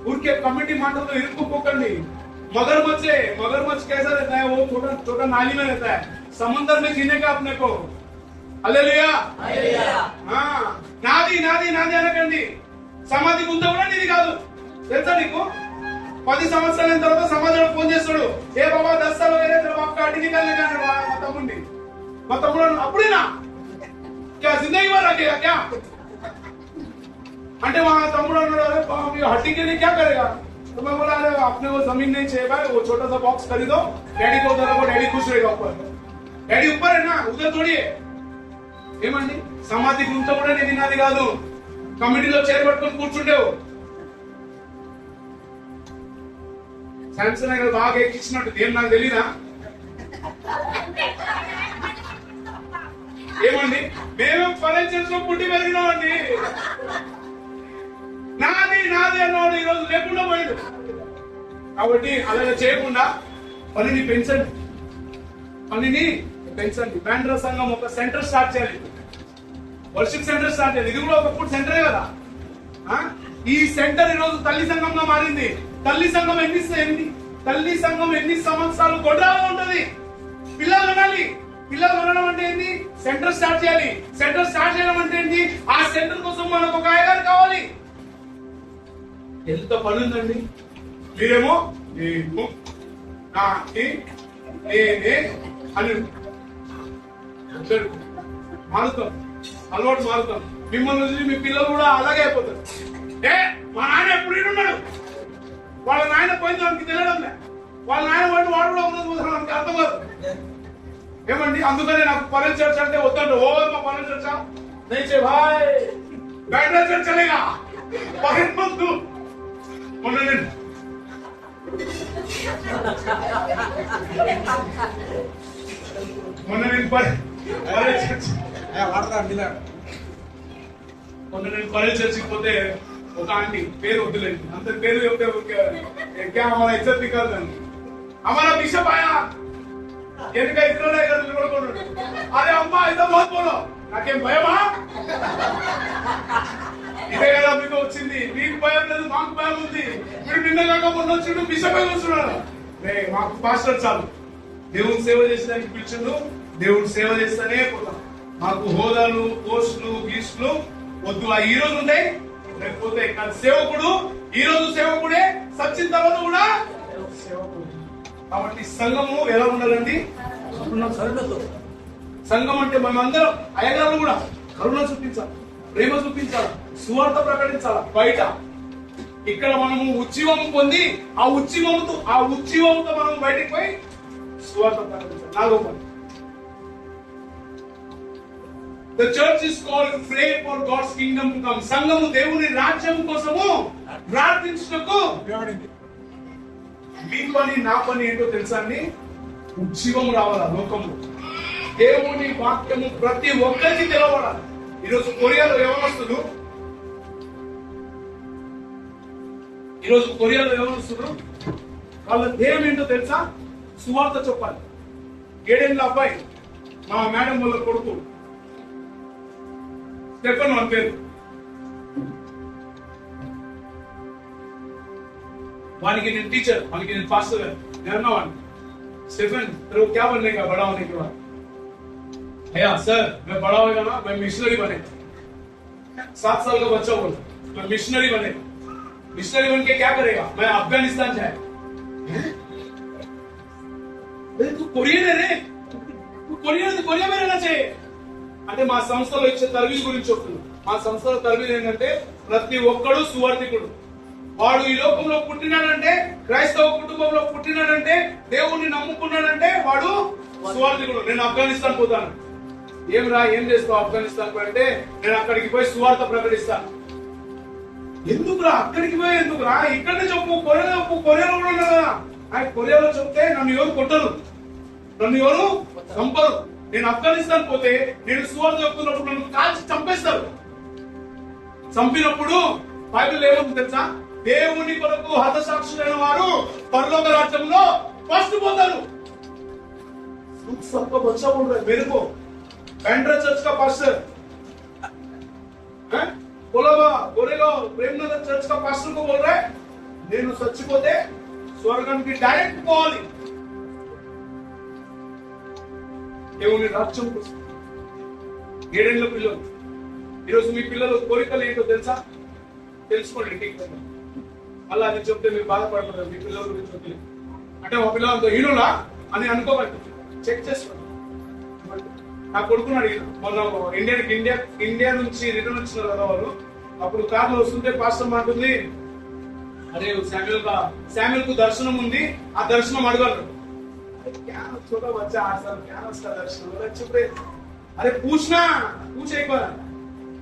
ఊరికే కమిటీ మాటల్లో ఇరుక్కుపోకండి. मगरमच्छ कैसा रहता है? वो छोटा नाली में रहता है, समंदर में जीने का अपने को। हालेलुया। నాది అనకండి. సమాధి గుంత కూడా నీది కాదు, తెలుసా నీకు? 10 సంవత్సరాల తర్వాత సమాధిలో ఫోన్ చేస్తాడు, ఏ బాబా 10 साल हो गए आपका अड्डी निकालने का। మా తమ్ముడు అప్పుడేనా क्या जिंदगी भर रखेगा क्या? అంటే మా తమ్ముడు అన్నాడు, అరే బాబా हड्डी के लिए क्या करेगा? तो मैं बोला, अरे आपने वो जमीन नहीं चाहिए भाई, वो छोटा सा बॉक्स खरीदो, डैडी को उधर रखो, डैडी खुश रहेगा। ऊपर डैडी ऊपर है ना, उधर थोड़ी है। ఏమండి సమాధి గుంత కూడా నేను నాది కాదు, కమిటీలో చైర్ పట్టుకొని కూర్చుండేవు. శాంసన్ గారు బాగా ఎక్కించినట్టు ఏం నాకు తెలీదా? ఏమండి మేము ఫైనాన్షియల్స్ లో పుట్టి పెరిగినామండి. నాది అన్నవాడు ఈ రోజు లేకుండా పోయింది. కాబట్టి అలా చేయకుండా పనిని పెంచండి. బ్యాండ్రా సంఘం ఒక సెంటర్ స్టార్ట్ చేయాలి, వర్షిప్ సెంటర్ స్టార్ట్ చేయాలి. ఇది కూడా ఒకప్పుడు సెంటరే కదా. ఈ సెంటర్ ఈ రోజు తల్లి సంఘంగా మారింది. తల్లి సంఘం ఎన్ని సంవత్సరాలు గొడ్రాలో ఉంటది. పిల్లలు వినాలి. పిల్లలు వినడం అంటే ఏంటి? సెంటర్ స్టార్ట్ చేయాలి. సెంటర్ స్టార్ట్ చేయడం అంటే ఏంటి? ఆ సెంటర్ కోసం మనకు ఒక అయ్యగారు కావాలి. ఎంత పని ఉందండి. మీరేమో నేను నేనే అని అలవాటు మారుతాం. మిమ్మల్ని వదిలి మీ పిల్లలు కూడా అలాగే అయిపోతారు. మా నాయన ఎప్పుడు ఉన్నాడు, వాళ్ళ నాయన పోయింది మనకి తెలియడం లే, వాళ్ళ నాయన వాడు కూడా ఉన్నది మనకి అర్థం కాదు. ఏమండి అందుకనే నాకు పనులు చర్చ అంటే వద్దండి. ఓ మా పనులు చర్చ నైచే భాయ్ బయట చర్చ చలేగా పనులు మొన్న నేను పనులు చర్చకి పోతే ఒక ఆంటీ పేరు వద్దులేండి అంత పేరు చెప్తే हमारा इज्जत निकाल देंगे हमारा बिशप आया ఎందుకు ఇస్రాయల్ గారు నిలబడుకున్నాడు. అరే అమ్మా అయితే మోత పోలో నాకేం భయమా? ఇదే కదా మీకు వచ్చింది. మీకు భయం లేదు, మాకు భయం ఉంది. మీరు నిన్న కాక మొన్న వచ్చిండు బిషప్ కూర్చున్నాడు. మాకు పాస్టర్ చాలు. దేవుని సేవ చేసేదానికి పిలిచిండు. దేవుని సేవ చేస్తేనే పోతాం. మాకు హోదాలు పోస్టులు గీస్టులు వద్దు. ఈ రోజు ఉంటాయి లేకపోతే కానీ సేవకుడు ఈ రోజు సేవకుడే, సచ్చిన తర్వాత కూడా సేవకుడు. కాబట్టి సంఘము ఎలా ఉండాలండి? కరుణతో. సంఘం అంటే మేమందరం అయ్యగారులు కూడా కరుణ చూపించాలి, ప్రేమ చూపించాలి, సువార్త ప్రకటించాలి. బయట ఇక్కడ మనము ఉజ్జీవము పొంది ఆ ఉజ్జీవముతో మనం బయటికి పోయి సువార్త ప్రకటించాలి. 4వ పని, The church is called pray for God's kingdom to come. సంఘము దేవుని రాజ్యం కోసము ప్రార్థించుటకు మీ పని నా పని ఏంటో తెలుసా అండి? ఉజ్జీవం రావాలా లోకంలో. దేవుని వాక్యము ప్రతి ఒక్కరికి తెలవడాలి. ఈరోజు కొరియాలో యవనస్తులు వాళ్ళ ధ్యేయం ఏంటో తెలుసా? సువార్త చెప్పాలి. 7 ఏళ్ల అబ్బాయి మా మేడం వాళ్ళ కొడుకు స్టెఫెన్ అని పేరు. वानी की टीचर, वानी की पास्टर जानना वानी स्टीफन तेरे को क्या बनने का, बड़ा होने के बाद? भैया सर मैं बड़ा होगा ना मैं मिशनरी बने. 7 साल का बच्चा बोला मैं मिशनरी बने. मिशनरी बन के क्या करेगा? मैं अफगानिस्तान जाए. तू कोरियन है रे, तू कोरिया में रहना चाहिए. అంటే మా సంస్థలో ఇచ్చే తరబీదు గురించి చెప్తున్నా. మా సంస్థలో తరబీదు ఏంటంటే ప్రతి ఒక్కడు సువార్థికుడు. వాడు ఈ లోకంలో పుట్టినాడంటే, క్రైస్తవ కుటుంబంలో పుట్టినాడంటే, దేవుణ్ణి నమ్ముకున్నాడంటే వాడు సువార్థికుడు. నేను ఆఫ్ఘనిస్తాన్ పోతాను. ఏం చేస్తావు ఆఫ్ఘనిస్తాన్ అంటే నేను అక్కడికి పోయి సువార్త ప్రకటిస్తాను. ఎందుకురా అక్కడికి పోయి ఎందుకురా? ఇక్కడనే చెప్పు. కొరియాలో కూడా ఉన్నా కదా. కొరియాలో చెప్తే నన్ను ఎవరు కొట్టరు, నన్ను ఎవరు చంపరు. నేను ఆఫ్ఘనిస్తాన్ పోతే నేను సువార్త చెప్తున్నప్పుడు నన్ను కాల్చి చంపేస్తారు. చంపినప్పుడు బైబిల్ ఏముంది తెలుసా? దేవుని కొరకు హతసాక్షులైన వారు పరలోక రాజ్యంలో ఫస్ట్ పోతారు. सबका बच्चा बोल रहा है मेरे को बैंड्रा चर्च का पास्टर है बोला बोलेगा प्रेमनगर चर्च का पास्टर को बोल रहा है నేను చచ్చిపోతే స్వర్గానికి డైరెక్ట్ పోవాలి. దేవుని రాజ్యం కోసం. 7 ఏళ్ల పిల్లలు. ఈరోజు మీ పిల్లలు కోరికలు ఏంటో తెలుసా? తెలుసుకోండి. అలా అని చెప్తే మీరు బాధపడతారు. మీ పిల్లల గురించి వదిలేదు అంటే మా పిల్లలతో హీరోలా అని అనుకోకండి. చెక్ చేసుకోండి. నా కొడుకున్నాడు మొన్న ఇండియా నుంచి రిటర్న్ వచ్చినారు కదా వాళ్ళు. అప్పుడు కార్లో వస్తుంటే పాస్టర్ మాట్లాడుతుంది, అరే శామ్యుల్ కు దర్శనం ఉంది, ఆ దర్శనం అడగలరు. छोटा बच्चा 8 साल क्या उसका दर्शन हो रहा है? चुप रहे. अरे पूछना, पूछ एक बार,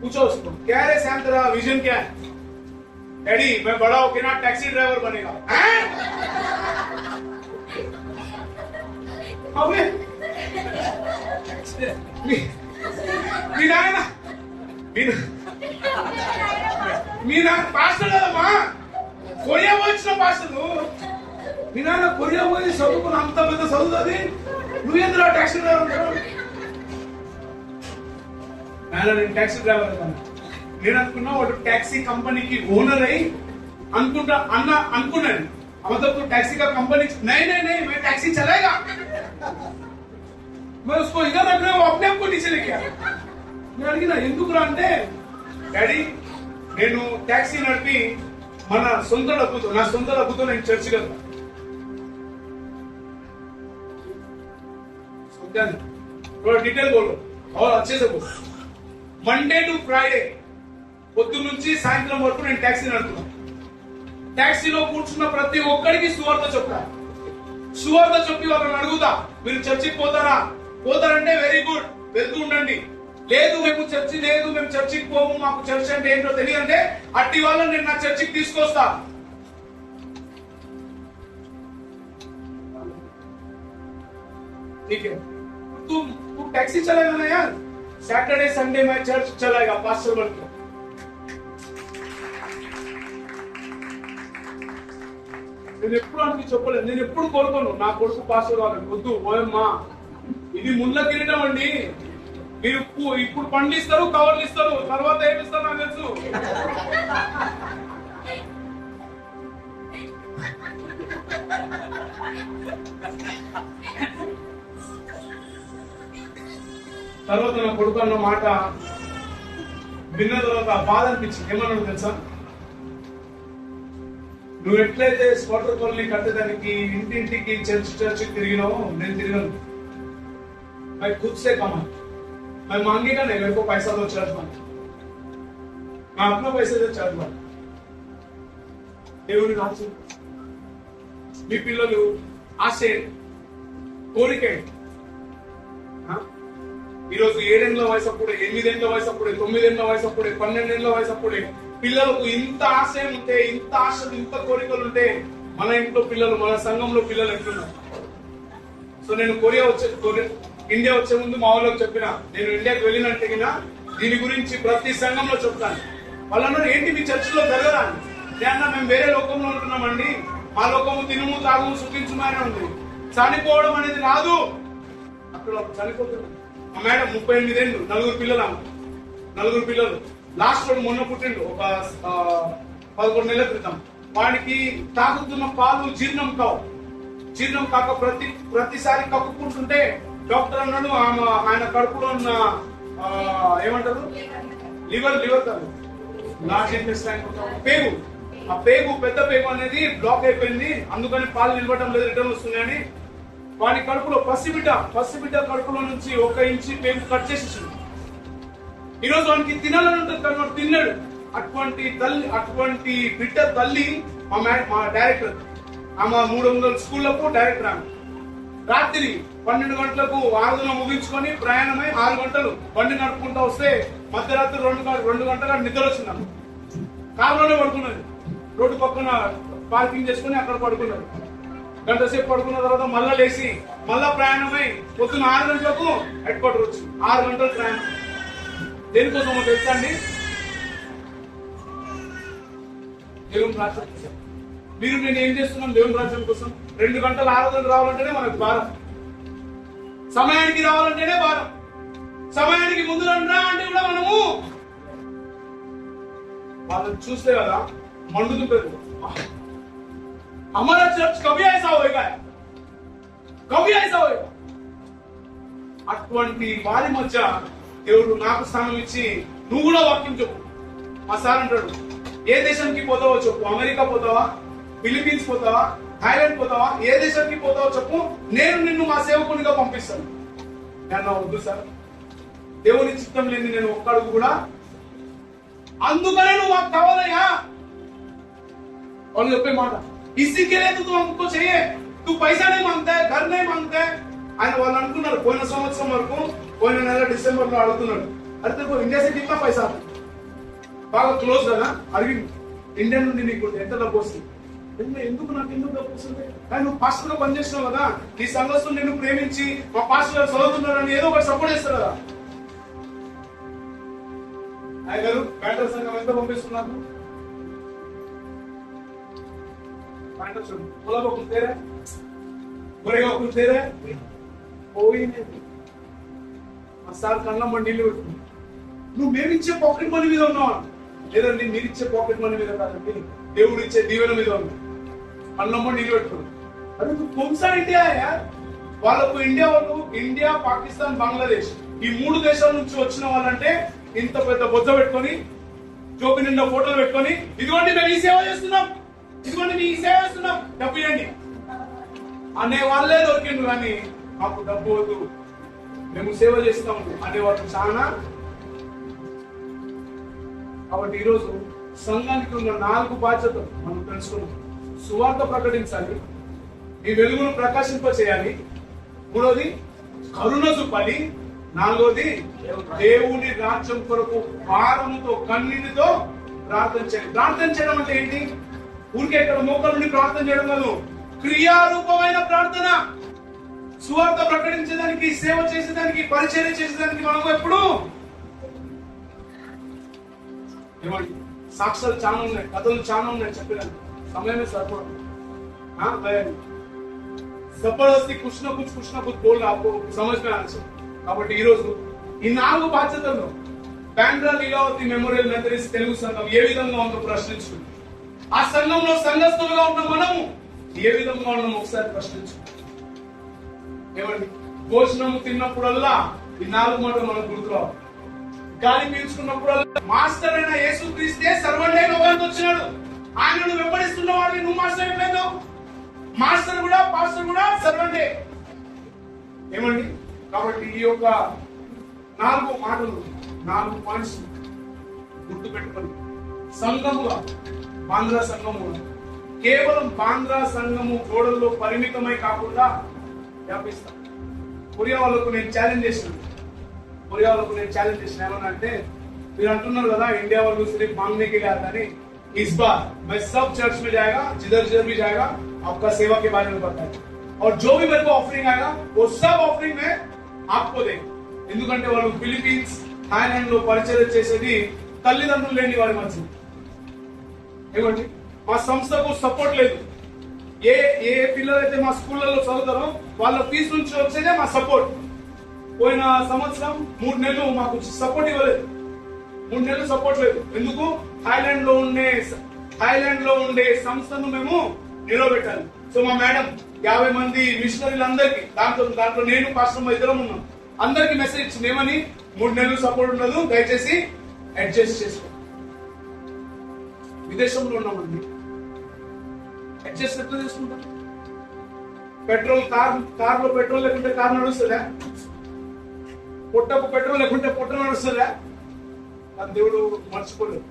पूछो उसको क्या रे सैम तेरा विजन क्या है? डैडी मैं बड़ा होके ना टैक्सी ड्राइवर बनेगा. अबे మీనా పాస్టర్ కదమ్మా, కొరియా వచ్చిన పాస్టర్. మీ నాన్న కొరియా పోయి చదువుకున్న అంత పెద్ద చదువు అది, నువ్వేంద్ర ట్యాక్సీ డ్రైవర్? నేను ట్యాక్సీ డ్రైవర్ అవుతాను. నేను అనుకున్నా వాడు ట్యాక్సీ కంపెనీకి ఓనర్ అయి అనుకున్నాను. मतलब तो टैक्सी का कंपनी नहीं मैं टैक्सी चलाएगा, मैं उसको इधर रख रहा हूँ, अपने आप को नीचे लेके आया. నేను అడిగినా ఎందుకురా అంటే, డాడీ నేను ట్యాక్సీ నడిపి మన నా సొంత డబ్బుతో నేను చర్చికి వెళ్తాను. थोड़ा डिटेल बोलो और अच्छे से बोलो. मंडे टू फ्राइडे పొద్దు నుంచి సాయంత్రం వరకు నేను ట్యాక్సీ నడుపుతున్నాను. ట్యాక్సీలో కూర్చున్న ప్రతి ఒక్కరికి సువార్త చెప్తా. సువార్త చెప్పి వాళ్ళని అడుగుతా, మీరు చర్చికి పోతారా? పోతారంటే వెరీ గుడ్, వెళ్తూ ఉండండి. లేదు మేము చర్చికి పోము, మాకు చర్చ్ అంటే ఏంటో తెలియంటే అట్టి వాళ్ళని నేను నా చర్చికి తీసుకొస్తా. ठीक है, तू टैक्सी चलाएगा ना यार, सैटरडे संडे में चर्च चलाएगा पास्टर बन के. నేను ఎప్పుడు అనికి చెప్పలేదు, నేను ఎప్పుడు కోరుకోను నా కొడుకు పాస్టర్ వాళ్ళకి వద్దు. ఓయమ్మా, ఇది ముళ్ళ కిరీటం అండి. మీరు ఇప్పుడు పండ్లు ఇస్తారు, కవర్లు ఇస్తారు, తర్వాత ఏమిస్తారు నాకు తెలుసు. తర్వాత నా కొడుకు అన్న మాట విన్న తర్వాత బాధ అనిపించింది. ఏమన్నాడు తెలుసా? నువ్వు ఎట్లయితే స్వాటర్ కాలనీ కట్టడానికి ఇంటింటికి చర్చ్ తిరిగినావు, నేను తిరిగాను. मैं खुद से कमा, मैं मांगेगा नहीं, मेरे को पैसा दो चर्च में, मैं अपना पैसे से चर्च में. దేవుని రాజ్యం, మీ పిల్లలు ఆశ కోరిక. ఈరోజు 7 ఏళ్ల వయసు అప్పుడే, 8 ఏళ్ల వయసు అప్పుడే, 9 ఏళ్ల వయసు అప్పుడే, 12 ఏళ్ల వయసు అప్పుడే పిల్లలకు ఇంత ఆశయం ఉంటే, ఇంత ఆశలు, ఇంత కోరికలు ఉంటే మన ఇంట్లో పిల్లలు, మన సంఘంలో పిల్లలు ఎట్లున్నారు? సో నేను ఇండియా వచ్చే ముందు మా వాళ్ళకి చెప్పిన, నేను ఇండియాకి వెళ్ళినట్టు దీని గురించి ప్రతి సంఘంలో చెప్తాను. వాళ్ళన్నారు ఏంటి మీ చర్చిలో జరగరా? నేను మేము వేరే లోకంలో ఉంటున్నామండి, మా లోకము తినుము తాగుము సుఖించుమనే ఉంది, చనిపోవడం అనేది రాదు. అక్కడ చనిపోతున్నాం. మా మేడం 38 ఏళ్ళు, 4 పిల్లలు. లాస్ట్ వాడు మొన్న పుట్టిండు, ఒక 11 నెలల క్రితం. వాడికి తాగుతున్న పాలు జీర్ణం కాక ప్రతిసారి కక్కుకుంటుంటే డాక్టర్ అన్నాడు ఆయన కడుపులో ఉన్న ఏమంటారు లివర్ కాదు, లార్జ్ ఇంటెస్టైన్ పేగు, ఆ పేగు, పెద్ద పేగు అనేది బ్లాక్ అయిపోయింది. అందుకని పాలు నిలవడం లేదు, రిటర్న్ వస్తున్నాయని వాడి కడుపులో పసిబిడ్డ కడుపులో నుంచి 1 ఇంచి పేగు కట్ చేసేసింది. ఈరోజు వానికి తినాలని ఉంటుంది కానీ వాడు తిన్నాడు. అటువంటి బిడ్డ తల్లి మా డైరెక్టర్, ఆమె 300 స్కూళ్లకు డైరెక్టర్. ఆమె రాత్రి 12 గంటలకు ఆరాధన ముగించుకొని ప్రయాణమై 6 గంటలు బండి నడుపుకుంటూ వస్తే మధ్యరాత్రి 2 గంటల నిద్ర వచ్చింది. కారులోనే పడుకున్నది, రోడ్డు పక్కన పార్కింగ్ చేసుకుని అక్కడ పడుకున్నారు. గంట సేపు పడుకున్న తర్వాత మళ్ళా లేచి మళ్ళా ప్రయాణమై పొద్దున్న 6 గంటలకు హెడ్ క్వార్టర్ వచ్చింది. 6 గంటల ప్రయాణం దేనికోసమో తెలుసా అండి? దేవుని రాజ్యం కోసం. మీరు నేను ఏం చేస్తున్నాం? దేవుని రాజ్యం కోసం. 2 గంటల ఆరాధన రావాలంటేనే మనకు భారం, సమయానికి రావాలంటేనే భారం. సమయానికి ముందు రా అంటే కూడా మనము వాళ్ళని చూస్తే కదా మండుతుంటారు. हमारा चर्च कभी ऐसा होएगा, कभी ऐसा होएगा. అటువంటి వారి మధ్య దేవుడు నాకు స్థానం ఇచ్చి నువ్వు కూడా వాక్యం చెప్పు. మా సార్ అంటాడు, ఏ దేశానికి పోతావో చెప్పు, అమెరికా పోతావా, ఫిలిపీన్స్ పోతావా, థాయిలాండ్ పోతావా, ఏ దేశానికి పోతావో చెప్పు, నేను నిన్ను మా సేవకునిగా పంపిస్తాను. నేను వద్దు సార్, దేవుని చిత్తం లేని నేను ఒక్క అడుగు కూడా, అందుకనే నువ్వు మాకు కావాలయ్యా. వాళ్ళు చెప్పే మాట, इसी के लिए तो तू हमको चाहिए, तू पैसा नहीं मांगता है, घर नहीं मांगता है. ఆయన వాళ్ళు అనుకున్నారు పోయిన సంవత్సరం వరకు, పోయిన నెల డిసెంబర్ లో అడుగుతున్నాడు, అయితే ఇండియా से कितना पैसा బాగా క్లోజ్ కదా అడిగింది, ఇండియా నుండి నీకు ఎంత డబ్బు వస్తుంది? ఎందుకు నాకు ఎందుకు డబ్బు వస్తుంది? కానీ నువ్వు పాస్టర్ గా పనిచేస్తున్నావు కదా, నీ సంఘస్థులు నిన్ను ప్రేమించి మా పాస్టర్ గారు చదువుతున్నారని ఏదో ఒకటి సపోర్ట్ చేస్తారు కదా. ఆయన గారు బ్యాటర్ సంఘం ఎంత పంపిస్తున్నారు? बोला वो कुछ दे रहा है, बोलेगा कुछ दे रहा है, कोई नहीं. సార్ కళ్ళ మండీలు నువ్వు మేమిచ్చే పాకెట్ మనీ మీద ఉన్నావా? లేదండి మీరిచ్చే పాకెట్ మనీ మీద కాదండి, దేవుడు ఇచ్చే దీవెన మీద ఉన్నా. కళ్ళ మండీలు పెట్టుకున్నావు. అరే నువ్వు కొంసా ఇండియా వాళ్ళకు, ఇండియా పాకిస్తాన్ బంగ్లాదేశ్ ఈ 3 దేశాల నుంచి వచ్చిన వాళ్ళంటే ఇంత పెద్ద బొజ్జ పెట్టుకొని, జోబి నిండా ఫోటోలు పెట్టుకొని, ఇదిగోండి మేము ఈ సేవ చేస్తున్నాం, ఇదిగోండి మీ సేవ చేస్తున్నాం, డబ్బు ఇవ్వండి అనే వాళ్ళే దొరికిండు. కానీ మాకు డబ్బు వద్దు, మేము సేవ చేస్తాము అనేవాళ్ళు చాలా. కాబట్టి ఈరోజు సంఘానికి ఉన్న 4 బాధ్యతలు మనం తెలుసుకున్నాం. సువార్త ప్రకటించాలి, ఈ వెలుగును ప్రకాశింప చేయాలి, 3వది కరుణ చూపాలి. నాలుగోది దేవుని రాజ్యం కొరకు భారముతో కన్నీటితో ప్రార్థన చేయాలి. ప్రార్థన చేయడం అంటే ఏంటి? ఊరికే ఇక్కడ మోకాళ్ళ నుండి ప్రార్థన చేయడం కాదు, క్రియారూపమైన ప్రార్థన. సువార్త ప్రకటించడానికి, సేవ చేసేదానికి, పరిచర్య చేసేదానికి మనం ఎప్పుడు ఏమండి సాక్ష్యాలు చాలా ఉన్నాయి, కథలు చాలా ఉన్నాయి, చెప్పినాను సమయమే సరిపోదు. జబర్దస్తి కుछ ना कुछ बोल रहा आपको समझ में आना चाहिए. కాబట్టి ఈ రోజు ఈ 4 బాధ్యతల్లో బాంద్రా లీలావతి మెమోరియల్ మెథడిస్ట్ తెలుగు సంఘం ఏ విధంగా ఉందో ప్రశ్నించుకుంది. ఆ సంఘంలో సంఘస్థులుగా ఉన్న మనము ఏ విధంగా ఉన్నామో ఒకసారి ప్రశ్నించుకుందాం. ఏమండి భోజనము తిన్నప్పుడల్లా ఈ 4 మాటలు మనకు గుర్తురావాలి. గాలి పీల్చుకున్నప్పుడల్లా మాస్టర్ అయిన యేసుక్రీస్తే సర్వెంట్ అయిన లోకానికి వచ్చినాడు. ఆయనను వెంబడిస్తున్న వాడిని నువ్వు మాస్టర్ అయిపోయావు. మాస్టర్ కూడా పాస్టర్ కూడా సర్వెంటే. ఏమండి కాబట్టి ఈ యొక్క 4 మాటలు 4 పాయింట్స్ గుర్తు పెట్టుకొని సంఘముగా బాంద్రా సంఘము కేవలం బాంద్రా సంఘము గోడల్లో పరిమితమై కాకుండా వ్యాపిస్తాం. కొరియా వాళ్ళకు నేను ఛాలెంజ్ చేసిన ఏమన్నా అంటే, మీరు అంటున్నారు కదా ఇండియా वालों सिर्फ मांगने के लिए आता नहीं, इस बार मैं सब चर्च में जाएगा, जिधर भी जाएगा आपका सेवा के बारे में बताएगा और जो भी मेरे को ऑफरिंग आएगा वो सब ऑफरिंग में आपको देंगे. ఎందుకంటే వాళ్ళు ఫిలిపీన్స్, థాయిలాండ్ లో పరిచయం చేసేది తల్లిదండ్రులు లేని వారి మధ్య. ఏమండి మా సంస్థకు సపోర్ట్ లేదు. ఏ పిల్లలైతే మా స్కూళ్ళలో చదువుతారో వాళ్ళ ఫీజు నుంచి వచ్చేదే మా సపోర్ట్. పోయిన సంవత్సరం 3 నెలలు మాకు సపోర్ట్ ఇవ్వలేదు. 3 నెలలు సపోర్ట్ లేదు. ఎందుకు? థాయిలాండ్ లో ఉండే సంస్థను మేము నిలబెట్టాలి. సో మా మేడం 50 మంది మిషనరీలందరికీ దాంట్లో నేను పాస్టర్ ఇద్దరం ఉన్నాం. అందరికి మెసేజ్ ఇచ్చింది ఏమని, 3 నెలలు సపోర్ట్ ఉండదు, దయచేసి అడ్జస్ట్ చేసుకో. విదేశంలో ఉన్నామండి, అడ్జస్ట్ ఎట్లా చేసుకుంటాం? పెట్రోల్ కార్ లో పెట్రోల్ లేకుంటే కార్ నడుస్తుందా? పొట్టకు పెట్రోల్ లేకుంటే పొట్ట నడుస్తుందా? అది దేవుడు మర్చిపోలేదు.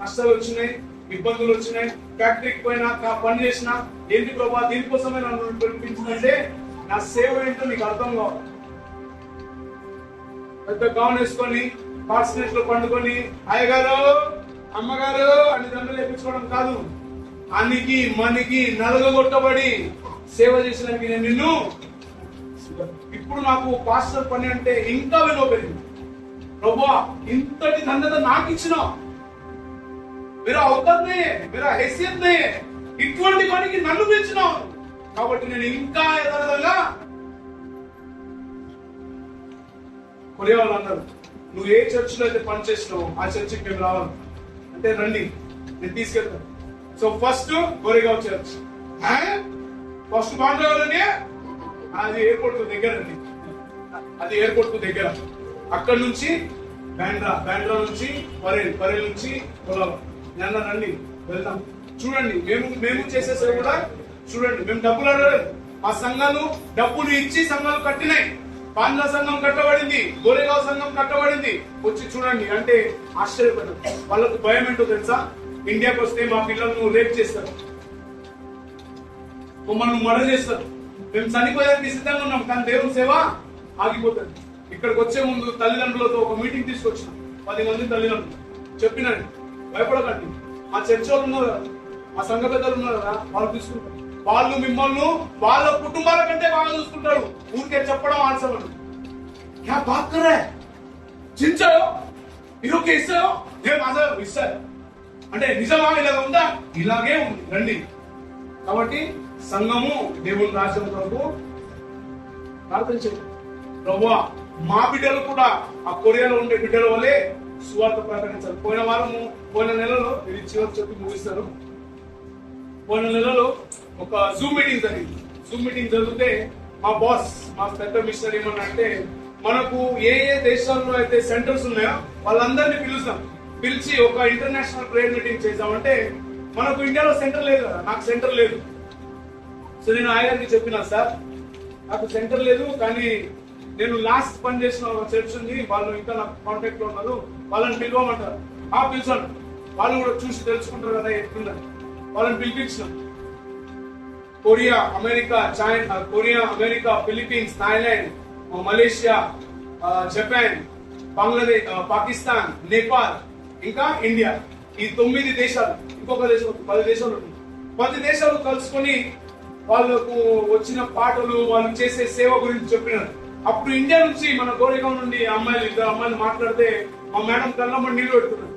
కష్టాలు వచ్చినాయి, ఇబ్బందులు వచ్చినాయి, ఫ్యాక్టరీకి పోయినా పని చేసినా ఏంటి ప్రభా దీనికోసమే నన్ను పిలిపించిందంటే నా సేవ ఏంటో నీకు అర్థం కావాలి. పెద్ద గౌన్ వేసుకొని పార్సనేట్ లో పండుకొని అయ్యగారు అమ్మగారు అని దండలు వేయించుకోవడం కాదు. అనికి మనకి నలగొట్టబడి సేవ చేసినానికి నేను నిన్ను ఇప్పుడు నాకు పాస్టర్ పని అంటే ఇంకా విలువ పెరిగింది. ప్రభా ఇంతటి ధన్యత నాకు ఇచ్చినావు, मेरा औकत नहीं है, मेरा हैसियत नहीं है, ఇటువంటి పనికి నన్ను పిలిచినావు కాబట్టి నేను ఇంకా ఎదగదగా. కొరియా వాళ్ళు అన్నారు, నువ్వు ఏ చర్చ్ లో అయితే పని చేసినావు ఆ చర్చికి మేము రావాలి అంటే రండి, నేను తీసుకెళ్తాను. So first Goregaon church, first బాండ్రావాలండి, అది ఎయిర్పోర్ట్ కు దగ్గర అండి, అది ఎయిర్పోర్ట్ కు దగ్గర. అక్కడ నుంచి బాండ్రా నుంచి పరేల్ నుంచి కొలాల. నిన్న రండి వెళ్దాం. చూడండి మేము చేసే సేవ కూడా చూడండి. మేము డబ్బులు అడగలేదు, మా సంఘాలు డబ్బులు ఇచ్చి సంఘాలు కట్టినాయి. బాంద్రా సంఘం కట్టబడింది, గోరేగావ్ సంఘం కట్టబడింది. వచ్చి చూడండి అంటే ఆశ్చర్యపడ్డారు. వాళ్ళకు భయం ఏంటో తెలుసా? ఇండియాకి వస్తే మా పిల్లలను రేప్ చేస్తారు, మమ్మల్ని మర్డర్ చేస్తారు, మేము చనిపోయేందుకు సిద్ధంగా ఉన్నాం, కానీ దేవుని సేవ ఆగిపోతుంది. ఇక్కడికి వచ్చే ముందు తల్లిదండ్రులతో ఒక మీటింగ్ తీసుకొచ్చాం. 10 మంది తల్లిదండ్రులు చెప్పినండి, భయపడకండి, మా చర్చ వాళ్ళు ఉన్నారు కదా, మా సంఘ పెద్దలు ఉన్నారు కదా, వాళ్ళు తీసుకుంటారు. వాళ్ళు మిమ్మల్ని వాళ్ళ కుటుంబాల కంటే బాగా చూసుకుంటారు. ఊరికే చెప్పడం ఆన్సర్ క్యా బాత్ కర్ రహా హై, చించాయో ఇరోకే ఇస్తాయో ఏ మాజా ఇస్తారు అంటే నిజమా ఇలాగ ఉందా? ఇలాగే ఉంది, రండి. కాబట్టి సంఘము దేవుని రాజ్యం కొరకు ప్రార్థన చేయండి. ప్రభువా మా బిడ్డలు కూడా ఆ కొరియాలో ఉండే బిడ్డల వల్లే సువార్త ప్రకటించాలి. పోయిన నెలలో ఇది చివరి చెప్పి ముగిస్తారు. పోయిన నెలలో ఒక జూమ్ మీటింగ్ జరిగింది. జూమ్ మీటింగ్ జరిగితే మా బాస్, మా పెద్ద మిషనరీ ఏమన్నా అంటే, మనకు ఏ దేశాల్లో అయితే సెంటర్స్ ఉన్నాయో వాళ్ళందరినీ పిలిచి ఒక ఇంటర్నేషనల్ ప్రేయర్ మీటింగ్ చేద్దామంటే, మనకు ఇండియాలో సెంటర్ లేదు కదా, నాకు సెంటర్ లేదు. సో నేను ఆయనకి చెప్పినా, సార్ నాకు సెంటర్ లేదు, కానీ నేను లాస్ట్ పని చేసిన ఒక చర్చ్ ఉంది, వాళ్ళు ఇంకా నాకు కాంటాక్ట్ లో ఉన్నారు, వాళ్ళని పిలవమంటారు. పిలిచాను, వాళ్ళు కూడా చూసి తెలుసుకుంటారు కదా ఎట్లుందని. వాళ్ళని పిలిపించిన Korea, America, Philippines, Thailand, Malaysia, Japan, Bangladesh, Pakistan, Nepal, ఇంకా ఇండియా. ఈ 9 దేశాలు, ఇంకొక దేశం 10 దేశాలు ఉన్నాయి. 10 దేశాలు కలుసుకొని వాళ్ళకు వచ్చిన పాటలు, వాళ్ళు చేసే సేవ గురించి చెప్పినారు. అప్పుడు ఇండియా నుంచి మన గోరేగాం నుండి ఇద్దరు అమ్మాయిలు మాట్లాడితే మా మేడం కళ్ళమ్మ నీళ్ళు పెడుతున్నారు.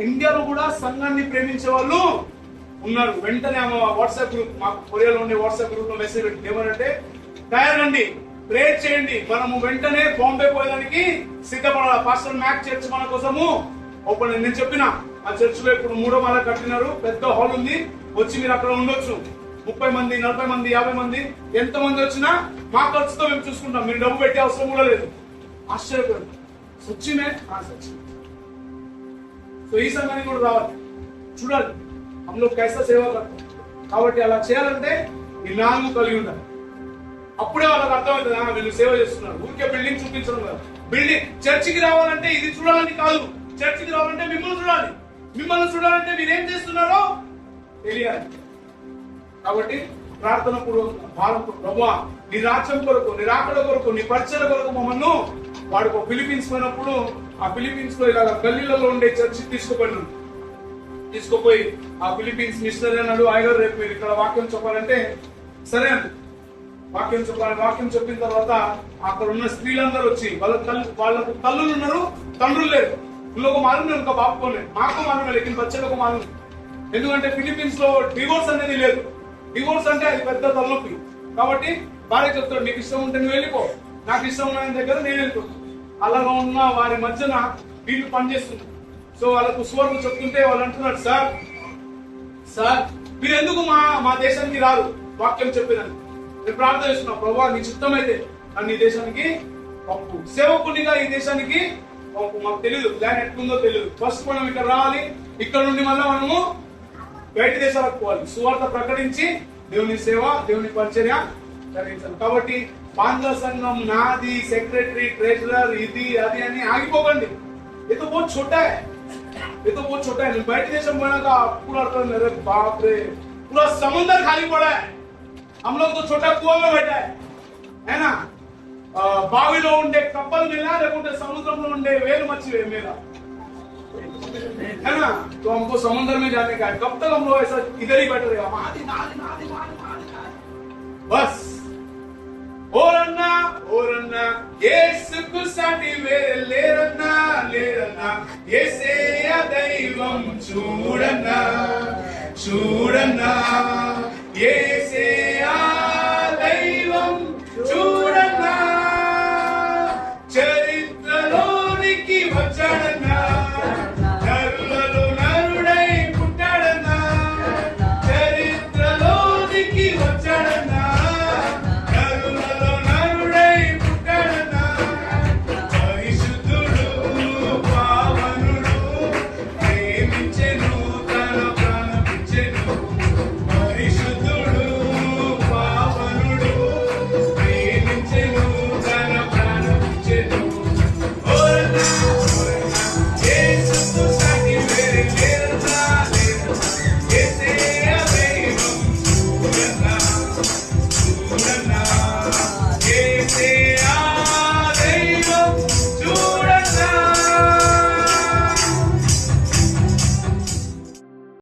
ఇండియాలో కూడా సంఘాన్ని ప్రేమించే వాళ్ళు ఉన్నారు. వెంటనే ఆమె వాట్సాప్ గ్రూప్, మాకు కొరియాలో ఉండే వాట్సాప్ గ్రూప్ లో మెసేజ్ పెట్టింది. ఏమనంటే, తయారండి, ప్రేయర్ చేయండి, మనము వెంటనే బాంబే పోయడానికి సిద్ధపడాలి. పాస్టర్ మ్యాక్ చర్చ్ మన కోసము ఓపెన్. నేను చెప్పిన ఆ చర్చ్ లో ఇప్పుడు 3వ మాల కట్టినారు, పెద్ద హాల్ ఉంది, వచ్చి మీరు అక్కడ ఉండొచ్చు. 30 మంది, 40 మంది, 50 మంది, ఎంత మంది వచ్చినా మా ఖర్చుతో మేము చూసుకుంటాం, మీరు డబ్బు పెట్టే అవసరం కూడా లేదు. ఆశ్చర్యపోయింది. సచ్చిమే సచ్చి. సో ఈ సంఘానికి కూడా రావాలి, చూడాలి అందులో కైసా సేవ కడతాం. కాబట్టి అలా చేయాలంటే ఈ 4 కలిగి ఉండాలి. అప్పుడే వాళ్ళకి అర్థమవుతుంది, వీళ్ళు సేవ చేస్తున్నారు. ఊరికే బిల్డింగ్ చూపించడం కాదు. బిల్డింగ్ చర్చికి రావాలంటే ఇది చూడాలని కాదు, చర్చికి రావాలంటే మిమ్మల్ని చూడాలి. మిమ్మల్ని చూడాలంటే మీరేం చేస్తున్నారో తెలియాలి. కాబట్టి ప్రార్థన పూర్వక భారత ప్రభువా, నీ రాజ్యం కొరకు, నీ రాకడ కొరకు, నీ పరిచయ కొరకు మమ్మల్ని వాడికి ఫిలిపీన్స్ పోయినప్పుడు, ఆ ఫిలిపీన్స్ లో ఇలాగ గల్లీలలో ఉండే చర్చి తీసుకుపోయి ఆ ఫిలిపీన్స్ మిషనరీ అన్నాడు, అయ్యగారు రేపు మీరు ఇక్కడ వాక్యం చెప్పాలంటే సరే అండి వాక్యం చెప్పాలి. వాక్యం చెప్పిన తర్వాత అక్కడ ఉన్న స్త్రీలందరూ వచ్చి వాళ్ళకు తల్లులు ఉన్నారు, తండ్రులు లేరు. ఇంకొక మాలు ఇంకా బాపుకోలేదు, మాకు మాలు లేకిన బచ్చలకు మాలు. ఎందుకంటే ఫిలిపీన్స్ లో డివోర్స్ అనేది లేదు. డివోర్స్ అంటే అది పెద్ద తలనొప్పి. కాబట్టి భార్య చెప్తాడు, నీకు ఇష్టం ఉంటే నువ్వు వెళ్ళిపో, నాకు ఇష్టం ఉన్న దగ్గర నేను వెళ్ళిపోతాను. అలాగా ఉన్న వారి మధ్యన వీళ్ళు పనిచేస్తున్నారు. సో వాళ్ళకు సువార్త చెప్తుంటే వాళ్ళు అంటున్నారు, సార్ మీరు ఎందుకు మా దేశానికి రారు వాక్యం చెప్పేదాన్ని. నేను ప్రార్థన చేస్తున్నా, ప్రభా నీ చిత్తం అయితే నన్ను ఈ దేశానికి పంపు, సేవకునిగా ఈ దేశానికి పంపు. మాకు తెలియదు ప్లాన్ ఎట్లుందో తెలియదు. ఫస్ట్ మనం ఇక్కడ రావాలి, ఇక్కడ నుండి మళ్ళీ మనము బయట దేశాలకు పోవాలి, సువార్త ప్రకటించి దేవుని సేవ, దేవుని పరిచర్య జరిగించాలి. కాబట్టి బాంగ్లా సంఘం నాది, సెక్రటరీ, ట్రెజరర్, ఇది అది అని ఆగిపోకండి. ये तो बहुत छोटा है, ये तो बहुत छोटा है. బయట దేశం పోయినాక అప్పుడు అర్థం, मेरे बाप रे पूरा समुद्र खाली पड़ा है, हम लोग तो छोटा कुआं में बैठा है ना. బావిలో ఉండే కప్పలు మిలా, లేకుంటే సముద్రంలో ఉండే వేలు మచ్చి మేలా, है ना. तो हमको समुद्र में जाने का है. कब तक हम लोग ऐसा इधर ही बैठे रहेगा, बस. ఓరన్నా యేసుకు సాటి వేరే లేరన్నా, యేసయ్య దైవం చూడన్నా, యేసయ్య దైవం చూడన్నా, చరిత్రలోనికి వచ్చాడన్నా, నరులలో నరుడై పుట్టాడన్నా, చరిత్రలోనికి వచ్చాడన్నా,